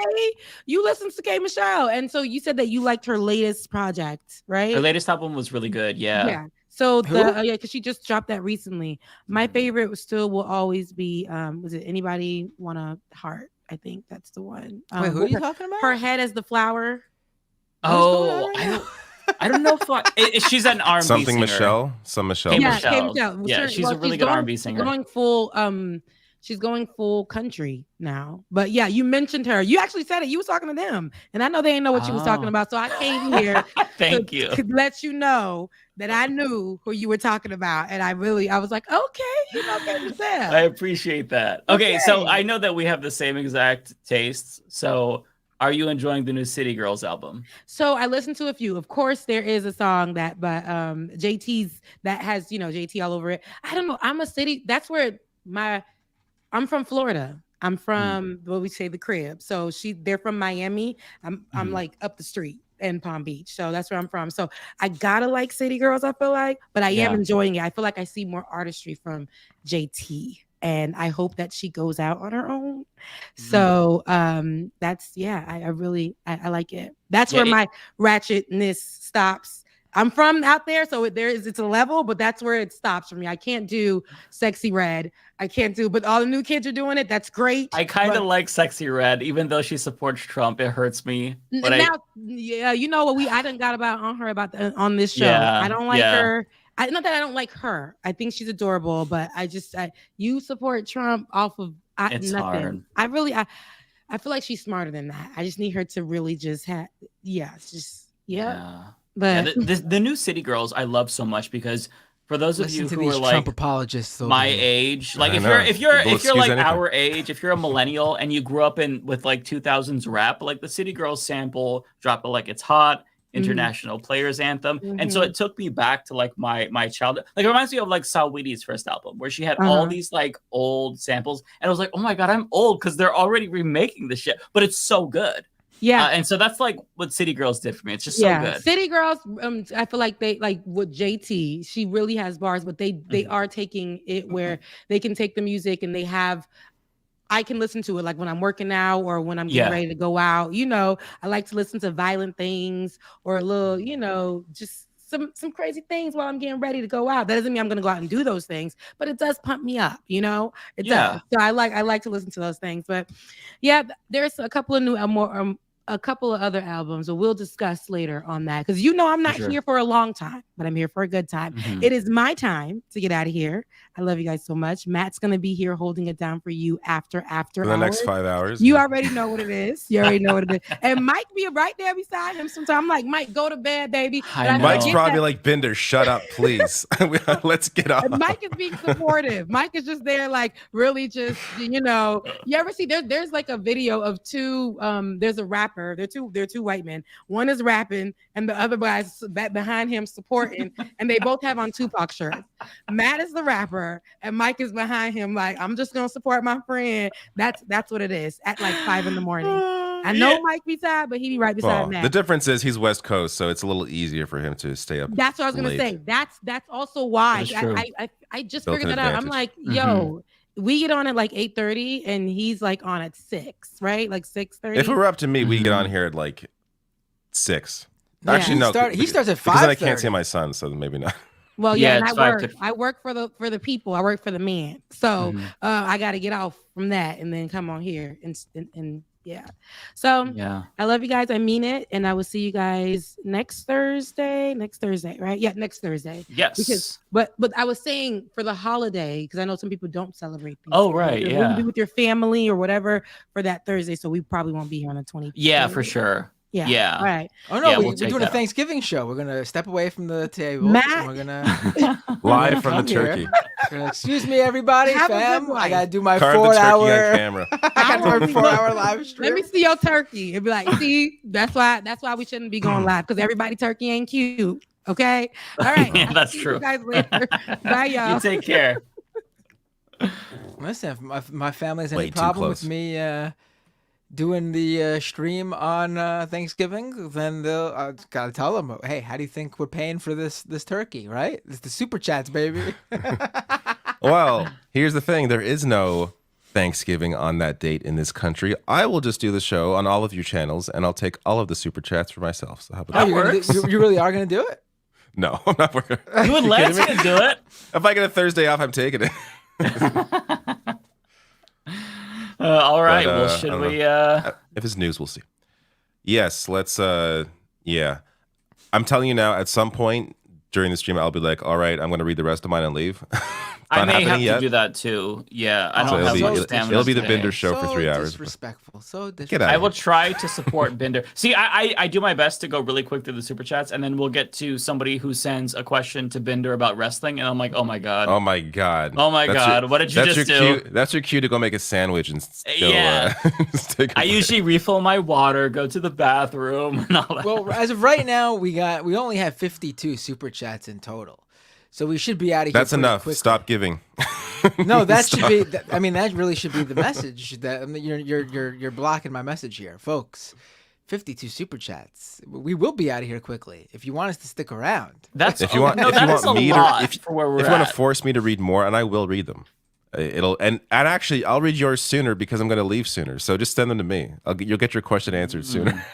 you listened to K. Michelle, and so you said that you liked her latest project, right? Her latest album was really good. Yeah. So because she just dropped that recently. My favorite will always be was it Anybody Want a Heart? I think that's the one. Wait, who are you talking about? Her Head as the Flower. Oh, I don't know if she's an R&B something singer. Michelle, some Michelle. K. Michelle. Yeah, she's a really good R&B singer. She's going full country now. But yeah, you mentioned her. You actually said it. You was talking to them, and I know they didn't know what you was talking about. So I came here to let you know that I knew who you were talking about, and I was like, okay, you know, I appreciate that. Okay, so I know that we have the same exact tastes. So are you enjoying the new City Girls album? So I listened to a few. Of course, there is a song that, but JT's that has JT all over it. I don't know. That's where I'm from Florida. I'm from what we say the crib. So they're from Miami. I'm like up the street in Palm Beach. So that's where I'm from. So I gotta like City Girls, I feel like, but I am enjoying it. I feel like I see more artistry from JT. And I hope that she goes out on her own. So that's I like it. That's where my ratchetness stops. I'm from out there, so it's a level, but that's where it stops for me. I can't do Sexy Red. I can't do, but all the new kids are doing it. That's great. I kind of like Sexy Red, even though she supports Trump. It hurts me. But you know what I done got on this show. Yeah, I don't like her. Not that I don't like her. I think she's adorable, but you support Trump off of it's nothing. hard. I feel like she's smarter than that. I just need her to really just have, Yeah. But the new City Girls I love so much because for those of Listen you to who these are like Trump apologists over my here. age, like if know. you're They'll excuse like anything. our age, if you're a millennial and you grew up with like 2000s rap, like the City Girls sample Drop It Like It's Hot, International Players Anthem. And so it took me back to like my childhood. Like it reminds me of like Saweetie's first album where she had all these like old samples and I was like, oh my God, I'm old because they're already remaking this shit, but it's so good. Yeah. And so that's like what City Girls did for me. It's just so good. City Girls, I feel like they like with JT, she really has bars, but they are taking it where they can take the music and I can listen to it like when I'm working out or when I'm getting ready to go out. You know, I like to listen to violent things or a little, you know, just some crazy things while I'm getting ready to go out. That doesn't mean I'm going to go out and do those things, but it does pump me up, you know? It does. So I like to listen to those things. But yeah, there's a couple of new a couple of other albums that we'll discuss later on that. Because you know I'm not here for a long time, but I'm here for a good time. It is my time to get out of here. I love you guys so much. Matt's going to be here holding it down for you after for the next 5 hours. You already know what it is. You already know what it is. And Mike be right there beside him sometimes. I'm like, Mike, go to bed, baby. Mike's probably like, Binder, shut up, please. Let's get off. Mike is being supportive. Mike is just there like really just, you know, you ever see there's like a video of two, there's a rapper. They're two white men. One is rapping and the other guy's behind him supporting and they both have on Tupac shirts. Matt is the rapper and Mike is behind him like, I'm just gonna support my friend. That's what it is at like 5 a.m. I know Mike be tired, but he be right beside Matt. The difference is he's West Coast, so it's a little easier for him to stay up. That's what I was gonna say. That's also why I just figured that out. I'm like, yo, we get on at like 8:30 and he's like on at 6, right? Like 6:30. If it were up to me, we get on here at like 6. Yeah. Actually, no. He starts at 5:30. Because then I can't see my son, so maybe not. Well, and I work for the people. I work for the man. So I got to get off from that and then come on here and yeah. So I love you guys. I mean it. And I will see you guys next Thursday, right? Yeah, next Thursday. Yes. But I was saying for the holiday, because I know some people don't celebrate these. Oh, right. What you do with your family or whatever for that Thursday. So we probably won't be here on the 20th. Yeah, for sure. Yeah. All right. Oh no, we're doing a Thanksgiving show. We're gonna step away from the table. Matt. We're gonna live from the turkey. Excuse me, everybody, fam. I gotta do my Carve 4-hour. on camera. I gotta do my 4-hour live stream. Let me see your turkey. It'd be like, see, that's why we shouldn't be going live because everybody turkey ain't cute. Okay. All right. Yeah, that's true. You guys later. Bye, y'all. You take care. Listen, if my family has any problem with me doing the stream on Thanksgiving, then they'll gotta tell them, hey, how do you think we're paying for this turkey, right? It's the super chats, baby. Well, here's the thing. There is no Thanksgiving on that date in this country. I will just do the show on all of your channels, and I'll take all of the super chats for myself. So how about that? You really are going to do it? No, I'm not working. You would let me do it? If I get a Thursday off, I'm taking it. All right. Well, should we? If it's news, we'll see. Yes, let's. Yeah, I'm telling you now. At some point during the stream, I'll be like, "All right, I'm going to read the rest of mine and leave." I may have to do that too. Yeah, I don't have much stamina. It'll be the today. Binder show for 3 hours. Disrespectful. So disrespectful. Get out. I will try to support Binder. See, I do my best to go really quick through the super chats, and then we'll get to somebody who sends a question to Binder about wrestling, and I'm like, oh my god. Oh my god. Oh my god. What did you just do? That's your cue to go make a sandwich and still, I usually refill my water, go to the bathroom, and all that. Well, as of right now, we only have 52 super chats in total. So we should be out of here. That's enough. Quickly. Stop giving. No, that should be. I mean, that really should be the message. That you're blocking my message here, folks. 52 super chats. We will be out of here quickly. If you want us to stick around, that's if you want. No, if you want me to, if for where we're if you want to force me to read more, and I will read them. And actually, I'll read yours sooner because I'm going to leave sooner. So just send them to me. You'll get your question answered sooner.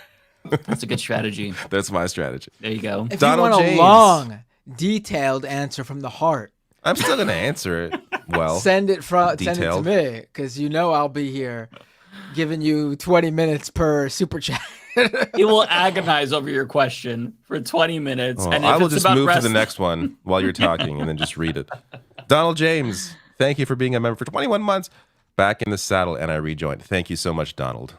That's a good strategy. That's my strategy. There you go. If Donald you want James. a long, detailed answer from the heart, I'm still going to answer it. Well, send it to me because I'll be here giving you 20 minutes per super chat. He will agonize over your question for 20 minutes. Well, and I will just move wrestling... to the next one while you're talking and then just read it. Donald James, thank you for being a member for 21 months. Back in the saddle and I rejoined. Thank you so much, Donald.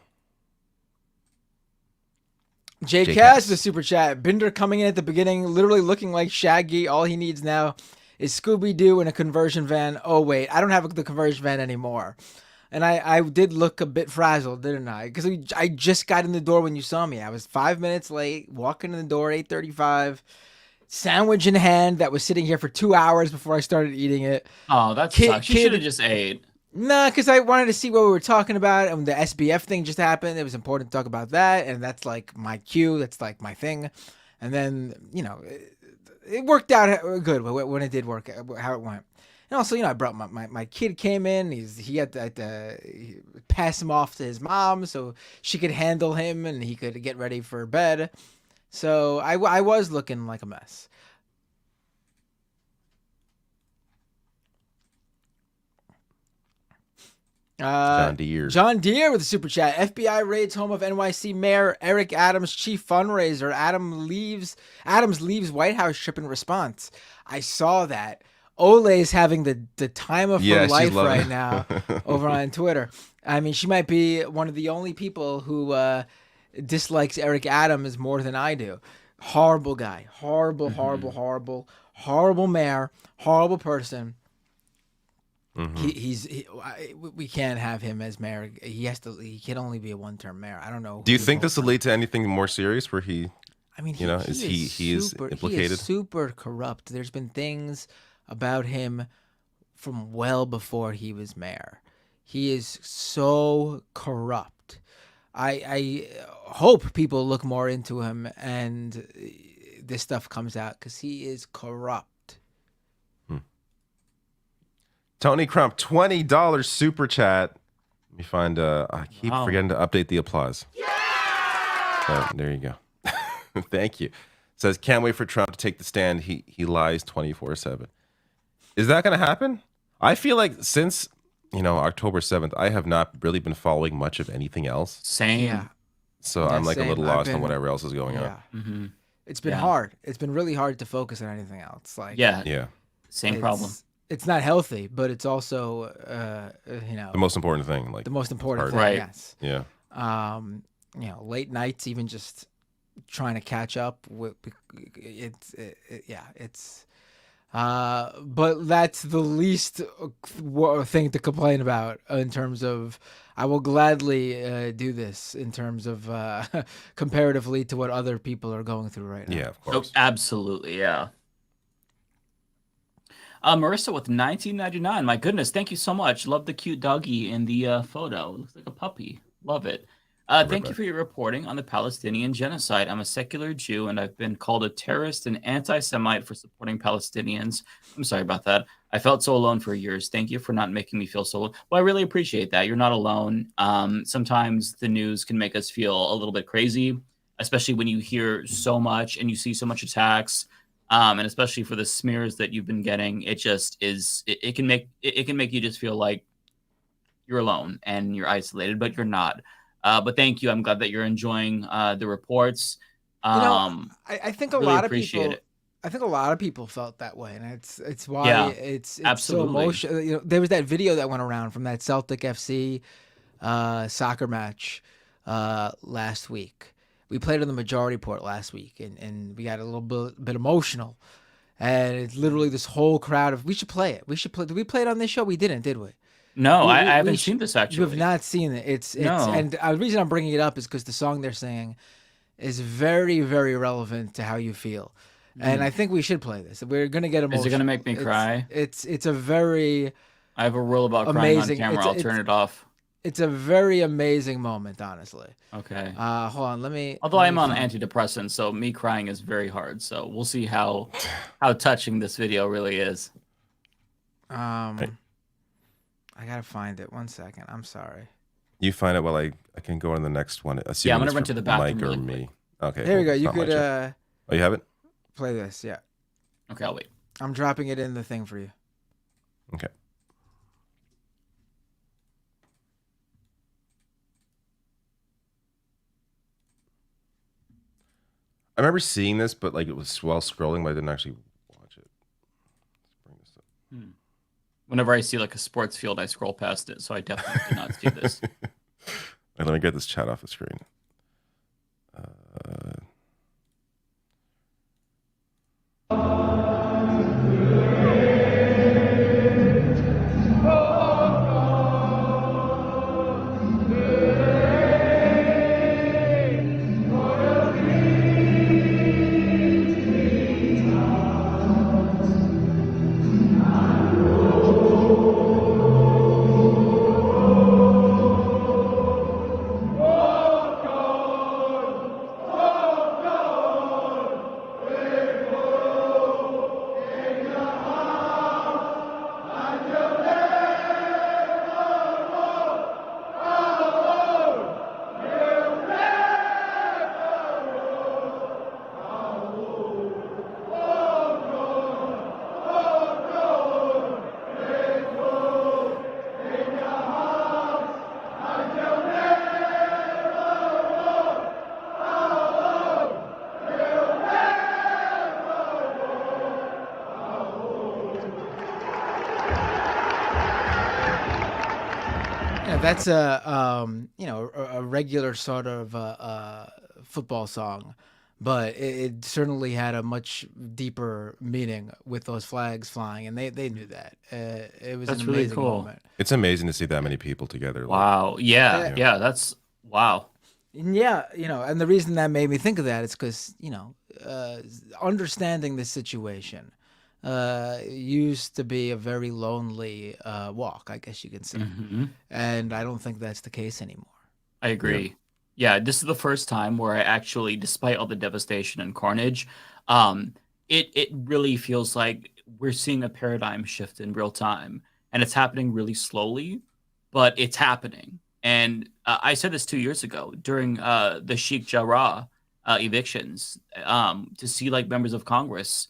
Jay Cass, the super chat. Binder coming in at the beginning, literally looking like Shaggy. All he needs now is Scooby-Doo and a conversion van. Oh, wait, I don't have the conversion van anymore. And I did look a bit frazzled, didn't I? Because I just got in the door when you saw me. I was 5 minutes late, walking in the door, 8:35, sandwich in hand that was sitting here for 2 hours before I started eating it. Oh, that sucks. You should have just ate. Nah, because I wanted to see what we were talking about, and the SBF thing just happened. It was important to talk about that, and that's like my cue. That's like my thing. And then, it worked out good when it did work, how it went. And also, I brought my kid came in. He had to pass him off to his mom so she could handle him and he could get ready for bed. So I was looking like a mess. John Deere. John Deere with a super chat. FBI raids home of NYC Mayor Eric Adams' chief fundraiser. Adams leaves White House trip in response. I saw that. Ole is having the time of her life right now over on Twitter. I mean, she might be one of the only people who dislikes Eric Adams more than I do. Horrible guy. Horrible mayor. Horrible person. Mm-hmm. We can't have him as mayor. He can only be a one-term mayor. I don't know. Do you think this will lead to anything more serious where he? I mean, is he implicated? He is super corrupt. There's been things about him from well before he was mayor. He is so corrupt. I hope people look more into him and this stuff comes out because he is corrupt. Tony Crump, $20 super chat. Let me find. I keep forgetting to update the applause. Yeah! There you go. Thank you. Says, can't wait for Trump to take the stand. He lies 24/7. Is that going to happen? I feel like since, October 7th, I have not really been following much of anything else. Same. Yeah. So I'm like a little lost on whatever else is going on. Mm-hmm. It's been hard. It's been really hard to focus on anything else. Yeah. Same problem. It's not healthy, but it's also, the most important thing. The most important thing, right. yes. Yeah. Late nights, even just trying to catch up with but that's the least thing to complain about in terms of I will gladly do this in terms of comparatively to what other people are going through right now. Yeah, of course. Oh, absolutely, yeah. Marissa with $19.99. My goodness, thank you so much. Love the cute doggy in the photo. It looks like a puppy. Love it. Thank you for your reporting on the Palestinian genocide. I'm a secular Jew, and I've been called a terrorist and anti-Semite for supporting Palestinians. I'm sorry about that. I felt so alone for years. Thank you for not making me feel so alone. Well, I really appreciate that. You're not alone. Sometimes the news can make us feel a little bit crazy, especially when you hear so much and you see so much attacks. And especially for the smears that you've been getting, it just is. It can make you just feel like you're alone and you're isolated, but you're not. But thank you. I'm glad that you're enjoying the reports. I think a lot of people. I think a lot of people felt that way, and it's why it's absolutely so emotional. There was that video that went around from that Celtic FC soccer match last week. We played on the Majority Report last week, and we got a little bit emotional. And it's literally this whole crowd of. We should play it. Did we play it on this show? We didn't, did we? No, I haven't seen this actually. You have not seen it. It's and the reason I'm bringing it up is because the song they're singing is very, very relevant to how you feel. And I think we should play this. We're gonna get emotional. Is it gonna make me cry? It's a very. I have a rule about crying on camera. I'll turn it off. It's a very amazing moment, honestly. Okay. Hold on. Let me. Although I'm on antidepressants, so me crying is very hard. So we'll see how touching this video really is. I gotta find it. 1 second. I'm sorry. You find it while I can go on the next one. Yeah, I'm gonna run to the bathroom. Mike or me. Okay. Here we go. You could. Oh, you have it? Play this. Yeah. Okay, I'll wait. I'm dropping it in the thing for you. Okay. I remember seeing this, but like it was while scrolling, but I didn't actually watch it. Let's bring this up. Whenever I see like a sports field, I scroll past it, so I definitely did not see this. Let me get this chat off the screen. That's a regular sort of football song, but it certainly had a much deeper meaning with those flags flying, and they knew that. It was That's an really amazing cool. moment. It's amazing to see that many people together. Wow. Yeah. That's wow. Yeah, and the reason that made me think of that is because understanding the situation used to be a very lonely walk, I guess you could say. And I don't think that's the case anymore. I agree. Yeah, this is the first time where I actually, despite all the devastation and carnage, it really feels like we're seeing a paradigm shift in real time. And it's happening really slowly, but it's happening. And I said this 2 years ago during the Sheikh Jarrah evictions, to see like members of Congress,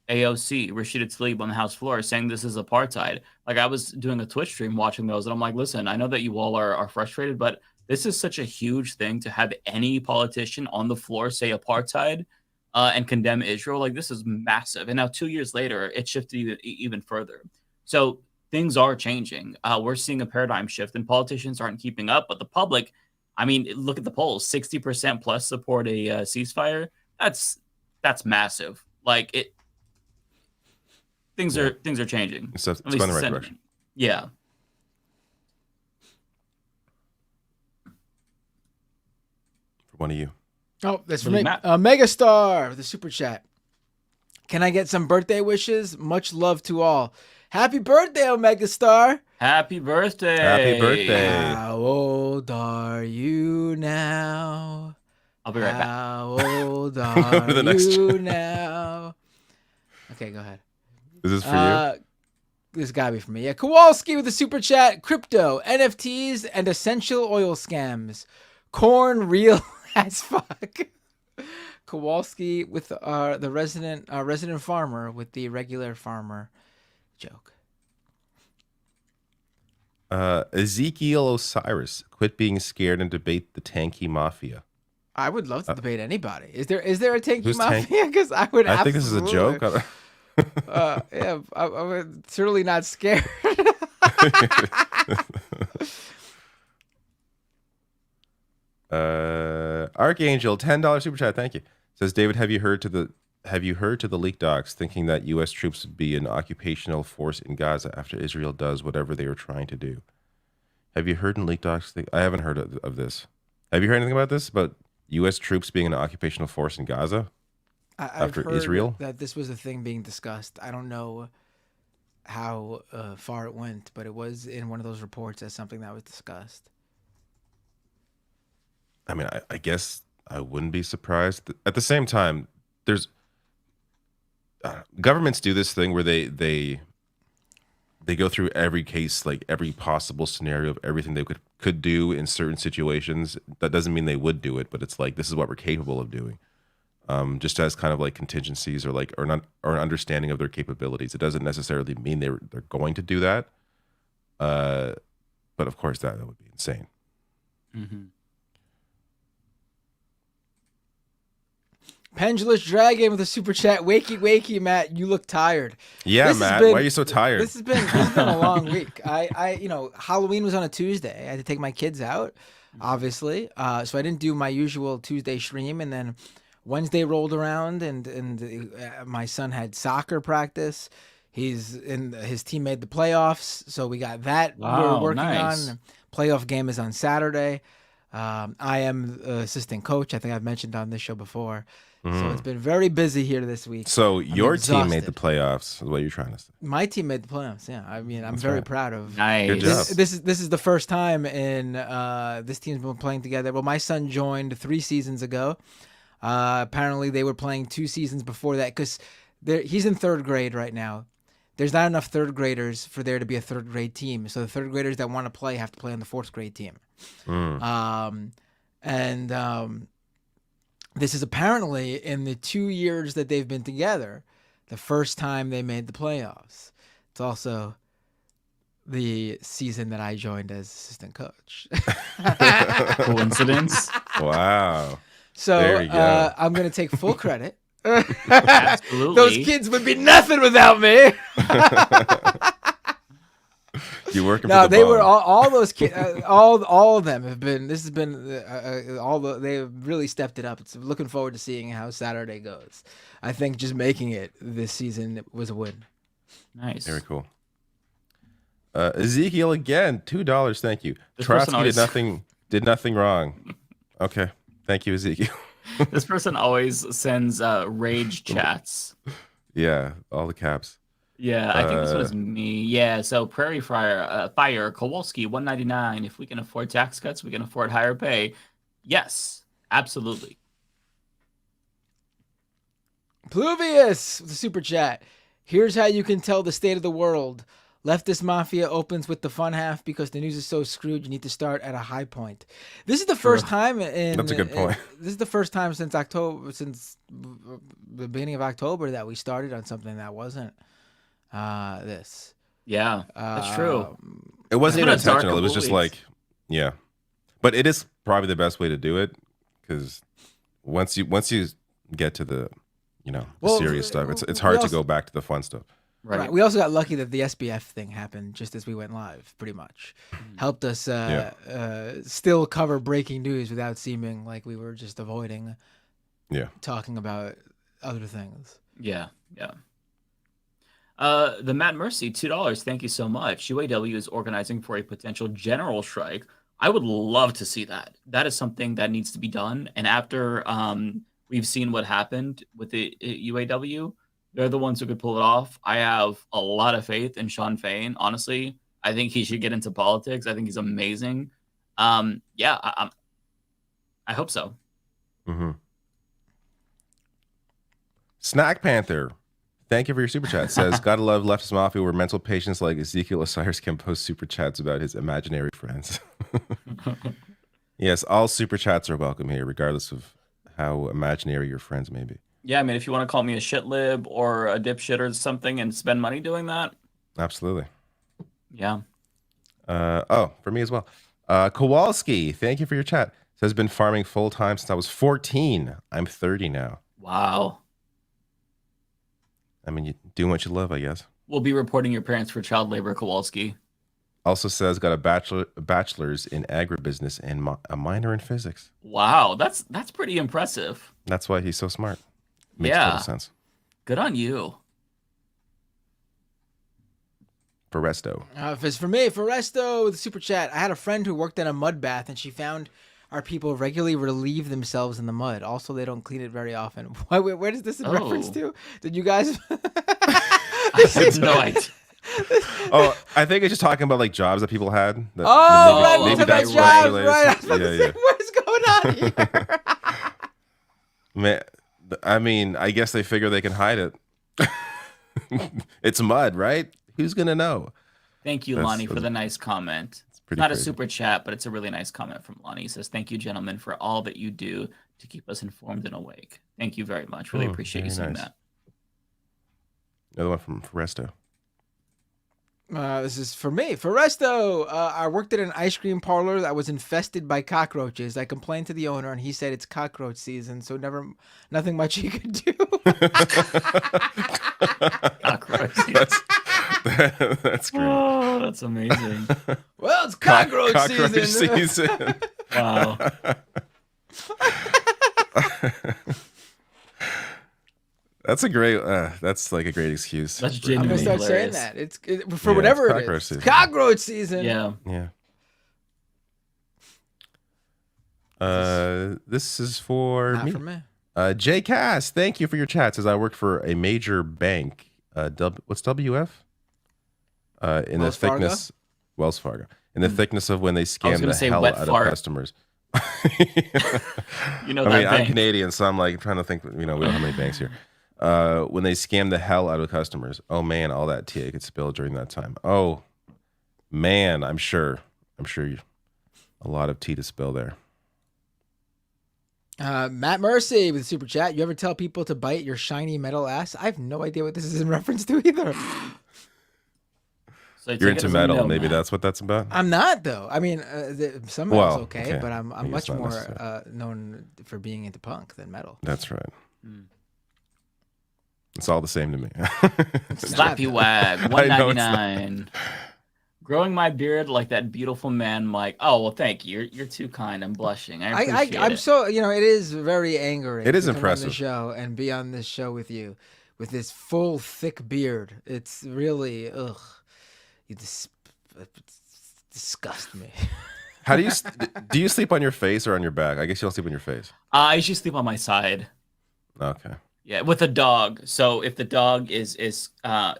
AOC, Rashida Tlaib on the House floor saying this is apartheid. Like I was doing a Twitch stream watching those, and I'm like, listen, I know that you all are frustrated, but this is such a huge thing to have any politician on the floor say apartheid and condemn Israel. Like this is massive. And now 2 years later, it shifted even further. So things are changing. We're seeing a paradigm shift, and politicians aren't keeping up. But the public, I mean, look at the polls: 60% plus support a ceasefire. That's massive. Like it. Things are changing. It's going in the right direction. Yeah. For one of you. Oh, that's for me. Megastar with the super chat. Can I get some birthday wishes? Much love to all. Happy birthday, Megastar. Happy birthday. Happy birthday. How old are you now? I'll be right back. How old are you now? Okay, go ahead. Is this for you? This gotta be for me. Yeah, Kowalski with the super chat. Crypto, NFTs, and essential oil scams. Corn real as fuck. Kowalski with the resident farmer with the regular farmer joke. Ezekiel Osiris, quit being scared and debate the tanky mafia. I would love to debate anybody. Is there a tanky mafia? Tank? Because I would. I think this is a joke. Yeah, I'm certainly not scared. Archangel, $10 super chat. Thank you. Says David, have you heard to the leaked docs thinking that U.S. troops would be an occupational force in Gaza after Israel does whatever they were trying to do? Have you heard in leaked docs? I haven't heard of this. Have you heard anything about this? About U.S. troops being an occupational force in Gaza? I've heard Israel? That this was a thing being discussed. I don't know how far it went, but it was in one of those reports as something that was discussed. I mean, I guess I wouldn't be surprised. At the same time, there's governments do this thing where they go through every case, like every possible scenario of everything they could do in certain situations. That doesn't mean they would do it, but it's like this is what we're capable of doing. Just as kind of like contingencies or an understanding of their capabilities. It doesn't necessarily mean they're going to do that. But of course that would be insane. Mm-hmm. Pendulous Dragon with a super chat. Wakey, Matt. You look tired. Yeah, Matt. Why are you so tired? This has been a long week. I Halloween was on a Tuesday. I had to take my kids out. obviously. So I didn't do my usual Tuesday stream, and then Wednesday rolled around, and my son had soccer practice. His team made the playoffs, so we got that we're working on. Playoff game is on Saturday. I am assistant coach. I think I've mentioned on this show before. So it's been very busy here this week. So your team made the playoffs, is what you're trying to say. My team made the playoffs, yeah. I mean, I'm very proud of. Nice. Good job. This is the first time in this team's been playing together. Well, my son joined 3 seasons ago. Apparently, they were playing 2 seasons before that because he's in 3rd grade right now. There's not enough 3rd graders for there to be a 3rd grade team. So the 3rd graders that want to play have to play on the 4th grade team. This is apparently in the 2 years that they've been together, the first time they made the playoffs. It's also the season that I joined as assistant coach. Coincidence? Wow. So There you go. I'm going to take full credit. Absolutely. Those kids would be nothing without me. You working No, for the they ball. were all those kids. All of them have been. This has been they've really stepped it up. It's looking forward to seeing how Saturday goes. I think just making it this season was a win. Nice. Very cool. Ezekiel again, $2. Thank you. This person Trotsky did nothing wrong. Okay, thank you, Ezekiel. This person always sends rage chats. Yeah, all the caps. Yeah, I think this one is me. Yeah, so Prairie Fire, Kowalski, $1.99. If we can afford tax cuts, we can afford higher pay. Yes, absolutely. Pluvius, the super chat. Here's how you can tell the state of the world. Leftist Mafia opens with the fun half because the news is so screwed. You need to start at a high point. This is the first time in. That's a good point. This is the first time since the beginning of October that we started on something that wasn't this. Yeah, that's true. It wasn't even It's been a dark intentional. It was couple just weeks. like, yeah. But it is probably the best way to do it because once you get to the serious stuff, it's hard to go back to the fun stuff. Right. We also got lucky that the SBF thing happened just as we went live, pretty much. Helped us still cover breaking news without seeming like we were just avoiding talking about other things. Yeah, yeah. The Matt Mercy, $2. Thank you so much. UAW is organizing for a potential general strike. I would love to see that. That is something that needs to be done. And after we've seen what happened with the UAW, they're the ones who could pull it off. I have a lot of faith in Sean Fain. Honestly, I think he should get into politics. I think he's amazing. I hope so. Mm-hmm. Snack Panther, thank you for your super chat. Says, gotta love Leftist Mafia where mental patients like Ezekiel Osiris can post super chats about his imaginary friends. Yes, all super chats are welcome here, regardless of how imaginary your friends may be. Yeah, I mean, if you want to call me a shit lib or a dipshit or something and spend money doing that. Absolutely. Yeah. For me as well. Kowalski, thank you for your chat. Says, been farming full time since I was 14. I'm 30 now. Wow. I mean, you doing what you love, I guess. We'll be reporting your parents for child labor, Kowalski. Also says, got a bachelor's in agribusiness and a minor in physics. Wow, that's pretty impressive. That's why he's so smart. Makes total sense. Good on you. Foresto. If it's for me, Foresto with a super chat. I had a friend who worked in a mud bath and she found our people regularly relieve themselves in the mud. Also, they don't clean it very often. Where is this in reference to? Did you guys? I have no idea. Oh, I think it's just talking about like jobs that people had. Maybe that's jobs, right? I was about to say, what is going on here? Man, I mean, I guess they figure they can hide it. It's mud, right? Who's gonna know? Thank you, Lonnie, for the nice comment. It's not a super chat, but it's a really nice comment from Lonnie. He says, thank you, gentlemen, for all that you do to keep us informed and awake. Thank you very much. Really appreciate you saying that. Another one from Foresto. This is for me. Foresto, I worked at an ice cream parlor that was infested by cockroaches. I complained to the owner, and he said it's cockroach season, so nothing much he could do. Cockroach. That's great. Oh, that's amazing. Well, it's cockroach season. Wow. That's a great. That's like a great excuse. That's I'm genuinely gonna start hilarious. saying that. It's for whatever it is. It's cockroach season. Yeah. Yeah. This is for Not me. for me. Jay Cass, thank you for your chat. Says I work for a major bank. What's WF? In Wells the thickness, Wells Fargo. In the thickness of when they scam the hell out of customers. You know, I mean, I'm bank. Canadian, so I'm like trying to think. We don't have many banks here. When they scam the hell out of customers. Oh man, all that tea I could spill during that time. Oh man, I'm sure a lot of tea to spill there. Matt Mercy with a super chat. You ever tell people to bite your shiny metal ass? I have no idea what this is in reference to either. So You're into metal. Maybe that's what that's about. I'm not though. I mean, some metal's okay, but I'm I guess much not more necessarily. known for being into punk than metal. That's right. It's all the same to me. Slappy Wag, I know it's not. $1.99. Growing my beard like that beautiful man, Mike. Oh well, thank you. You're too kind. I'm blushing. I appreciate I'm it. so it is very angering. It is to come impressive. on the show and be on this show with you, with this full thick beard. It's really you disgust me. How do you sleep on your face or on your back? I guess you don't sleep on your face. I usually sleep on my side. Okay. Yeah, with a dog. So if the dog is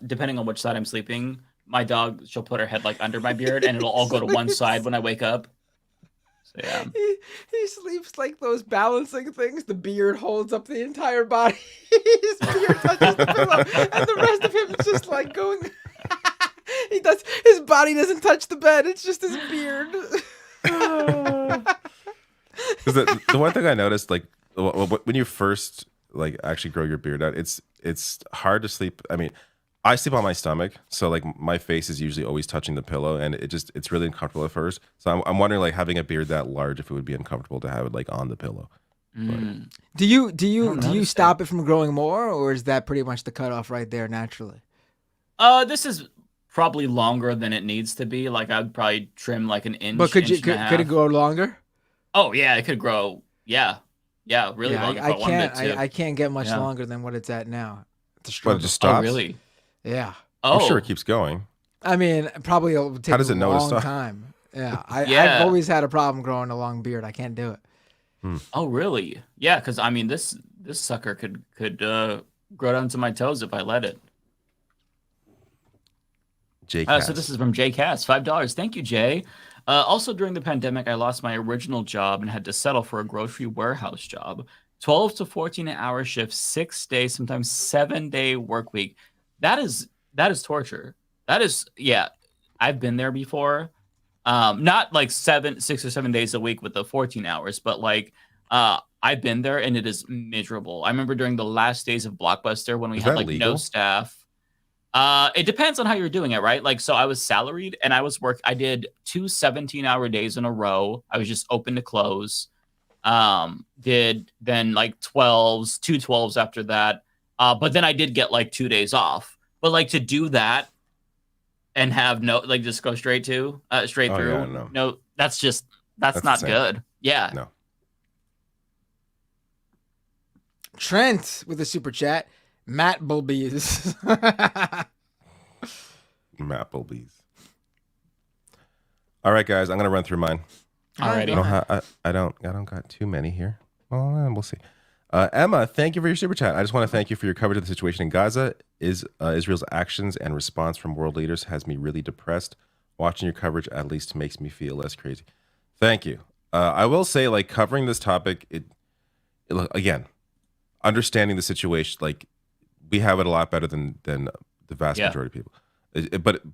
depending on which side I'm sleeping, my dog, she'll put her head like under my beard, and it'll all go to one side when I wake up. So yeah. He sleeps like those balancing things. The beard holds up the entire body. His beard touches the pillow, and the rest of him is just like going. His body doesn't touch the bed. It's just his beard. Because the one thing I noticed, like when you first like actually grow your beard out, it's hard to sleep. I mean, I sleep on my stomach, so like my face is usually always touching the pillow, and it's really uncomfortable at first. So I'm wondering, like, having a beard that large, if it would be uncomfortable to have it like on the pillow. Do you stop it from growing more, or is that pretty much the cutoff right there naturally? This is probably longer than it needs to be. Like I'd probably trim like an inch. But could it grow longer? Oh yeah, it could grow. Yeah, really long. If I wanted it to. I can't get much longer than what it's at now. It's a But struggle. it just stops. Oh really? Yeah. I'm sure it keeps going. I mean, probably it'll take How does a it know to long stop? time. Yeah. Yeah. I've always had a problem growing a long beard. I can't do it. Oh really? Yeah, because I mean this sucker could grow down to my toes if I let it. Jay So this is from Jay Cass, $5. Thank you, Jay. Also, during the pandemic, I lost my original job and had to settle for a grocery warehouse job. 12 to 14-hour shifts, 6 days, sometimes 7-day work week. That is torture. That is, yeah. I've been there before. Not like 6 or 7 days a week with the 14 hours, but like I've been there and it is miserable. I remember during the last days of Blockbuster when we had like no staff. It depends on how you're doing it, right? Like, so I was salaried and I did 2 17-hour days in a row. I was just open to close. Did then like 2 12s after that. But then I did get like 2 days off. But like to do that and have like just go straight through. Yeah, no, that's not insane. good. Yeah. No. Trent with a super chat. Matt Bulbies. Matt Bulbies. All right, guys, I'm gonna run through mine. Alrighty. I don't got too many here. Well, we'll see. Emma, thank you for your super chat. I just want to thank you for your coverage of the situation in Gaza. Israel's actions and response from world leaders has me really depressed. Watching your coverage at least makes me feel less crazy. Thank you. I will say, like, covering this topic, it again, understanding the situation, like, we have it a lot better than the vast majority of people.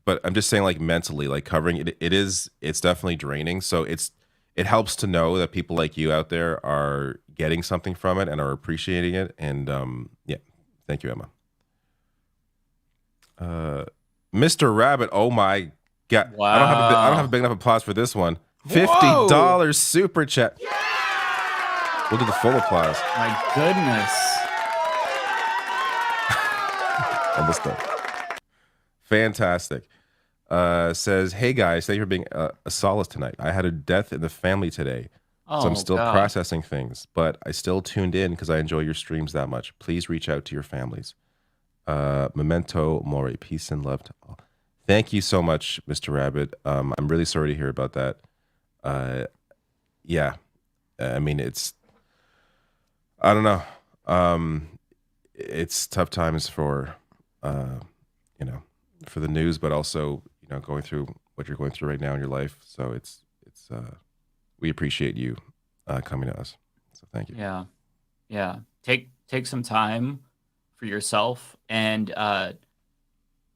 But I'm just saying, like, mentally, like, covering it, it's definitely draining. So it helps to know that people like you out there are getting something from it and are appreciating it. And yeah, thank you, Emma. Mr. Rabbit, oh my God. Wow. I don't have a big enough applause for this one. $50 super chat. Yeah! We'll do the full applause. My goodness. Almost done. Fantastic. Says, hey guys, thank you for being a solace tonight. I had a death in the family today. So I'm still God. processing things, but I still tuned in because I enjoy your streams that much. Please reach out to your families. Memento mori, peace and love to all. Thank you so much, Mr. Rabbit. I'm really sorry to hear about that. Yeah, I mean, I don't know. It's tough times for, for the news, but also, going through what you're going through right now in your life. So we appreciate you coming to us. So thank you. Yeah. Yeah. Take some time for yourself and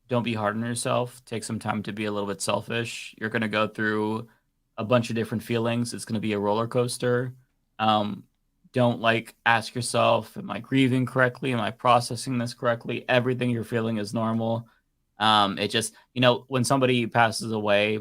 don't be hard on yourself. Take some time to be a little bit selfish. You're going to go through a bunch of different feelings. It's going to be a roller coaster. Don't ask yourself, am I grieving correctly? Am I processing this correctly? Everything you're feeling is normal. It just, when somebody passes away,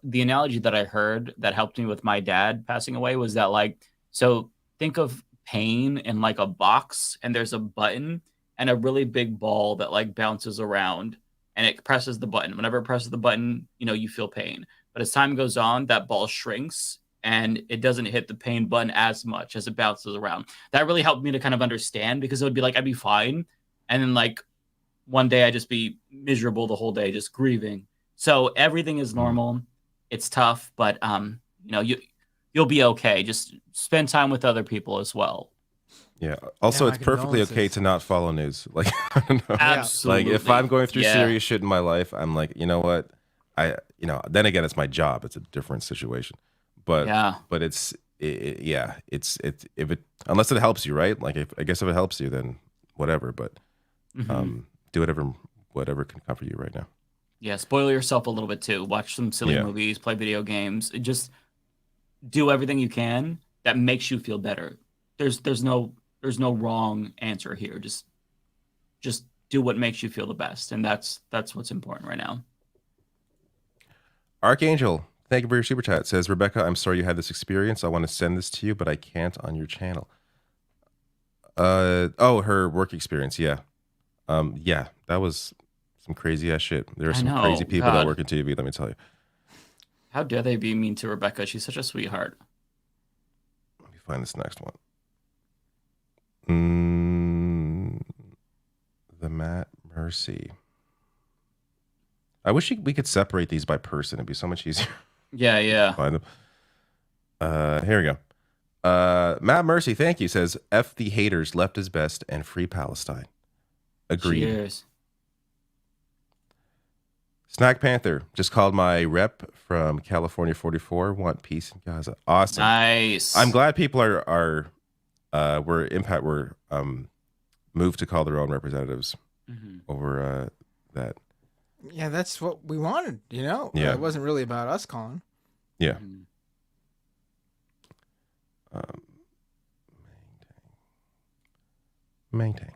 the analogy that I heard that helped me with my dad passing away was that so think of pain in a box, and there's a button and a really big ball that bounces around, and it presses the button. Whenever it presses the button, you feel pain. But as time goes on, that ball shrinks and it doesn't hit the pain button as much as it bounces around. That really helped me to kind of understand, because it would be I'd be fine. And then one day I'd just be miserable the whole day, just grieving. So everything is normal. It's tough, but you'll be okay. Just spend time with other people as well. Yeah. Also, it's perfectly okay to not follow news. I don't know. Absolutely. If I'm going through serious shit in my life, I'm you know what? Then again, it's my job. It's a different situation. But it's unless it helps you, right? I guess if it helps you, then whatever. But do whatever can comfort you right now. Yeah, spoil yourself a little bit too. Watch some silly movies, play video games. Just do everything you can that makes you feel better. There's no wrong answer here. Just do what makes you feel the best, and that's what's important right now. Archangel, thank you for your super chat. Says, Rebecca, I'm sorry you had this experience. I want to send this to you, but I can't on your channel. Her work experience. Yeah. That was some crazy ass shit. There are some crazy people that work in TV, let me tell you. How dare they be mean to Rebecca? She's such a sweetheart. Let me find this next one. The Matt Mercy. I wish we could separate these by person. It'd be so much easier. Yeah. Find them. Here we go. Matt Mercy, thank you. Says, F the haters, left is best, and free Palestine. Agreed. Cheers. Snack Panther just called my rep from California 44. Want peace in Gaza. Awesome. Nice. I'm glad people were moved to call their own representatives over that. Yeah, that's what we wanted, Yeah. It wasn't really about us calling. Yeah. Mangtang,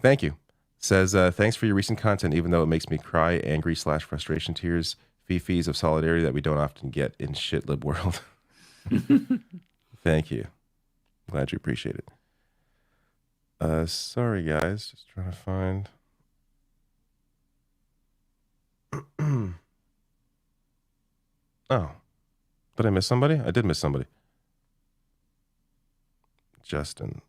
thank you. Says, thanks for your recent content, even though it makes me cry, angry / frustration tears, fifis of solidarity that we don't often get in shitlib world. Thank you. Glad you appreciate it. Sorry, guys. Just trying to find... Oh. Did I miss somebody? I did miss somebody. Justin,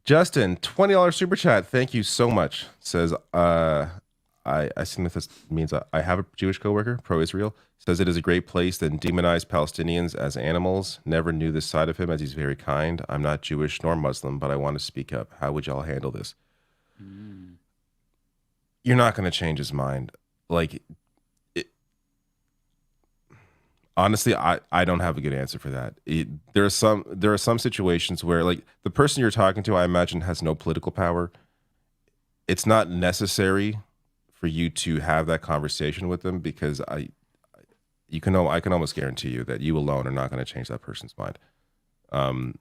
$20 super chat. Thank you so much. Says, I assume that this means I have a Jewish coworker, pro-Israel. Says it is a great place, then demonized Palestinians as animals. Never knew this side of him, as he's very kind. I'm not Jewish nor Muslim, but I want to speak up. How would y'all handle this? You're not going to change his mind. Honestly, I don't have a good answer for that. There are some situations where, the person you're talking to, I imagine, has no political power. It's not necessary for you to have that conversation with them, because I can almost guarantee you that you alone are not going to change that person's mind.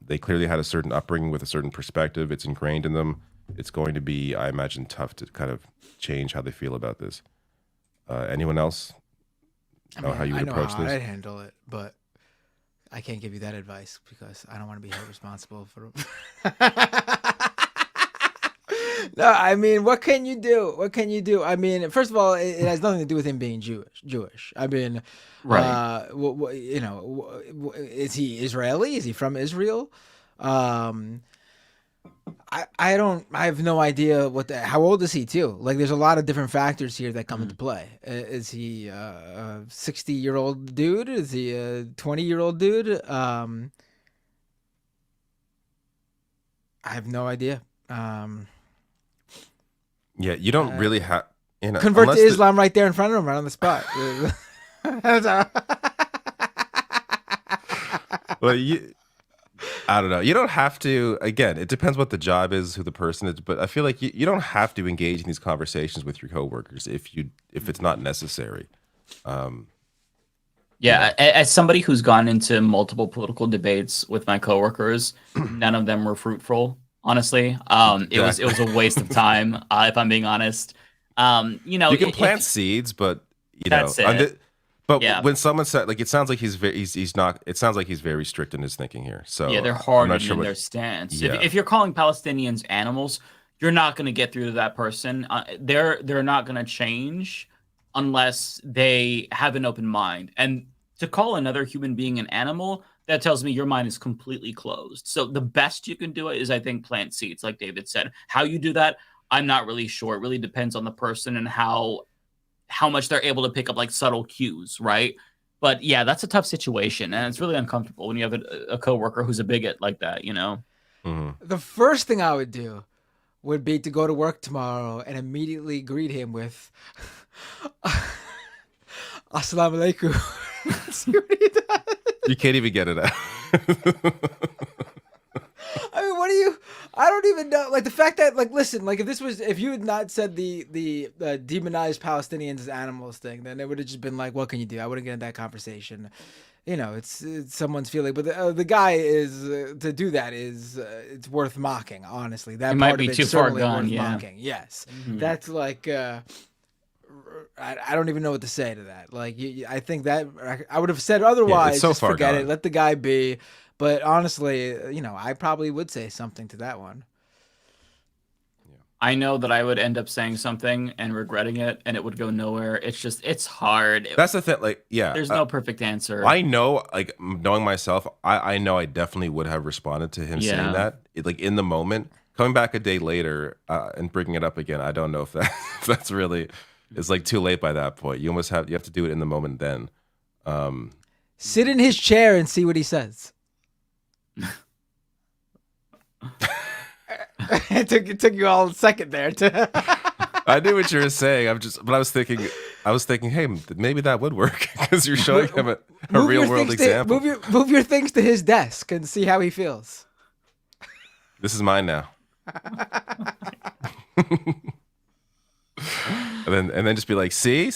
They clearly had a certain upbringing with a certain perspective. It's ingrained in them. It's going to be, I imagine, tough to kind of change how they feel about this. Anyone else know how you would approach this? I'd handle it, but I can't give you that advice because I don't want to be held responsible for. No, I mean, what can you do? What can you do? I mean, first of all, it has nothing to do with him being Jewish. I mean, right? You know, is he Israeli? Is he from Israel? I have no idea how old is he too? Like, there's a lot of different factors here that come into play. Is he a 60-year-old dude? Is he a 20-year-old dude? I have no idea. Yeah, you don't really have, you know, convert to Islam right there in front of him, right on the spot. Well, I don't know. You don't have to. Again, it depends what the job is, who the person is. But I feel like you don't have to engage in these conversations with your coworkers if it's not necessary. Yeah, as somebody who's gone into multiple political debates with my coworkers, none of them were fruitful. Honestly, it was a waste of time. If I'm being honest, you know, you can plant seeds, but you know, but yeah. When someone said, like, it sounds like he's not. It sounds like he's very strict in his thinking here. So yeah, they're hard in their stance. Yeah. If you're calling Palestinians animals, you're not going to get through to that person. They're not going to change unless they have an open mind. And to call another human being an animal, that tells me your mind is completely closed. So the best you can do it is, I think, plant seeds, like David said. How you do that, I'm not really sure. It really depends on the person and how much they're able to pick up like subtle cues, right? But yeah, that's a tough situation, and it's really uncomfortable when you have a coworker who's a bigot like that, you know? Mm-hmm. The first thing I would do would be to go to work tomorrow and immediately greet him with Assalamu alaikum. See what he does. You can't even get it out. I mean, I don't even know. Like, the fact that, like, listen, like, if you had not said the demonized Palestinians as animals thing, then it would have just been like, what can you do? I wouldn't get in that conversation. You know, it's someone's feeling. But the guy is, to do that is, it's worth mocking, honestly. That it part might be of too far gone, yeah. Mocking. Yes. Mm-hmm. That's like, I don't even know what to say to that. Like, I think that I would have said otherwise. It's so just far forget gone. it. Let the guy be. But honestly, you know, I probably would say something to that one. I know that I would end up saying something and regretting it, and it would go nowhere. It's hard. That's the thing. Like, yeah, there's no perfect answer. I know, like, knowing myself, I know I definitely would have responded to him saying that, like, in the moment. Coming back a day later and bringing it up again, I don't know if that's really. It's like too late by that point. You have to do it in the moment then. Sit in his chair and see what he says. It took you all a second there to I knew what you were saying. But I was thinking, hey, maybe that would work because you're showing him a real world example. Move your things to his desk and see how he feels. This is mine now. And then just be like, see,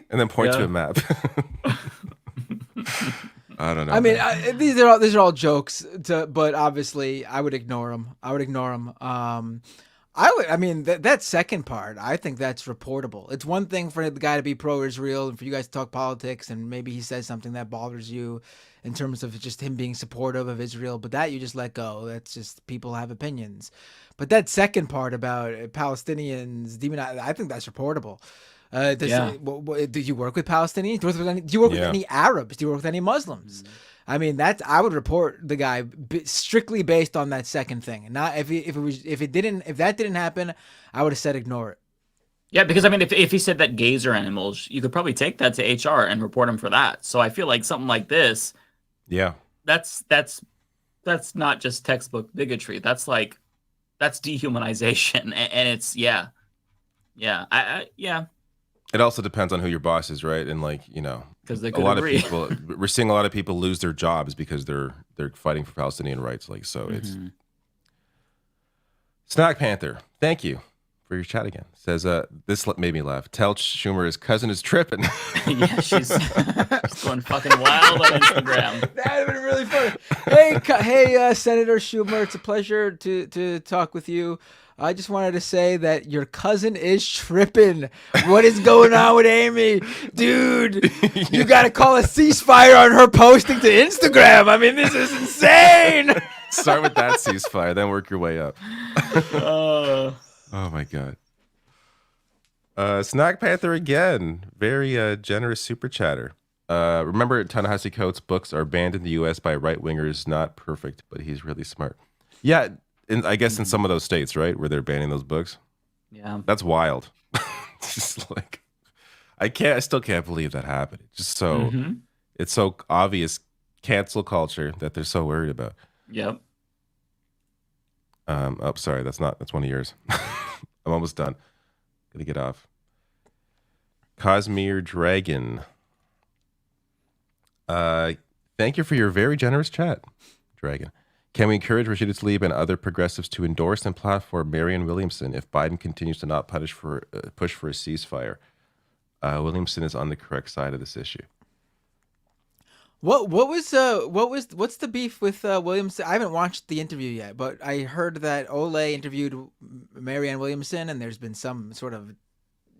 and then point to a map. I don't know. I mean, these are all jokes, but obviously, I would ignore them. I mean, that second part, I think that's reportable. It's one thing for the guy to be pro-Israel and for you guys to talk politics, and maybe he says something that bothers you in terms of just him being supportive of Israel, but that you just let go. That's just, people have opinions. But that second part about Palestinians, I think that's reportable. Do you work with Palestinians? Do you work with any Arabs? Do you work with any Muslims? I mean, I would report the guy strictly based on that second thing. Not if that didn't happen, I would have said ignore it. Yeah, because I mean, if he said that gays are animals, you could probably take that to HR and report him for that. So I feel like something like this, that's not just textbook bigotry. That's dehumanization, and it's It also depends on who your boss is, right? And, like, you know, because a lot of people, we're seeing a lot of people lose their jobs because they're fighting for Palestinian rights. Like, so it's Snack Panther. Thank you for your chat again. Says this made me laugh. Tell Schumer his cousin is tripping. Yeah, she's going fucking wild on Instagram. That would have been really funny. Hey, Senator Schumer, it's a pleasure to talk with you. I just wanted to say that your cousin is tripping. What is going on with Amy? Dude, you got to call a ceasefire on her posting to Instagram. I mean, this is insane. Start with that ceasefire, then work your way up. Oh my god. Snack Panther again. Very generous super chatter. Remember, Ta-Nehisi Coates' books are banned in the U.S. by right-wingers. Not perfect, but he's really smart. Yeah, I guess in some of those states, right, where they're banning those books. Yeah, that's wild. Just like, I still can't believe that happened. It's just so, it's so obvious cancel culture that they're so worried about. Yep. Oh, sorry, that's one of yours. I'm almost done. Gonna get off. Cosmere Dragon. Thank you for your very generous chat, Dragon. Can we encourage Rashida Tlaib and other progressives to endorse and platform Marianne Williamson if Biden continues to not push for a ceasefire? Williamson is on the correct side of this issue. What's the beef with Williamson? I haven't watched the interview yet, but I heard that Ole interviewed Marianne Williamson, and there's been some sort of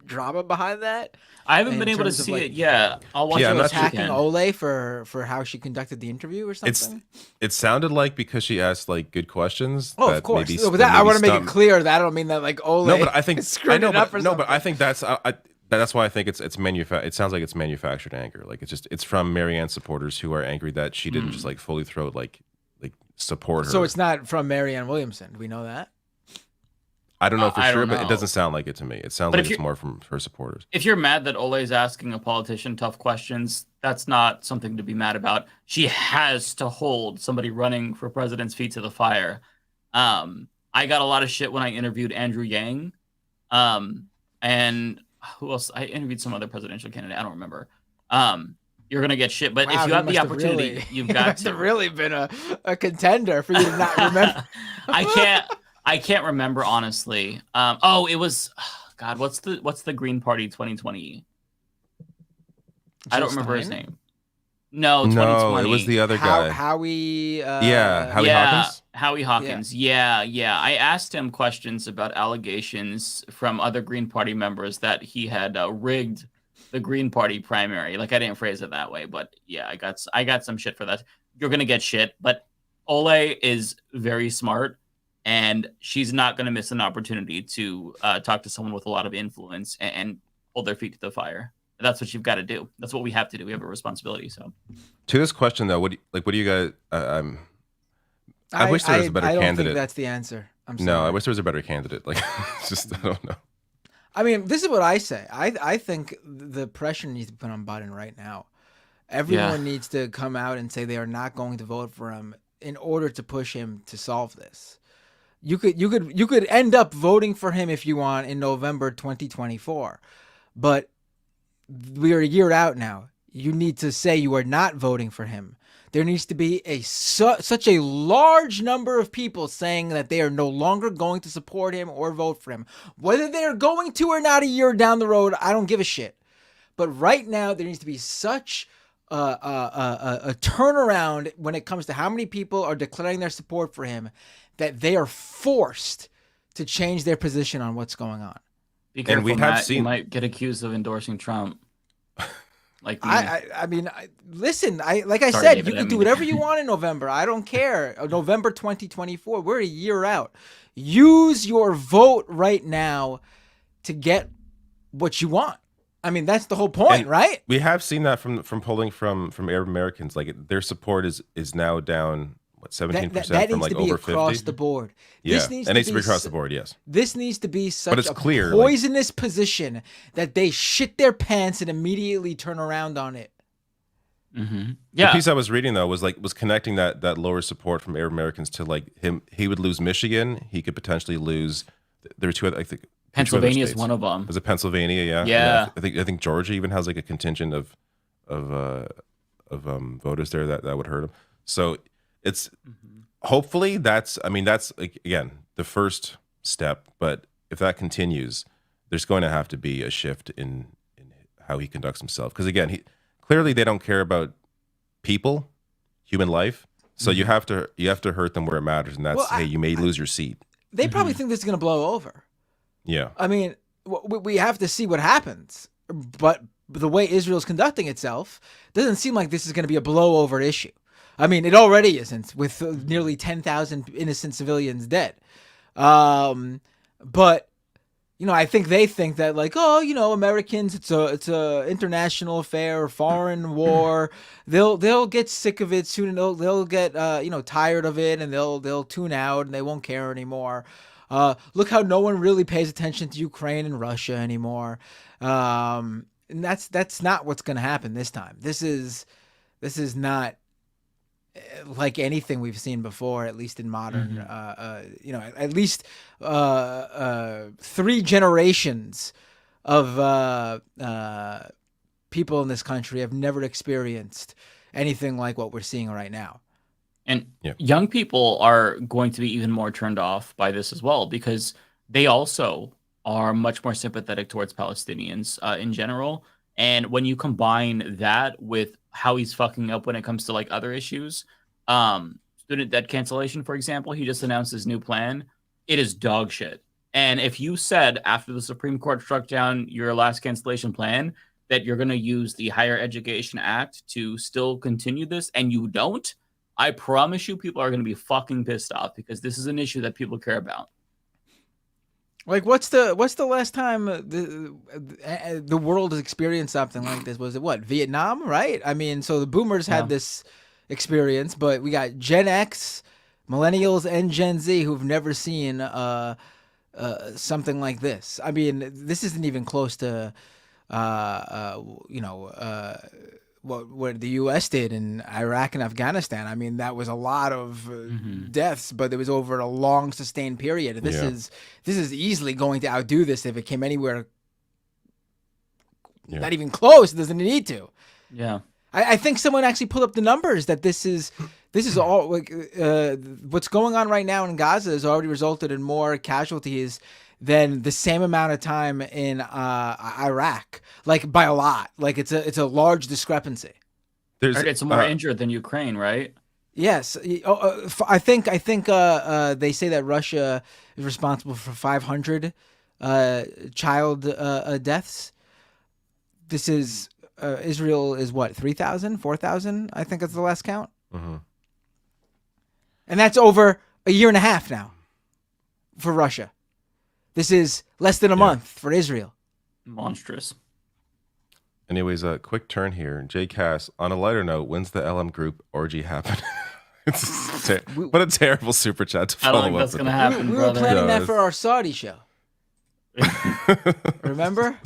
drama behind that. I haven't been able to see it yet. I'll watch it. Attacking Ole for how she conducted the interview or something. It sounded like because she asked like good questions. Oh, of course. I want to make it clear that I don't mean that like Ole. No, but I think but I think that's why I think it's it sounds like it's manufactured anger. Like it's from Marianne supporters who are angry that she didn't just like fully throw like support her. So it's not from Marianne Williamson. Do we know that? I don't know for sure, but it doesn't sound like it to me. It sounds like it's more from her supporters. If you're mad that Ole is asking a politician tough questions, that's not something to be mad about. She has to hold somebody running for president's feet to the fire. I got a lot of shit when I interviewed Andrew Yang. And who else? I interviewed some other presidential candidate. I don't remember. You're going to get shit. But if you have the opportunity, you've got to. It's really been a contender for you to not remember. I can't remember, honestly. It was God. What's the Green Party 2020? I don't remember his name. No, 2020. No, it was the other guy. Howie. Howie Hawkins. Howie Hawkins. Yeah. I asked him questions about allegations from other Green Party members that he had rigged the Green Party primary. Like I didn't phrase it that way, but yeah, I got some shit for that. You're gonna get shit, but Ole is very smart. And she's not going to miss an opportunity to talk to someone with a lot of influence and hold their feet to the fire. That's what you've got to do. That's what we have to do. We have a responsibility. So, to this question though, what do you guys? I wish there was a better candidate. I don't think that's the answer. I'm sorry. No, I wish there was a better candidate. Like, it's just I don't know. I mean, this is what I say. I think the pressure needs to be put on Biden right now. Everyone needs to come out and say they are not going to vote for him in order to push him to solve this. You could end up voting for him if you want in November 2024, but we are a year out now. You need to say you are not voting for him. There needs to be such a large number of people saying that they are no longer going to support him or vote for him. Whether they're going to or not a year down the road, I don't give a shit. But right now, there needs to be such a turnaround when it comes to how many people are declaring their support for him that they are forced to change their position on what's going on. Be careful, and we have seen you might get accused of endorsing Trump. Like listen, like I said, you can do whatever you want in November. I don't care. November 2024. We're a year out. Use your vote right now to get what you want. I mean, that's the whole point, right? We have seen that from polling from Arab Americans. Like their support is now down. What, 17% from like over 50? Across the board. Yeah, it needs to be across the board, yes. This needs to be such a poisonous position that they shit their pants and immediately turn around on it. Mm-hmm. Yeah. The piece I was reading though was connecting that lower support from Arab Americans to like him. He would lose Michigan. He could potentially lose. There are two other, I think. Pennsylvania is one of them. Was it Pennsylvania? Yeah. Yeah. I think Georgia even has like a contingent of voters there that would hurt him. So. It's hopefully that's like, again, the first step, but if that continues, there's going to have to be a shift in how he conducts himself. Because again, clearly they don't care about people, human life. So you have to hurt them where it matters, and that's you may lose your seat. They probably think this is going to blow over. Yeah, I mean, we have to see what happens, but the way Israel's conducting itself doesn't seem like this is going to be a blowover issue. I mean, it already isn't, with nearly 10,000 innocent civilians dead. But I think they think that like, oh, Americans, it's a international affair, foreign war. They'll get sick of it soon, and they'll get tired of it, and they'll tune out, and they won't care anymore. Look how no one really pays attention to Ukraine and Russia anymore. And that's not what's going to happen this time. This is not like anything we've seen before, at least in modern, at least 3 generations of people in this country have never experienced anything like what we're seeing right now. And young people are going to be even more turned off by this as well, because they also are much more sympathetic towards Palestinians in general. And when you combine that with how he's fucking up when it comes to like other issues, student debt cancellation, for example, he just announced his new plan. It is dog shit. And if you said after the Supreme Court struck down your last cancellation plan that you're going to use the Higher Education Act to still continue this, and you don't, I promise you people are going to be fucking pissed off, because this is an issue that people care about. Like, what's the last time the world has experienced something like this? Was it Vietnam, right? I mean, so the boomers had this experience, but we got Gen X, millennials, and Gen Z who've never seen something like this. I mean, this isn't even close to what the U.S. did in Iraq and Afghanistan. I mean, that was a lot of deaths, but it was over a long, sustained period. This is easily going to outdo this if it came anywhere. Not even close. It doesn't need to. Yeah, I think someone actually pulled up the numbers that this is all like what's going on right now in Gaza has already resulted in more casualties than the same amount of time in Iraq, like by a lot. Like it's a large discrepancy. It's more injured than Ukraine, right? Yes, I think they say that Russia is responsible for 500 child deaths. This is Israel is what, 3,000, 4,000? I think that's the last count. Mm-hmm. And that's over a year and a half now for Russia. This is less than a month for Israel. Monstrous. Anyways, a quick turn here. Jay Cass, on a lighter note, when's the LM group orgy happen? What a terrible super chat to follow up. I don't think that's going to happen, we were planning that for our Saudi show. Remember?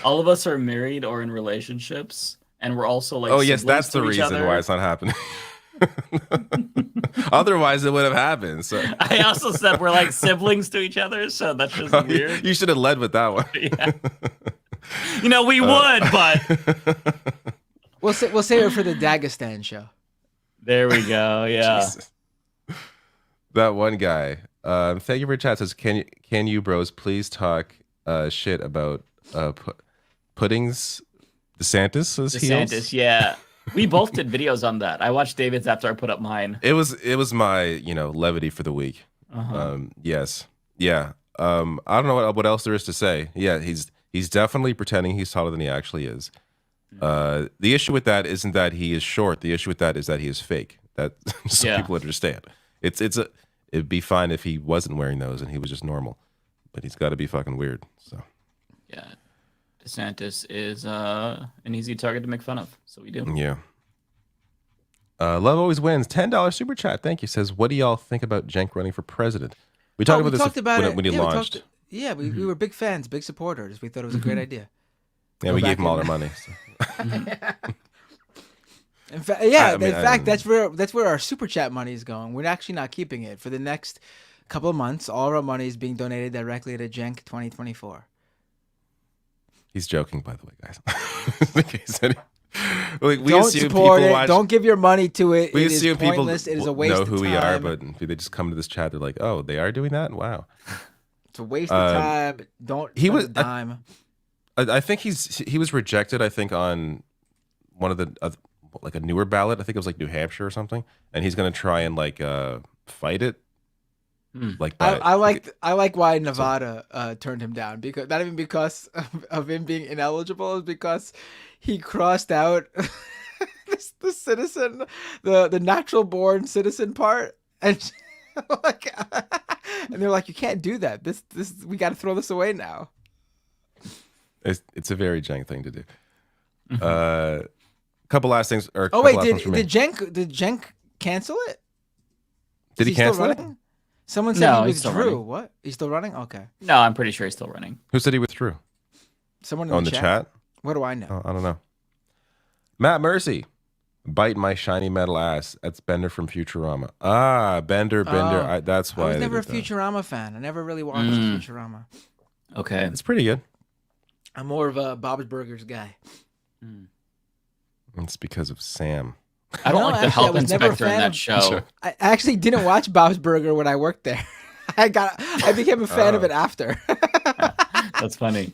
All of us are married or in relationships, and we're also like. Oh yes, that's the reason why it's not happening. Otherwise, it would have happened. So I also said we're like siblings to each other, so that's just weird. You should have led with that one. Yeah. We would, but we'll save it for the Dagestan show. There we go. Yeah. Jesus. That one guy. Thank you for chat. Says, can you bros please talk shit about puddings? DeSantis, yeah. We both did videos on that. I watched David's after I put up mine. It was my levity for the week. Yes, yeah. I don't know what else there is to say. Yeah, he's definitely pretending he's taller than he actually is. The issue with that isn't that he is short. The issue with that is that he is fake. That people understand. It'd be fine if he wasn't wearing those and he was just normal, but he's got to be fucking weird. So yeah. DeSantis is an easy target to make fun of, so we do. Yeah. Love always wins. $10 super chat. Thank you. Says, what do y'all think about Cenk running for president? We talked about this when he launched. We were big fans, big supporters. We thought it was a great idea. Yeah, we gave him all our money. So. In fact, that's where our super chat money is going. We're actually not keeping it for the next couple of months. All of our money is being donated directly to Cenk 2024. He's joking, by the way, guys. Don't support it. Don't give your money to it. We it is assume pointless. people it is a waste know of who time. we are, but they just come to this chat. They're like, "Oh, they are doing that? Wow!" It's a waste of time. Don't spend a dime. I think he was rejected. I think on one of the like a newer ballot. I think it was like New Hampshire or something, and he's going to try and fight it. I like why Nevada turned him down, because not even because of him being ineligible, is because he crossed out the citizen, the natural born citizen part, and And they're like, you can't do that. This we got to throw this away now. It's a very Cenk thing to do. Couple last things. Or oh wait, did Cenk cancel it? Did he cancel it? Someone said No, he he's still withdrew. running. What? He's still running? Okay. No, I'm pretty sure he's still running. Who said he withdrew? Someone in the chat. What do I know? Oh, I don't know. Matt Mercy, bite my shiny metal ass. That's Bender from Futurama. Ah, Bender. That's why. I was never a Futurama fan. I never really watched Futurama. Okay, it's pretty good. I'm more of a Bob's Burgers guy. It's because of Sam. I don't like the health inspector in that show. I actually didn't watch Bob's Burger when I worked there. I became a fan of it after. That's funny.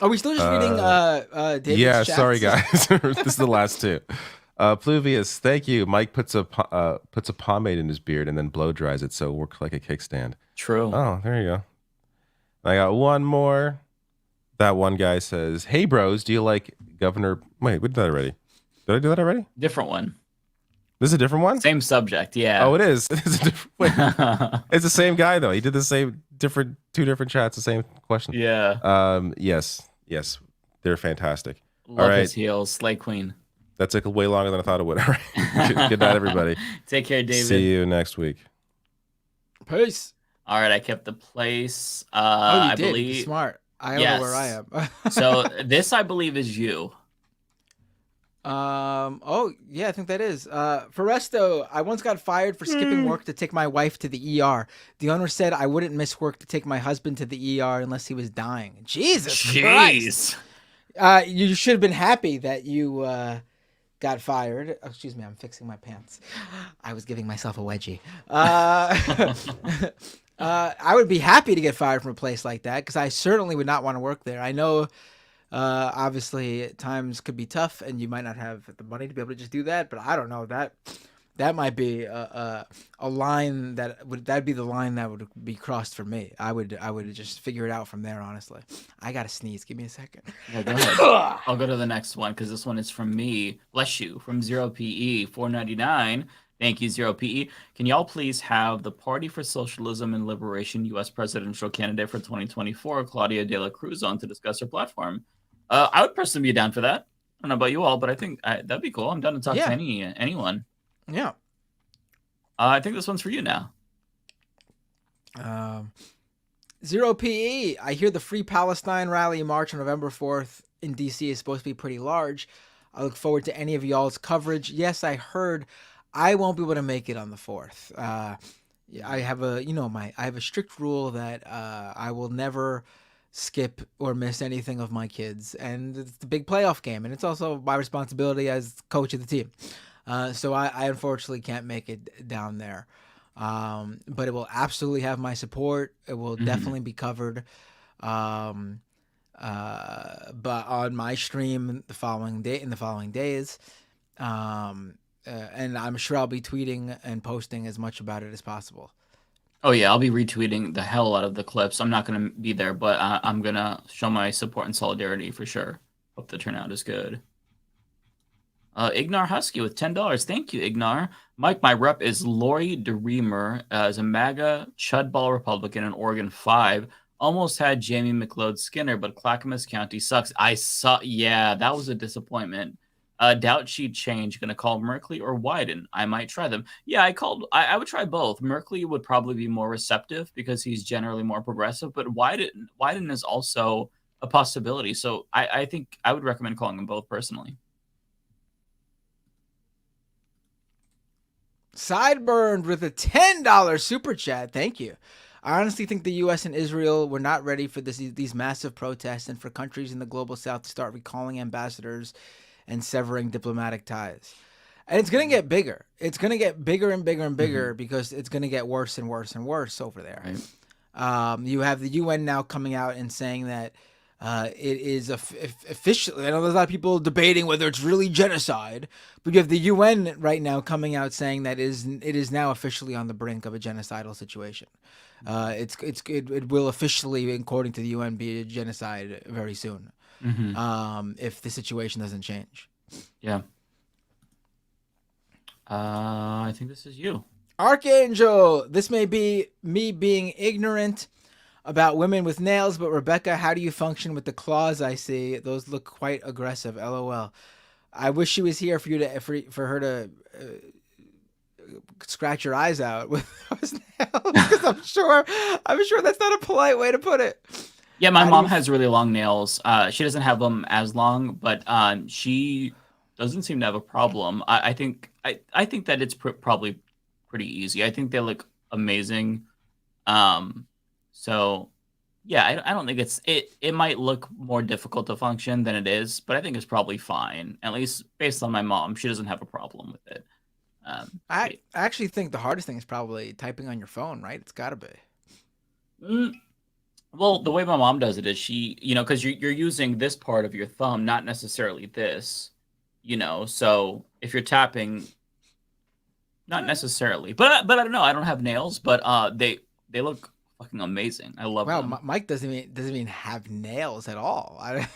Are we still just reading David's Yeah, chats? sorry guys. This is the last two. Pluvius, thank you. Mike puts a pomade in his beard and then blow dries it so it works like a kickstand. True. Oh, there you go. I got one more. That one guy says, "Hey bros, do you like Governor?" Wait, we did that already. Did I do that already? Different one. This is a different one. Same subject. Yeah. Oh, it is. It's a different. Wait. It's the same guy though. He did the same two different chats, the same question. Yeah. Yes. They're fantastic. Love All right. his heels, Slay Queen. That took way longer than I thought it would. All right. Good night, everybody. Take care, David. See you next week. Peace. All right, I kept the place. You I did. believe. Smart. I don't know where I am. So this, I believe, is you. Oh yeah, I think that is. Foresto, I once got fired for skipping work to take my wife to the ER. The owner said I wouldn't miss work to take my husband to the ER unless he was dying. Jesus Christ. You should have been happy that you got fired. Oh, excuse me, I'm fixing my pants. I was giving myself a wedgie. I would be happy to get fired from a place like that because I certainly would not want to work there. I know, obviously, times could be tough and you might not have the money to be able to just do that. But I don't know, that might be a line that'd be the line that would be crossed for me. I would just figure it out from there. Honestly, I gotta sneeze. Give me a second. Yeah, go ahead. I'll go to the next one because this one is from me. Bless you from 0PE 499. Thank you, 0PE. Can y'all please have the Party for Socialism and Liberation U.S. presidential candidate for 2024, Claudia de la Cruz, on to discuss her platform? I would personally be down for that. I don't know about you all, but I think that'd be cool. I'm down to talk to anyone. Yeah. I think this one's for you now. 0PE. I hear the Free Palestine rally march on November 4th in D.C. is supposed to be pretty large. I look forward to any of y'all's coverage. Yes, I heard I won't be able to make it on the 4th. I have a strict rule that I will never skip or miss anything of my kids, and it's the big playoff game, and it's also my responsibility as coach of the team. So I unfortunately can't make it down there, but it will absolutely have my support. It will definitely be covered, but on my stream in the following days. And I'm sure I'll be tweeting and posting as much about it as possible. Oh, yeah, I'll be retweeting the hell out of the clips. I'm not going to be there, but I'm going to show my support and solidarity for sure. Hope the turnout is good. Ignar Husky with $10. Thank you, Ignar. Mike, my rep is Lori DeReamer as a MAGA chudball Republican in Oregon 5. Almost had Jamie McLeod Skinner, but Clackamas County sucks. That was a disappointment. Doubt she'd change. Gonna call Merkley or Wyden. I might try them. Yeah, I would try both. Merkley would probably be more receptive because he's generally more progressive, but Wyden is also a possibility. So I think I would recommend calling them both personally. Sideburned with a $10 super chat. Thank you. I honestly think the U.S. and Israel were not ready for these massive protests and for countries in the global south to start recalling ambassadors and severing diplomatic ties. And it's going to get bigger. It's going to get bigger and bigger and bigger because it's going to get worse and worse and worse over there. Right. You have the UN now coming out and saying that it is officially, I know there's a lot of people debating whether it's really genocide, but you have the UN right now coming out saying that it is now officially on the brink of a genocidal situation. It will officially, according to the UN, be a genocide very soon. If the situation doesn't change. Yeah. I think this is you. Archangel, this may be me being ignorant about women with nails, but Rebecca, how do you function with the claws I see? Those look quite aggressive. LOL. I wish she was here for her to scratch your eyes out with those nails, because I'm sure that's not a polite way to put it. Yeah, my mom has really long nails. She doesn't have them as long, but she doesn't seem to have a problem. I think that it's probably pretty easy. I think they look amazing. So yeah, I don't think it might look more difficult to function than it is, but I think it's probably fine. At least based on my mom, she doesn't have a problem with it. I actually think the hardest thing is probably typing on your phone, right? It's got to be. Well, the way my mom does it is she, because you're using this part of your thumb, not necessarily this, so if you're tapping, not necessarily, but I don't know. I don't have nails, but they look fucking amazing. I love them. Wow, Mike doesn't even have nails at all. I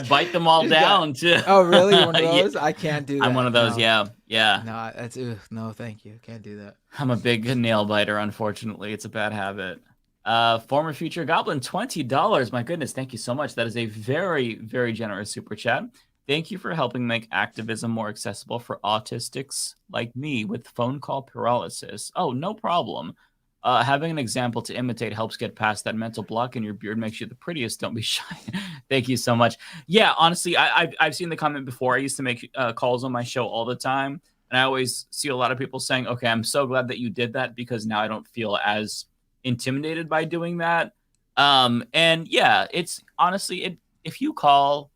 bite them all down too. Oh, really? One of those? I can't do that. I'm one of those. No. Yeah. No, that's no, thank you. Can't do that. I'm a big nail biter. Unfortunately, it's a bad habit. Former Future Goblin, $20. My goodness, thank you so much. That is a very, very generous super chat. Thank you for helping make activism more accessible for autistics like me with phone call paralysis. Oh, no problem. Having an example to imitate helps get past that mental block, and your beard makes you the prettiest. Don't be shy. Thank you so much. Yeah, honestly, I've seen the comment before. I used to make calls on my show all the time, and I always see a lot of people saying, okay, I'm so glad that you did that, because now I don't feel as intimidated by doing that. And yeah, it's honestly, if you call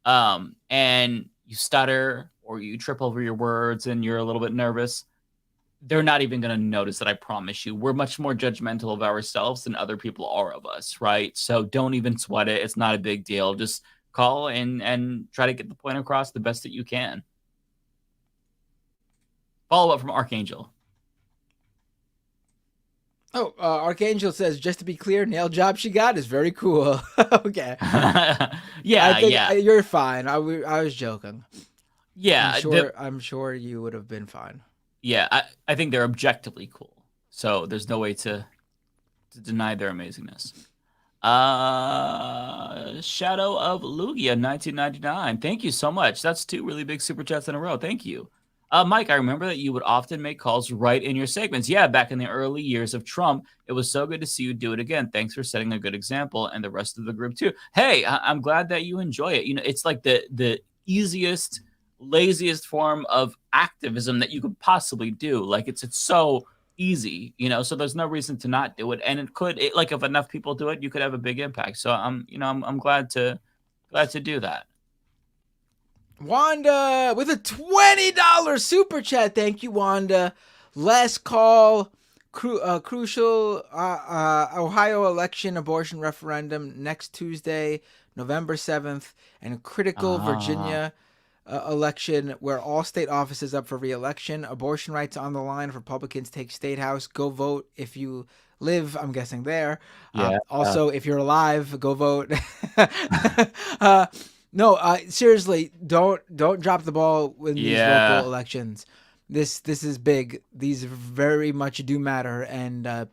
and you stutter or you trip over your words and you're a little bit nervous, they're not even going to notice that. I promise you. We're much more judgmental of ourselves than other people are of us, right? So don't even sweat it. It's not a big deal. Just call and try to get the point across the best that you can. Follow up from Archangel. Oh, Archangel says, just to be clear, nail job she got is very cool. Okay. Yeah. You're fine. I was joking. Yeah. I'm sure you would have been fine. Yeah, I think they're objectively cool. So there's no way to deny their amazingness. Shadow of Lugia, 1999. Thank you so much. That's 2 really big super chats in a row. Thank you. Mike, I remember that you would often make calls right in your segments. Yeah, back in the early years of Trump, it was so good to see you do it again. Thanks for setting a good example, and the rest of the group too. Hey, I'm glad that you enjoy it. It's like the easiest, laziest form of activism that you could possibly do. Like it's so easy, so there's no reason to not do it. And if enough people do it, you could have a big impact. So I'm glad to do that. Wanda with a $20 super chat. Thank you, Wanda. Last call. Crucial Ohio election abortion referendum next Tuesday, November 7th, and critical Virginia election where all state offices up for re-election. Abortion rights on the line if Republicans take state house. Go vote if you live, I'm guessing, there. Yeah. Also, if you're alive, go vote. No, seriously, don't drop the ball with these local elections. This is big. These very much do matter. And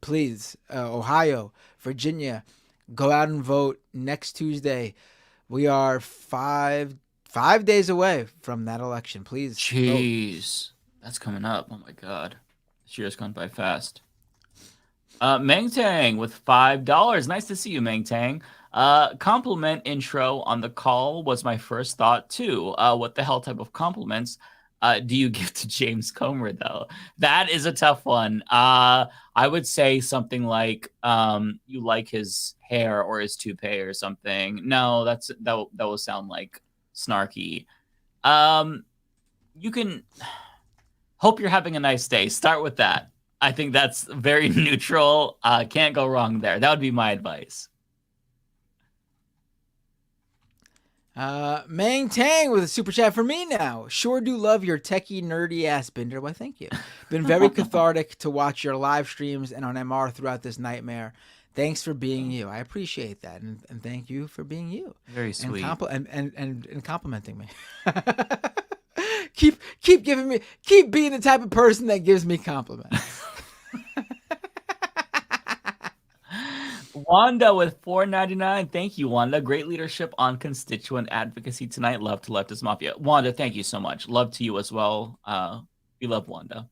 please, Ohio, Virginia, go out and vote next Tuesday. We are five days away from that election. Please. Jeez, that's coming up. Oh my God, this year's gone by fast. Meng Tang with $5. Nice to see you, Meng Tang. Compliment intro on the call was my first thought too. What the hell type of compliments do you give to James Comer though? That is a tough one. I would say something like you like his hair or his toupee or something. No, that will sound like snarky. You can hope you're having a nice day. Start with that. I think that's very neutral. Can't go wrong there. That would be my advice. Mang Tang with a super chat for me now. Sure do love your techie nerdy ass, Binder. Why, thank you. Been very cathartic to watch your live streams and on MR throughout this nightmare. Thanks for being you. I appreciate that, and thank you for being you. Very sweet. And complimenting me. keep being the type of person that gives me compliments. Wanda with $4.99. Thank you, Wanda. Great leadership on constituent advocacy tonight. Love to Leftist Mafia. Wanda, thank you so much. Love to you as well. We love Wanda.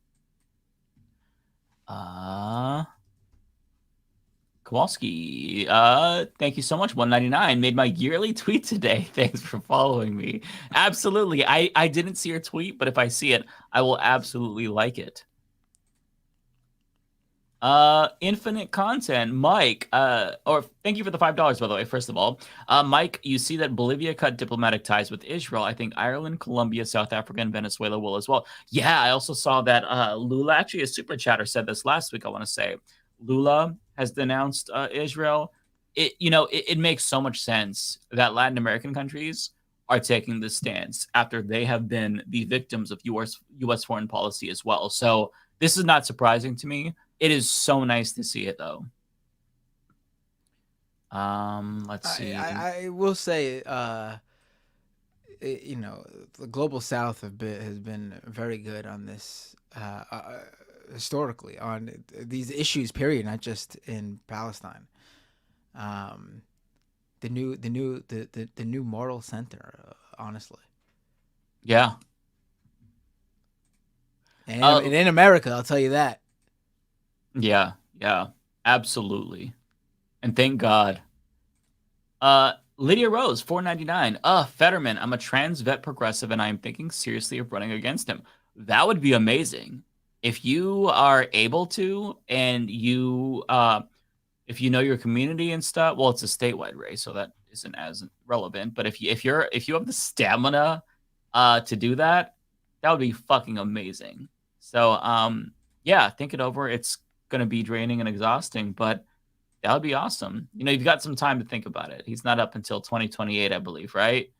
Kowalski, thank you so much. $1.99 made my yearly tweet today. Thanks for following me. Absolutely. I didn't see your tweet, but if I see it, I will absolutely like it. Infinite content, Mike, or thank you for the $5, by the way, first of all. Mike, you see that Bolivia cut diplomatic ties with Israel. I think Ireland, Colombia, South Africa, and Venezuela will as well. Yeah, I also saw that Lula, actually a super chatter, said this last week, I want to say. Lula has denounced Israel. It makes so much sense that Latin American countries are taking this stance after they have been the victims of U.S. foreign policy as well. So this is not surprising to me. It is so nice to see it, though. Let's see. I will say, the global South has been very good on this historically on these issues. Period, not just in Palestine. The new moral center, honestly. Yeah. And in America, I'll tell you that. Yeah, absolutely. And thank God. Lydia Rose, $4.99. Fetterman, I'm a trans vet progressive and I'm thinking seriously of running against him. That would be amazing. If you are able to, and you if you know your community and stuff, well, it's a statewide race, so that isn't as relevant. But if you have the stamina to do that, that would be fucking amazing. So yeah, think it over. It's going to be draining and exhausting, but that would be awesome. You've got some time to think about it. He's not up until 2028, I believe, right?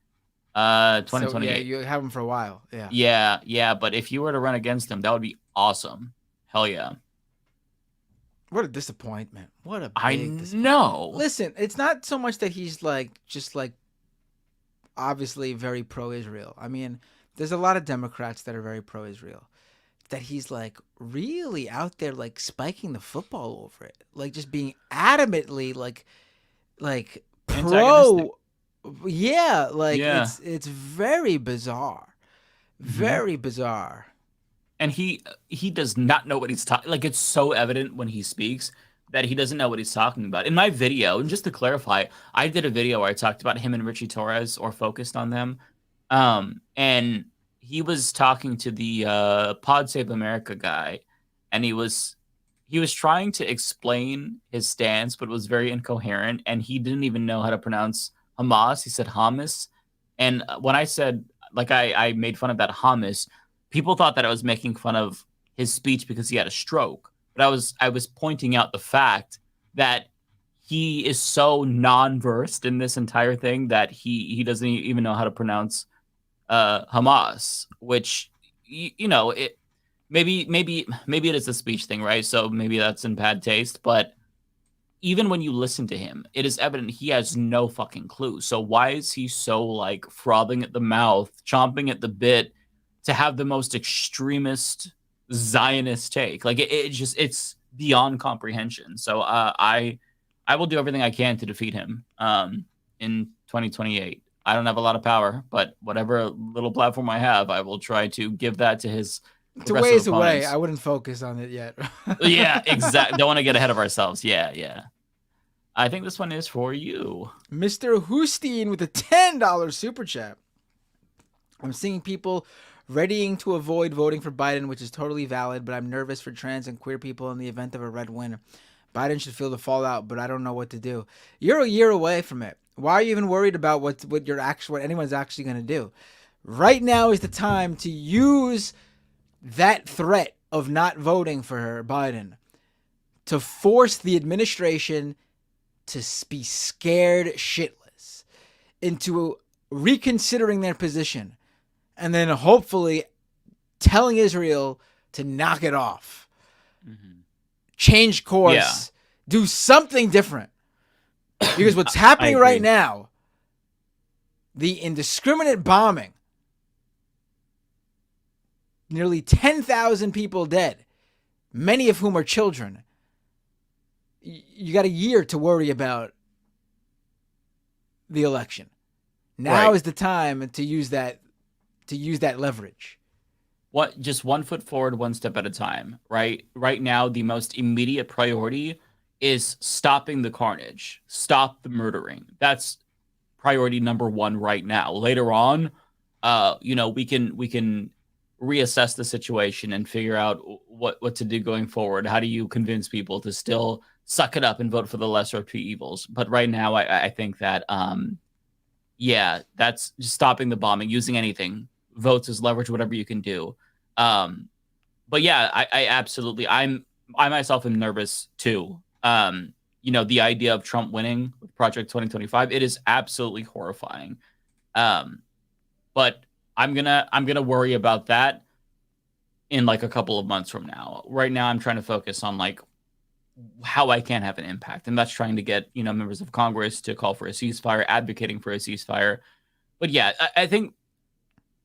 2028. So, yeah, you have him for a while. Yeah. Yeah. But if you were to run against him, that would be awesome. Hell yeah. What a disappointment. What a big I know. Listen, it's not so much that he's just obviously very pro-Israel. I mean, there's a lot of Democrats that are very pro-Israel. That he's really out there spiking the football over it, just being adamantly pro. Yeah, it's very bizarre, very bizarre. And he does not know what he's talking. It's so evident when he speaks that he doesn't know what he's talking about. In my video, and just to clarify, I did a video where I talked about him and Richie Torres, or focused on them, and he was talking to the Pod Save America guy, and he was trying to explain his stance, but it was very incoherent, and he didn't even know how to pronounce Hamas. He said Hamas. And when I said, I made fun of that Hamas, people thought that I was making fun of his speech because he had a stroke. But I was pointing out the fact that he is so non-versed in this entire thing that he doesn't even know how to pronounce Hamas, which it maybe it is a speech thing, right? So maybe that's in bad taste, but even when you listen to him, it is evident he has no fucking clue. So why is he so frothing at the mouth, chomping at the bit to have the most extremist Zionist take? It's beyond comprehension. So I will do everything I can to defeat him in 2028. I don't have a lot of power, but whatever little platform I have, I will try to give that to his. It's a ways away. I wouldn't focus on it yet. Yeah, exactly. Don't want to get ahead of ourselves. Yeah. I think this one is for you. Mr. Husteen with a $10 super chat. I'm seeing people readying to avoid voting for Biden, which is totally valid, but I'm nervous for trans and queer people in the event of a red win. Biden should feel the fallout, but I don't know what to do. You're a year away from it. Why are you even worried about what anyone's actually going to do? Right now is the time to use that threat of not voting for Biden to force the administration to be scared shitless into reconsidering their position, and then hopefully telling Israel to knock it off, change course, do something different. Because what's happening right now, the indiscriminate bombing nearly 10,000 people dead, many of whom are children. You got a year to worry about the election. Now is the time to use that leverage. Just 1 foot forward, 1 step at a time, right? Right now, the most immediate priority is stopping the carnage, stop the murdering. That's priority number 1 right now. Later on, we can reassess the situation and figure out what to do going forward. How do you convince people to still suck it up and vote for the lesser of two evils? But right now, I think that, that's just stopping the bombing, using anything, votes as leverage, whatever you can do. But yeah, I absolutely, I myself am nervous too. The idea of Trump winning with Project 2025, it is absolutely horrifying. But I'm gonna worry about that in like a couple of months from now. Right now, I'm trying to focus on like how I can have an impact, and that's trying to get members of Congress to call for a ceasefire, advocating for a ceasefire. But yeah, I think.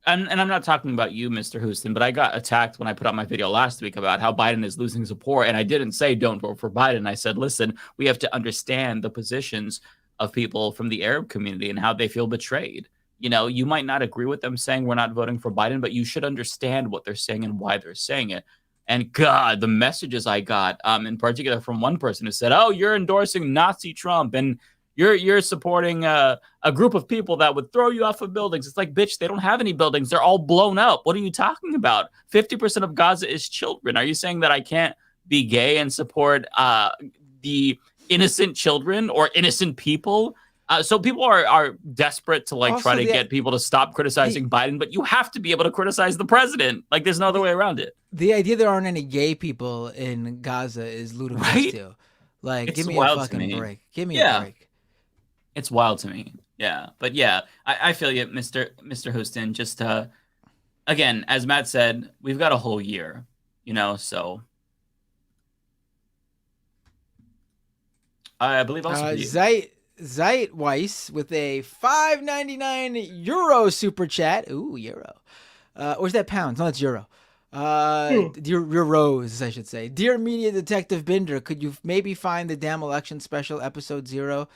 And I'm not talking about you, Mr. Houston, but I got attacked when I put out my video last week about how Biden is losing support. And I didn't say don't vote for Biden. I said, listen, we have to understand the positions of people from the Arab community and how they feel betrayed. You might not agree with them saying we're not voting for Biden, but you should understand what they're saying and why they're saying it. And God, the messages I got, in particular from one person who said, oh, you're endorsing Nazi Trump and you're supporting a group of people that would throw you off of buildings. It's like, bitch, they don't have any buildings. They're all blown up. What are you talking about? 50% of Gaza is children. Are you saying that I can't be gay and support the innocent children or innocent people? So people are desperate to like try to get people to stop criticizing Biden, but you have to be able to criticize the president. Like there's no other way around it. The idea there aren't any gay people in Gaza is ludicrous too. Like, It's give me a wild to fucking me. break. Give me a break. It's wild to me. Yeah. But yeah, I feel you, Mr. Houston. Just again, as Matt said, we've got a whole year, so I believe also Zeitweiss with a €5.99 super chat. Ooh, euro. Or is that pounds? No, it's euro. Dear Rose, I should say. Dear Media Detective Binder, could you maybe find the damn election special episode 0?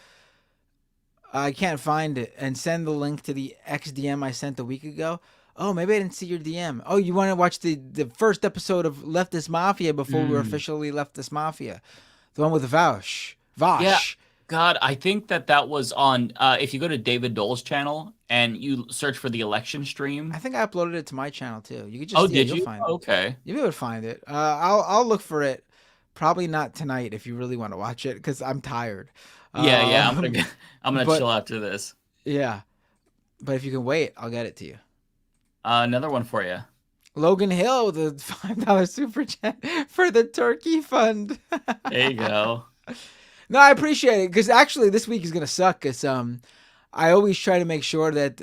I can't find it. And send the link to the XDM I sent a week ago. Oh, maybe I didn't see your DM. Oh, you want to watch the first episode of Leftist Mafia before we were officially Leftist Mafia? The one with Vosh. Yeah. God, I think that was on, if you go to David Doel's channel and you search for the election stream. I think I uploaded it to my channel too. You could just did you? Find it. Okay. You'll be able to find it. I'll look for it. Probably not tonight if you really want to watch it because I'm tired. Yeah. I'm gonna chill after this. Yeah, but if you can wait, I'll get it to you. Another one for you. Logan Hill with a $5 super chat for the turkey fund. There you go. No, I appreciate it because actually this week is gonna suck. Cause I always try to make sure that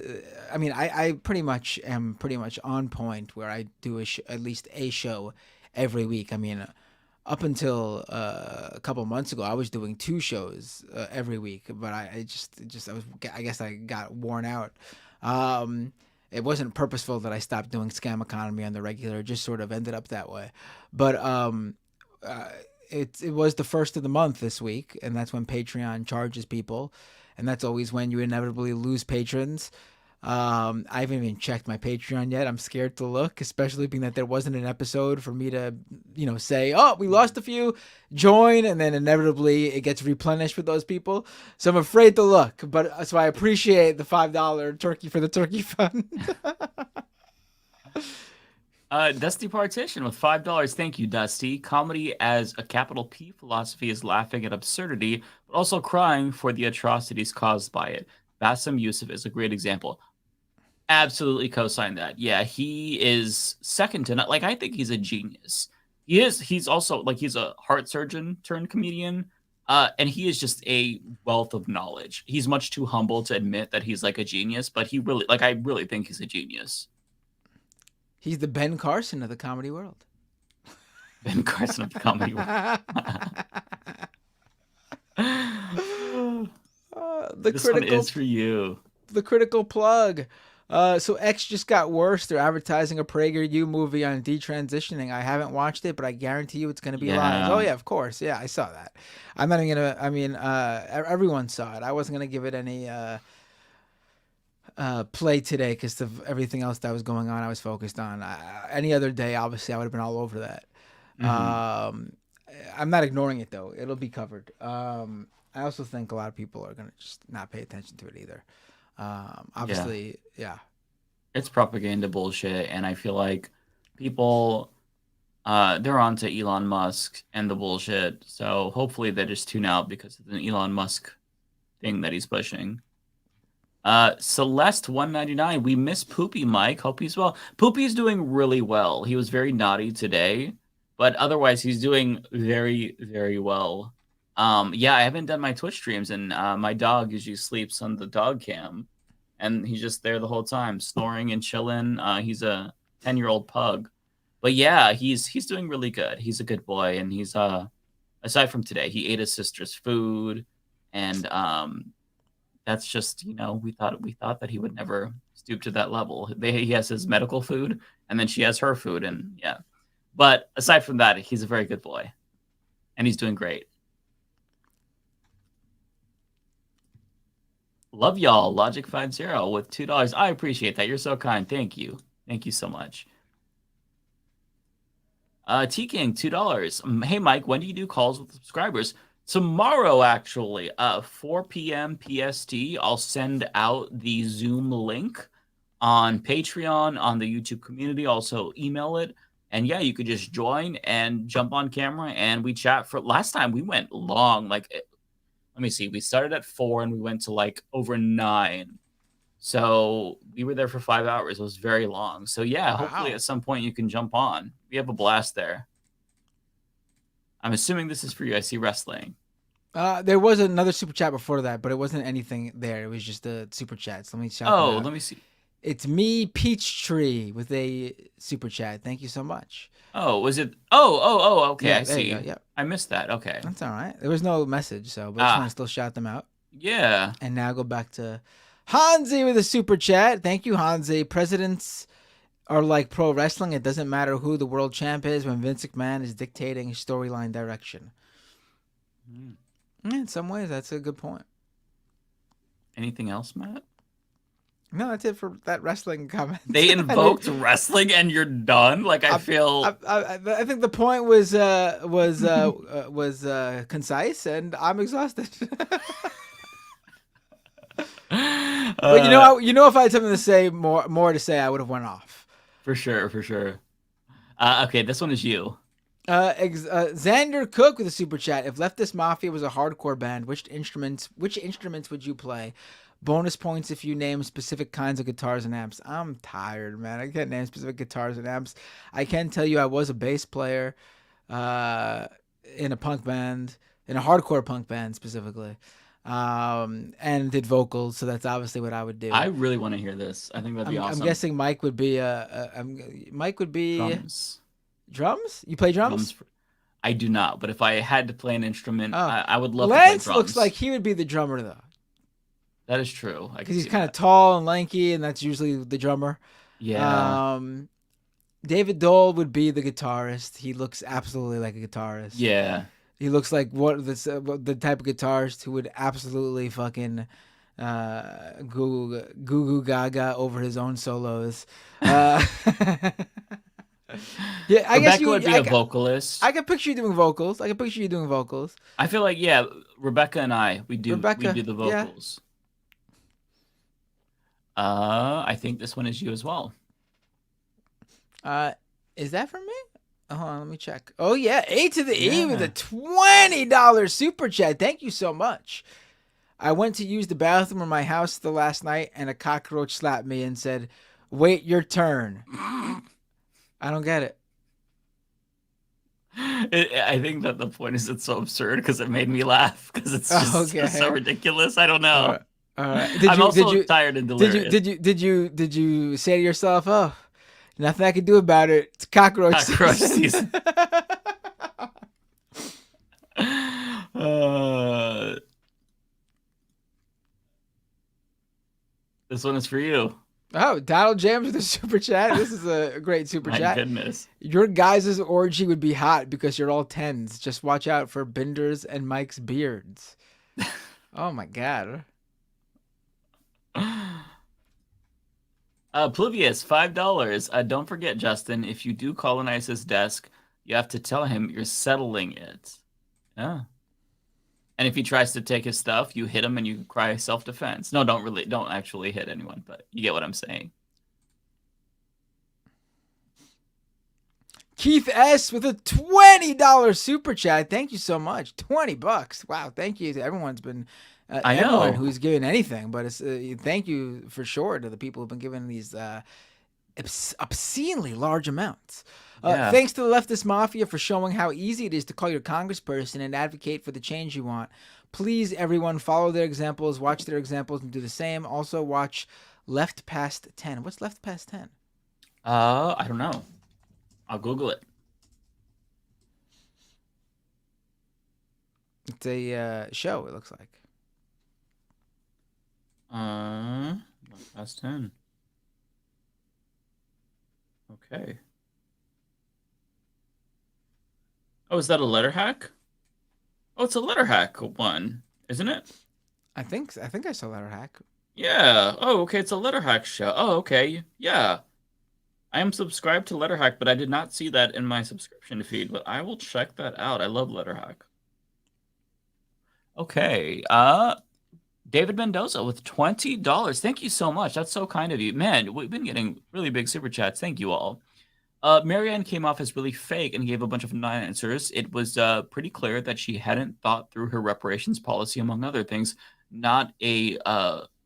I pretty much am on point where I do at least a show every week. I mean, up until a couple months ago, I was doing 2 shows every week, but I guess I got worn out. It wasn't purposeful that I stopped doing Scam Economy on the regular; it just sort of ended up that way. But it was the first of the month this week, and that's when Patreon charges people, and that's always when you inevitably lose patrons. I haven't even checked my Patreon yet. I'm scared to look, especially being that there wasn't an episode for me to, say, oh, we lost a few, join, and then inevitably it gets replenished with those people. So I'm afraid to look, but so I appreciate the $5 turkey for the turkey fund. Dusty Partition with $5. Thank you, Dusty. Comedy as a capital P philosophy is laughing at absurdity, but also crying for the atrocities caused by it. Bassem Yousef is a great example. Absolutely co-sign that. Yeah, he is second to none. Like, I think he's a genius. He is. He's also he's a heart surgeon turned comedian. And he is just a wealth of knowledge. He's much too humble to admit that he's like a genius, but he really, I really think he's a genius. He's the Ben Carson of the comedy world. Ben Carson of the comedy world. This one is for you. The critical plug. So X just got worse. They're advertising a PragerU movie on detransitioning. I haven't watched it, but I guarantee you it's going to be lies. Oh yeah, of course. Yeah, I saw that. I'm not even gonna. I mean, everyone saw it. I wasn't gonna give it any play today because of everything else that was going on. I was focused on. Any other day, obviously, I would have been all over that. I'm not ignoring it though. It'll be covered. I also think a lot of people are gonna just not pay attention to it either. Obviously, yeah. It's propaganda bullshit, and I feel like people they're onto Elon Musk and the bullshit. So hopefully they just tune out because of the Elon Musk thing that he's pushing. Celeste 199, we miss Poopy Mike. Hope he's well. Poopy's doing really well. He was very naughty today, but otherwise he's doing very, very well. Yeah, I haven't done my Twitch streams, and my dog usually sleeps on the dog cam, and he's just there the whole time, snoring and chilling. He's a 10-year-old pug, but yeah, he's doing really good. He's a good boy, and he's aside from today, he ate his sister's food, and that's just, you know, we thought that he would never stoop to that level. He has his medical food, and then she has her food, and yeah. But aside from that, he's a very good boy, and he's doing great. Love y'all, Logic50 with $2. I appreciate that. You're so kind. Thank you. Thank you so much. T-King, $2. Hey, Mike, when do you do calls with subscribers? Tomorrow, actually, 4 p.m. PST, I'll send out the Zoom link on Patreon, on the YouTube community, also email it. And yeah, you could just join and jump on camera, and we chat for... Last time, we went long, like... Let me see. We started at 4 and we went to like over 9. So we were there for 5 hours. It was very long. So yeah, hopefully at some point you can jump on. We have a blast there. I'm assuming this is for you. I see wrestling. There was another super chat before that, but it wasn't anything there. It was just the super chats. Let me shout Oh, let me see. It's me, Peachtree, with a super chat. Thank you so much. Oh, was it? Oh, okay. Yeah, I see. Yeah. I missed that. Okay. That's all right. There was no message, so but I just want to still shout them out. Yeah. And now go back to Hansi with a super chat. Thank you, Hansi. Presidents are like pro wrestling. It doesn't matter who the world champ is when Vince McMahon is dictating storyline direction. In some ways, that's a good point. Anything else, Matt? No, that's it for that wrestling comment. They invoked wrestling, and you're done. Like I feel. I think the point was concise, and I'm exhausted. But you know, if I had something to say more to say, I would have went off. For sure. Okay, this one is you. Xander Cook with a super chat. If Leftist Mafia was a hardcore band, which instruments would you play? Bonus points if you name specific kinds of guitars and amps. I'm tired, man. I can't name specific guitars and amps. I can tell you I was a bass player in a punk band, in a hardcore punk band specifically, and did vocals. So that's obviously what I would do. I really want to hear this. I think that'd be awesome. I'm guessing Mike would be drums. Drums? You play drums? I do not, but if I had to play an instrument, I would love Lance to play drums. Looks like he would be the drummer though. That is true. Because he's kind of tall and lanky, and that's usually the drummer. Yeah. David Doel would be the guitarist. He looks absolutely like a guitarist. Yeah. He looks like the type of guitarist who would absolutely fucking goo goo gaga over his own solos. Yeah, I guess you would be a vocalist. I can picture you doing vocals. I feel like Rebecca and I we do the vocals. Yeah. I think this one is you as well. Is that for me? Hold on, let me check. Oh yeah, A to the E with a $20 super chat. Thank you so much. I went to use the bathroom in my house the last night, and a cockroach slapped me and said, "Wait your turn." I don't get it. I think that the point is it's so absurd because it made me laugh because it's just so ridiculous. I don't know. All right. I'm also tired and delirious. Did you say to yourself, "Oh, nothing I can do about it. It's cockroach season." This one is for you. Oh, Donald James with a super chat. This is a great super My chat. goodness. Your guys' orgy would be hot because you're all 10s. Just watch out for Binder's and Mike's beards. Oh my god. Pluvius, $5. Don't forget, Justin, if you do colonize his desk, you have to tell him you're settling it. Yeah. And if he tries to take his stuff, you hit him and you cry self-defense. No, don't actually hit anyone, but you get what I'm saying. Keith S with a $20 super chat. Thank you so much. $20. Wow, thank you to everyone's been everyone who's given anything, but it's thank you for sure to the people who've been giving these obscenely large amounts. Thanks to the Leftist Mafia for showing how easy it is to call your congressperson and advocate for the change you want. Please, everyone, follow their examples, watch their examples, and do the same. Also, watch Left Past 10. What's Left Past 10? I don't know. I'll Google it. It's a show, it looks like. Left Past 10. Okay. Oh, is that a letter hack? Oh, it's a letter hack one, isn't it? I think I saw letter hack. Yeah. Oh, okay. It's a letter hack show. Oh, okay. Yeah. I am subscribed to letter hack, but I did not see that in my subscription feed. But I will check that out. I love letter hack. Okay. David Mendoza with $20. Thank you so much. That's so kind of you. Man, we've been getting really big super chats. Thank you all. Marianne came off as really fake and gave a bunch of non-answers. It was pretty clear that she hadn't thought through her reparations policy, among other things. Not a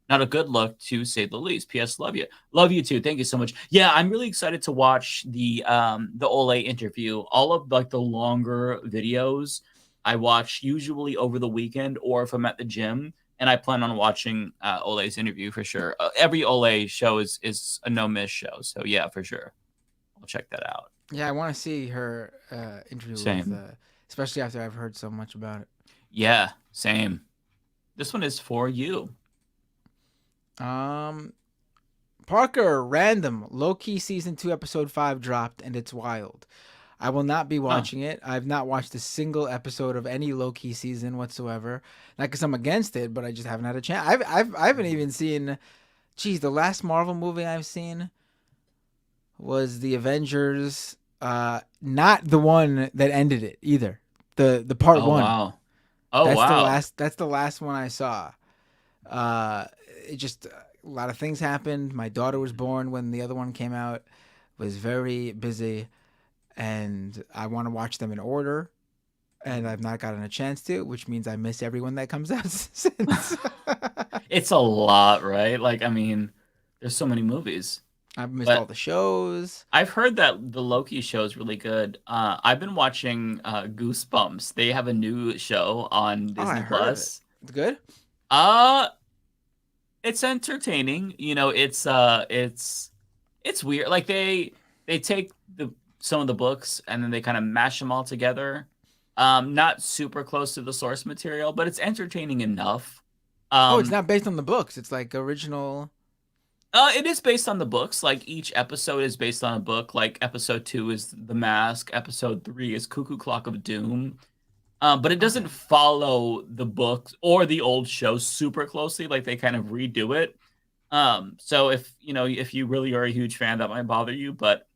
good look, to say the least. P.S. Love you. Love you too. Thank you so much. Yeah, I'm really excited to watch the Ole interview. All of like the longer videos I watch usually over the weekend, or if I'm at the gym. And I plan on watching Ole's interview for sure. Every Ole show is a no-miss show. So yeah, for sure. I'll check that out. Yeah, I want to see her interview. Same. With, especially after I've heard so much about it. Yeah, same. This one is for you. Parker, random. Low-key season 2 episode 5 dropped and it's wild. I will not be watching it. I've not watched a single episode of any low-key season whatsoever. Not because I'm against it, but I just haven't had a chance. I haven't even seen. Geez, the last Marvel movie I've seen was the Avengers. Not the one that ended it either. The part 1. Wow. Oh, That's the last one I saw. It just a lot of things happened. My daughter was born when the other one came out. Was very busy. And I want to watch them in order, and I've not gotten a chance to, which means I miss everyone that comes out since. It's a lot, right? Like, I mean, there's so many movies. I've missed all the shows. I've heard that the Loki show is really good. I've been watching Goosebumps. They have a new show on Disney Plus. It's good? It's entertaining. You know, it's weird. Like they take some of the books and then they kind of mash them all together. Not super close to the source material, but it's entertaining enough. It's not based on the books. It's like original. It is based on the books. Like each episode is based on a book. Like episode 2 is The Mask. Episode 3 is Cuckoo Clock of Doom. But it doesn't follow the books or the old show super closely. Like they kind of redo it. So if you really are a huge fan, that might bother you, but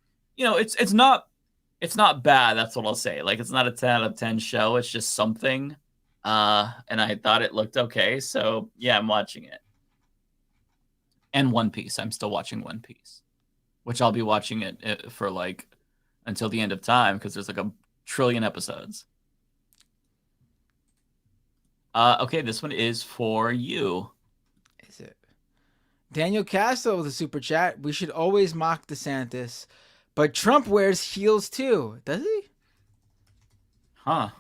it's not bad. That's what I'll say. Like it's not a 10 out of 10 show. It's just something. And I thought it looked okay. So yeah, I'm watching it. And One Piece. I'm still watching One Piece, which I'll be watching it for like until the end of time because there's like a trillion episodes. Okay, this one is for you. Is it? Daniel Castro with a super chat. We should always mock DeSantis, but Trump wears heels too. Does he? Huh.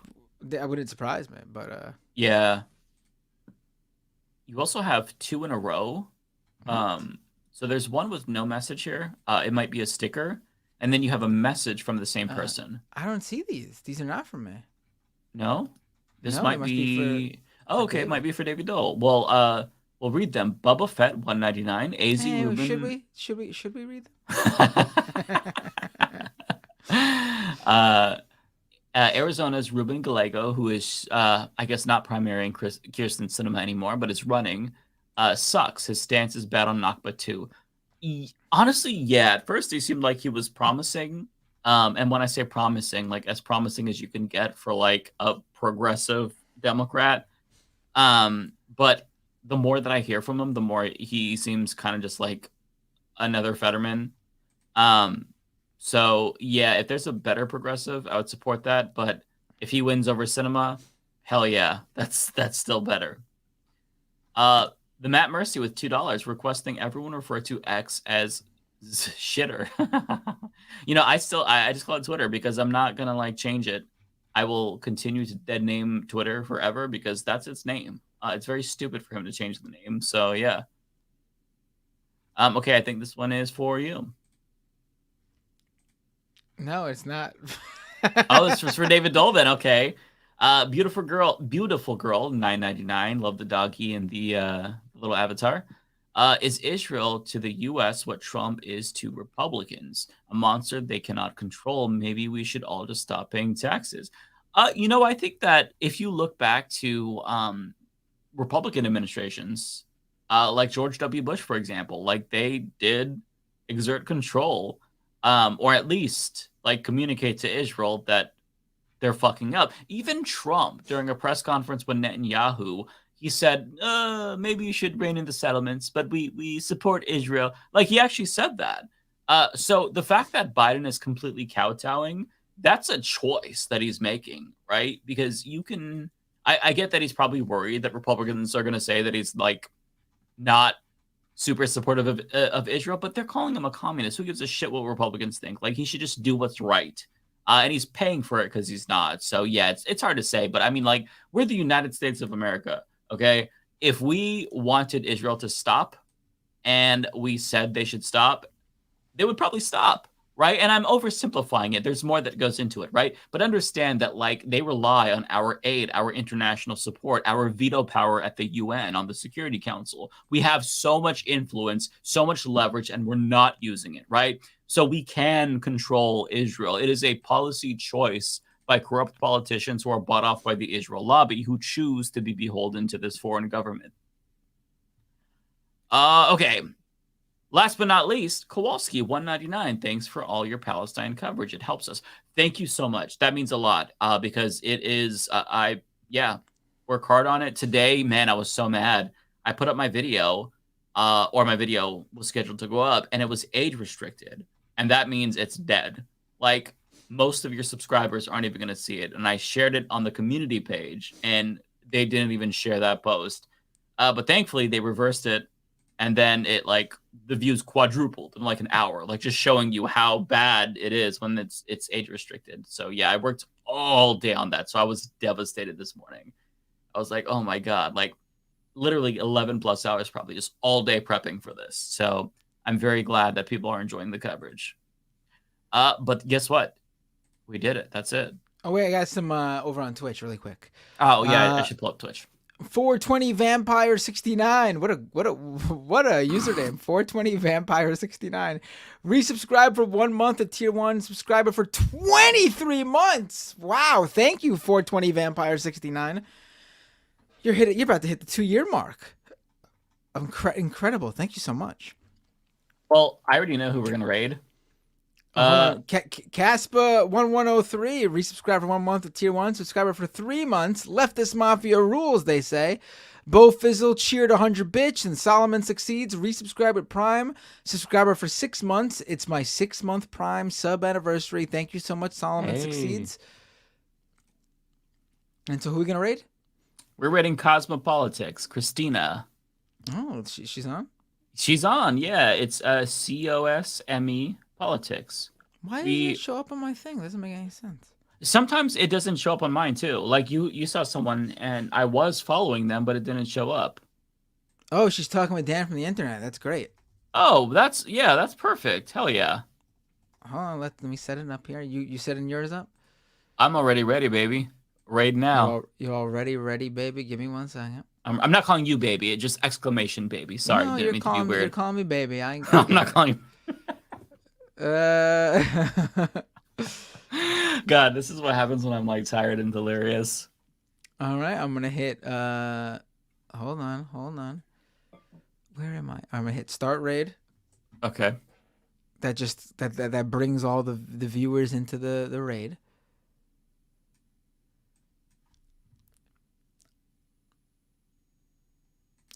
I wouldn't surprise me, but yeah. You also have 2 in a row. So there's one with no message here. It might be a sticker, and then you have a message from the same person. I don't see these. These are not from me. No? This No, might it must be be for okay, it might be for David Doel. Well, We'll read them. Bubba Fett 199. AZ Ruben. Should we read them? Arizona's Ruben Gallego, who is I guess not primary in Kirsten Cinema anymore, but is running. Sucks. His stance is bad on Nakba too. Honestly, yeah. At first, he seemed like he was promising. And when I say promising, like as promising as you can get for like a progressive Democrat. But the more that I hear from him, the more he seems kind of just like another Fetterman. So yeah, if there's a better progressive, I would support that. But if he wins over Cinema, hell yeah, that's still better. The Matt Mercy with $2 requesting everyone refer to X as shitter. I just call it Twitter because I'm not gonna like change it. I will continue to dead name Twitter forever because that's its name. It's very stupid for him to change the name. So yeah. Okay, I think this one is for you. No, it's not. Oh, this was for David Dolben. Okay. Beautiful girl, $9.99. Love the doggy and the little avatar. Is Israel to the U.S. what Trump is to Republicans? A monster they cannot control. Maybe we should all just stop paying taxes. I think that if you look back to Republican administrations, like George W. Bush, for example, like they did exert control, or at least like communicate to Israel that they're fucking up. Even Trump, during a press conference with Netanyahu, he said, maybe you should rein in the settlements, but we support Israel. Like, he actually said that. So the fact that Biden is completely kowtowing, that's a choice that he's making, right? Because you can... I get that he's probably worried that Republicans are going to say that he's, like, not super supportive of Israel, but they're calling him a communist. Who gives a shit what Republicans think? Like, he should just do what's right. And he's paying for it because he's not. So, yeah, it's hard to say. But, I mean, like, we're the United States of America, okay? If we wanted Israel to stop and we said they should stop, they would probably stop, right? And I'm oversimplifying it. There's more that goes into it, right? But understand that, like, they rely on our aid, our international support, our veto power at the UN, on the Security Council. We have so much influence, so much leverage, and we're not using it, right? So we can control Israel. It is a policy choice by corrupt politicians who are bought off by the Israel lobby who choose to be beholden to this foreign government. Okay. Last but not least, Kowalski 199. Thanks for all your Palestine coverage. It helps us. Thank you so much. That means a lot because it is, work hard on it. Today, man, I was so mad. I put up my video, or my video was scheduled to go up, and it was age restricted. And that means it's dead. Like, most of your subscribers aren't even going to see it. And I shared it on the community page, and they didn't even share that post. But thankfully, they reversed it. And then it, like, the views quadrupled in like an hour, like just showing you how bad it is when it's age restricted. So yeah, I worked all day on that. So I was devastated this morning. I was like, oh my God, like literally 11 plus hours, probably just all day prepping for this. So I'm very glad that people are enjoying the coverage. But guess what? We did it. That's it. Oh wait, I got some over on Twitch really quick. Oh yeah, I should pull up Twitch. 420 Vampire 69. What a username. 420 Vampire 69. Resubscribe for 1 month at tier 1 subscriber for 23 months. Wow, thank you 420 Vampire 69. You're about to hit the 2-year mark. Incredible. Thank you so much. Well, I already know who we're going to raid. Caspa 1103 resubscribe for 1 month at tier 1 subscriber for 3 months. Leftist Mafia rules, they say. Bo Fizzle cheered 100 bitch and Solomon succeeds. Resubscribe at Prime subscriber for 6 months. It's my 6-month Prime sub anniversary. Thank you so much, Solomon succeeds. And so who are we gonna raid? We're raiding Cosmopolitics. Christina. Oh, she's on. She's on. Yeah, it's COSME. Politics. Why doesn't it show up on my thing? It doesn't make any sense. Sometimes it doesn't show up on mine too. Like you saw someone and I was following them, but it didn't show up. Oh, she's talking with Dan from the internet. That's great. Oh, that's perfect. Hell yeah. Hold on, let me set it up here. You setting yours up? I'm already ready, baby. Raid now. You already ready, baby? Give me 1 second. I'm not calling you baby. It just exclamation baby. Sorry, No, didn't mean to be weird. You're calling me baby. I'm not calling you. God, this is what happens when I'm like tired and delirious. All right, I'm gonna hit. Hold on. Where am I? I'm gonna hit start raid. Okay. That brings all the viewers into the raid.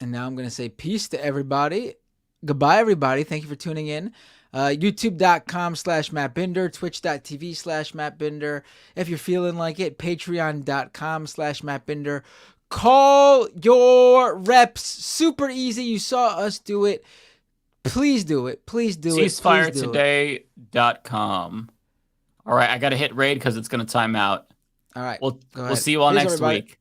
And now I'm going to say peace to everybody. Goodbye, everybody. Thank you for tuning in. YouTube.com/MattBinder, Twitch.tv/MattBinder. If you're feeling like it, Patreon.com/MattBinder. Call your reps. Super easy. You saw us do it. Please do it. Please do it. Ceasefiretoday.com. All right, I got to hit raid because it's going to time out. All right. We'll see you all next week.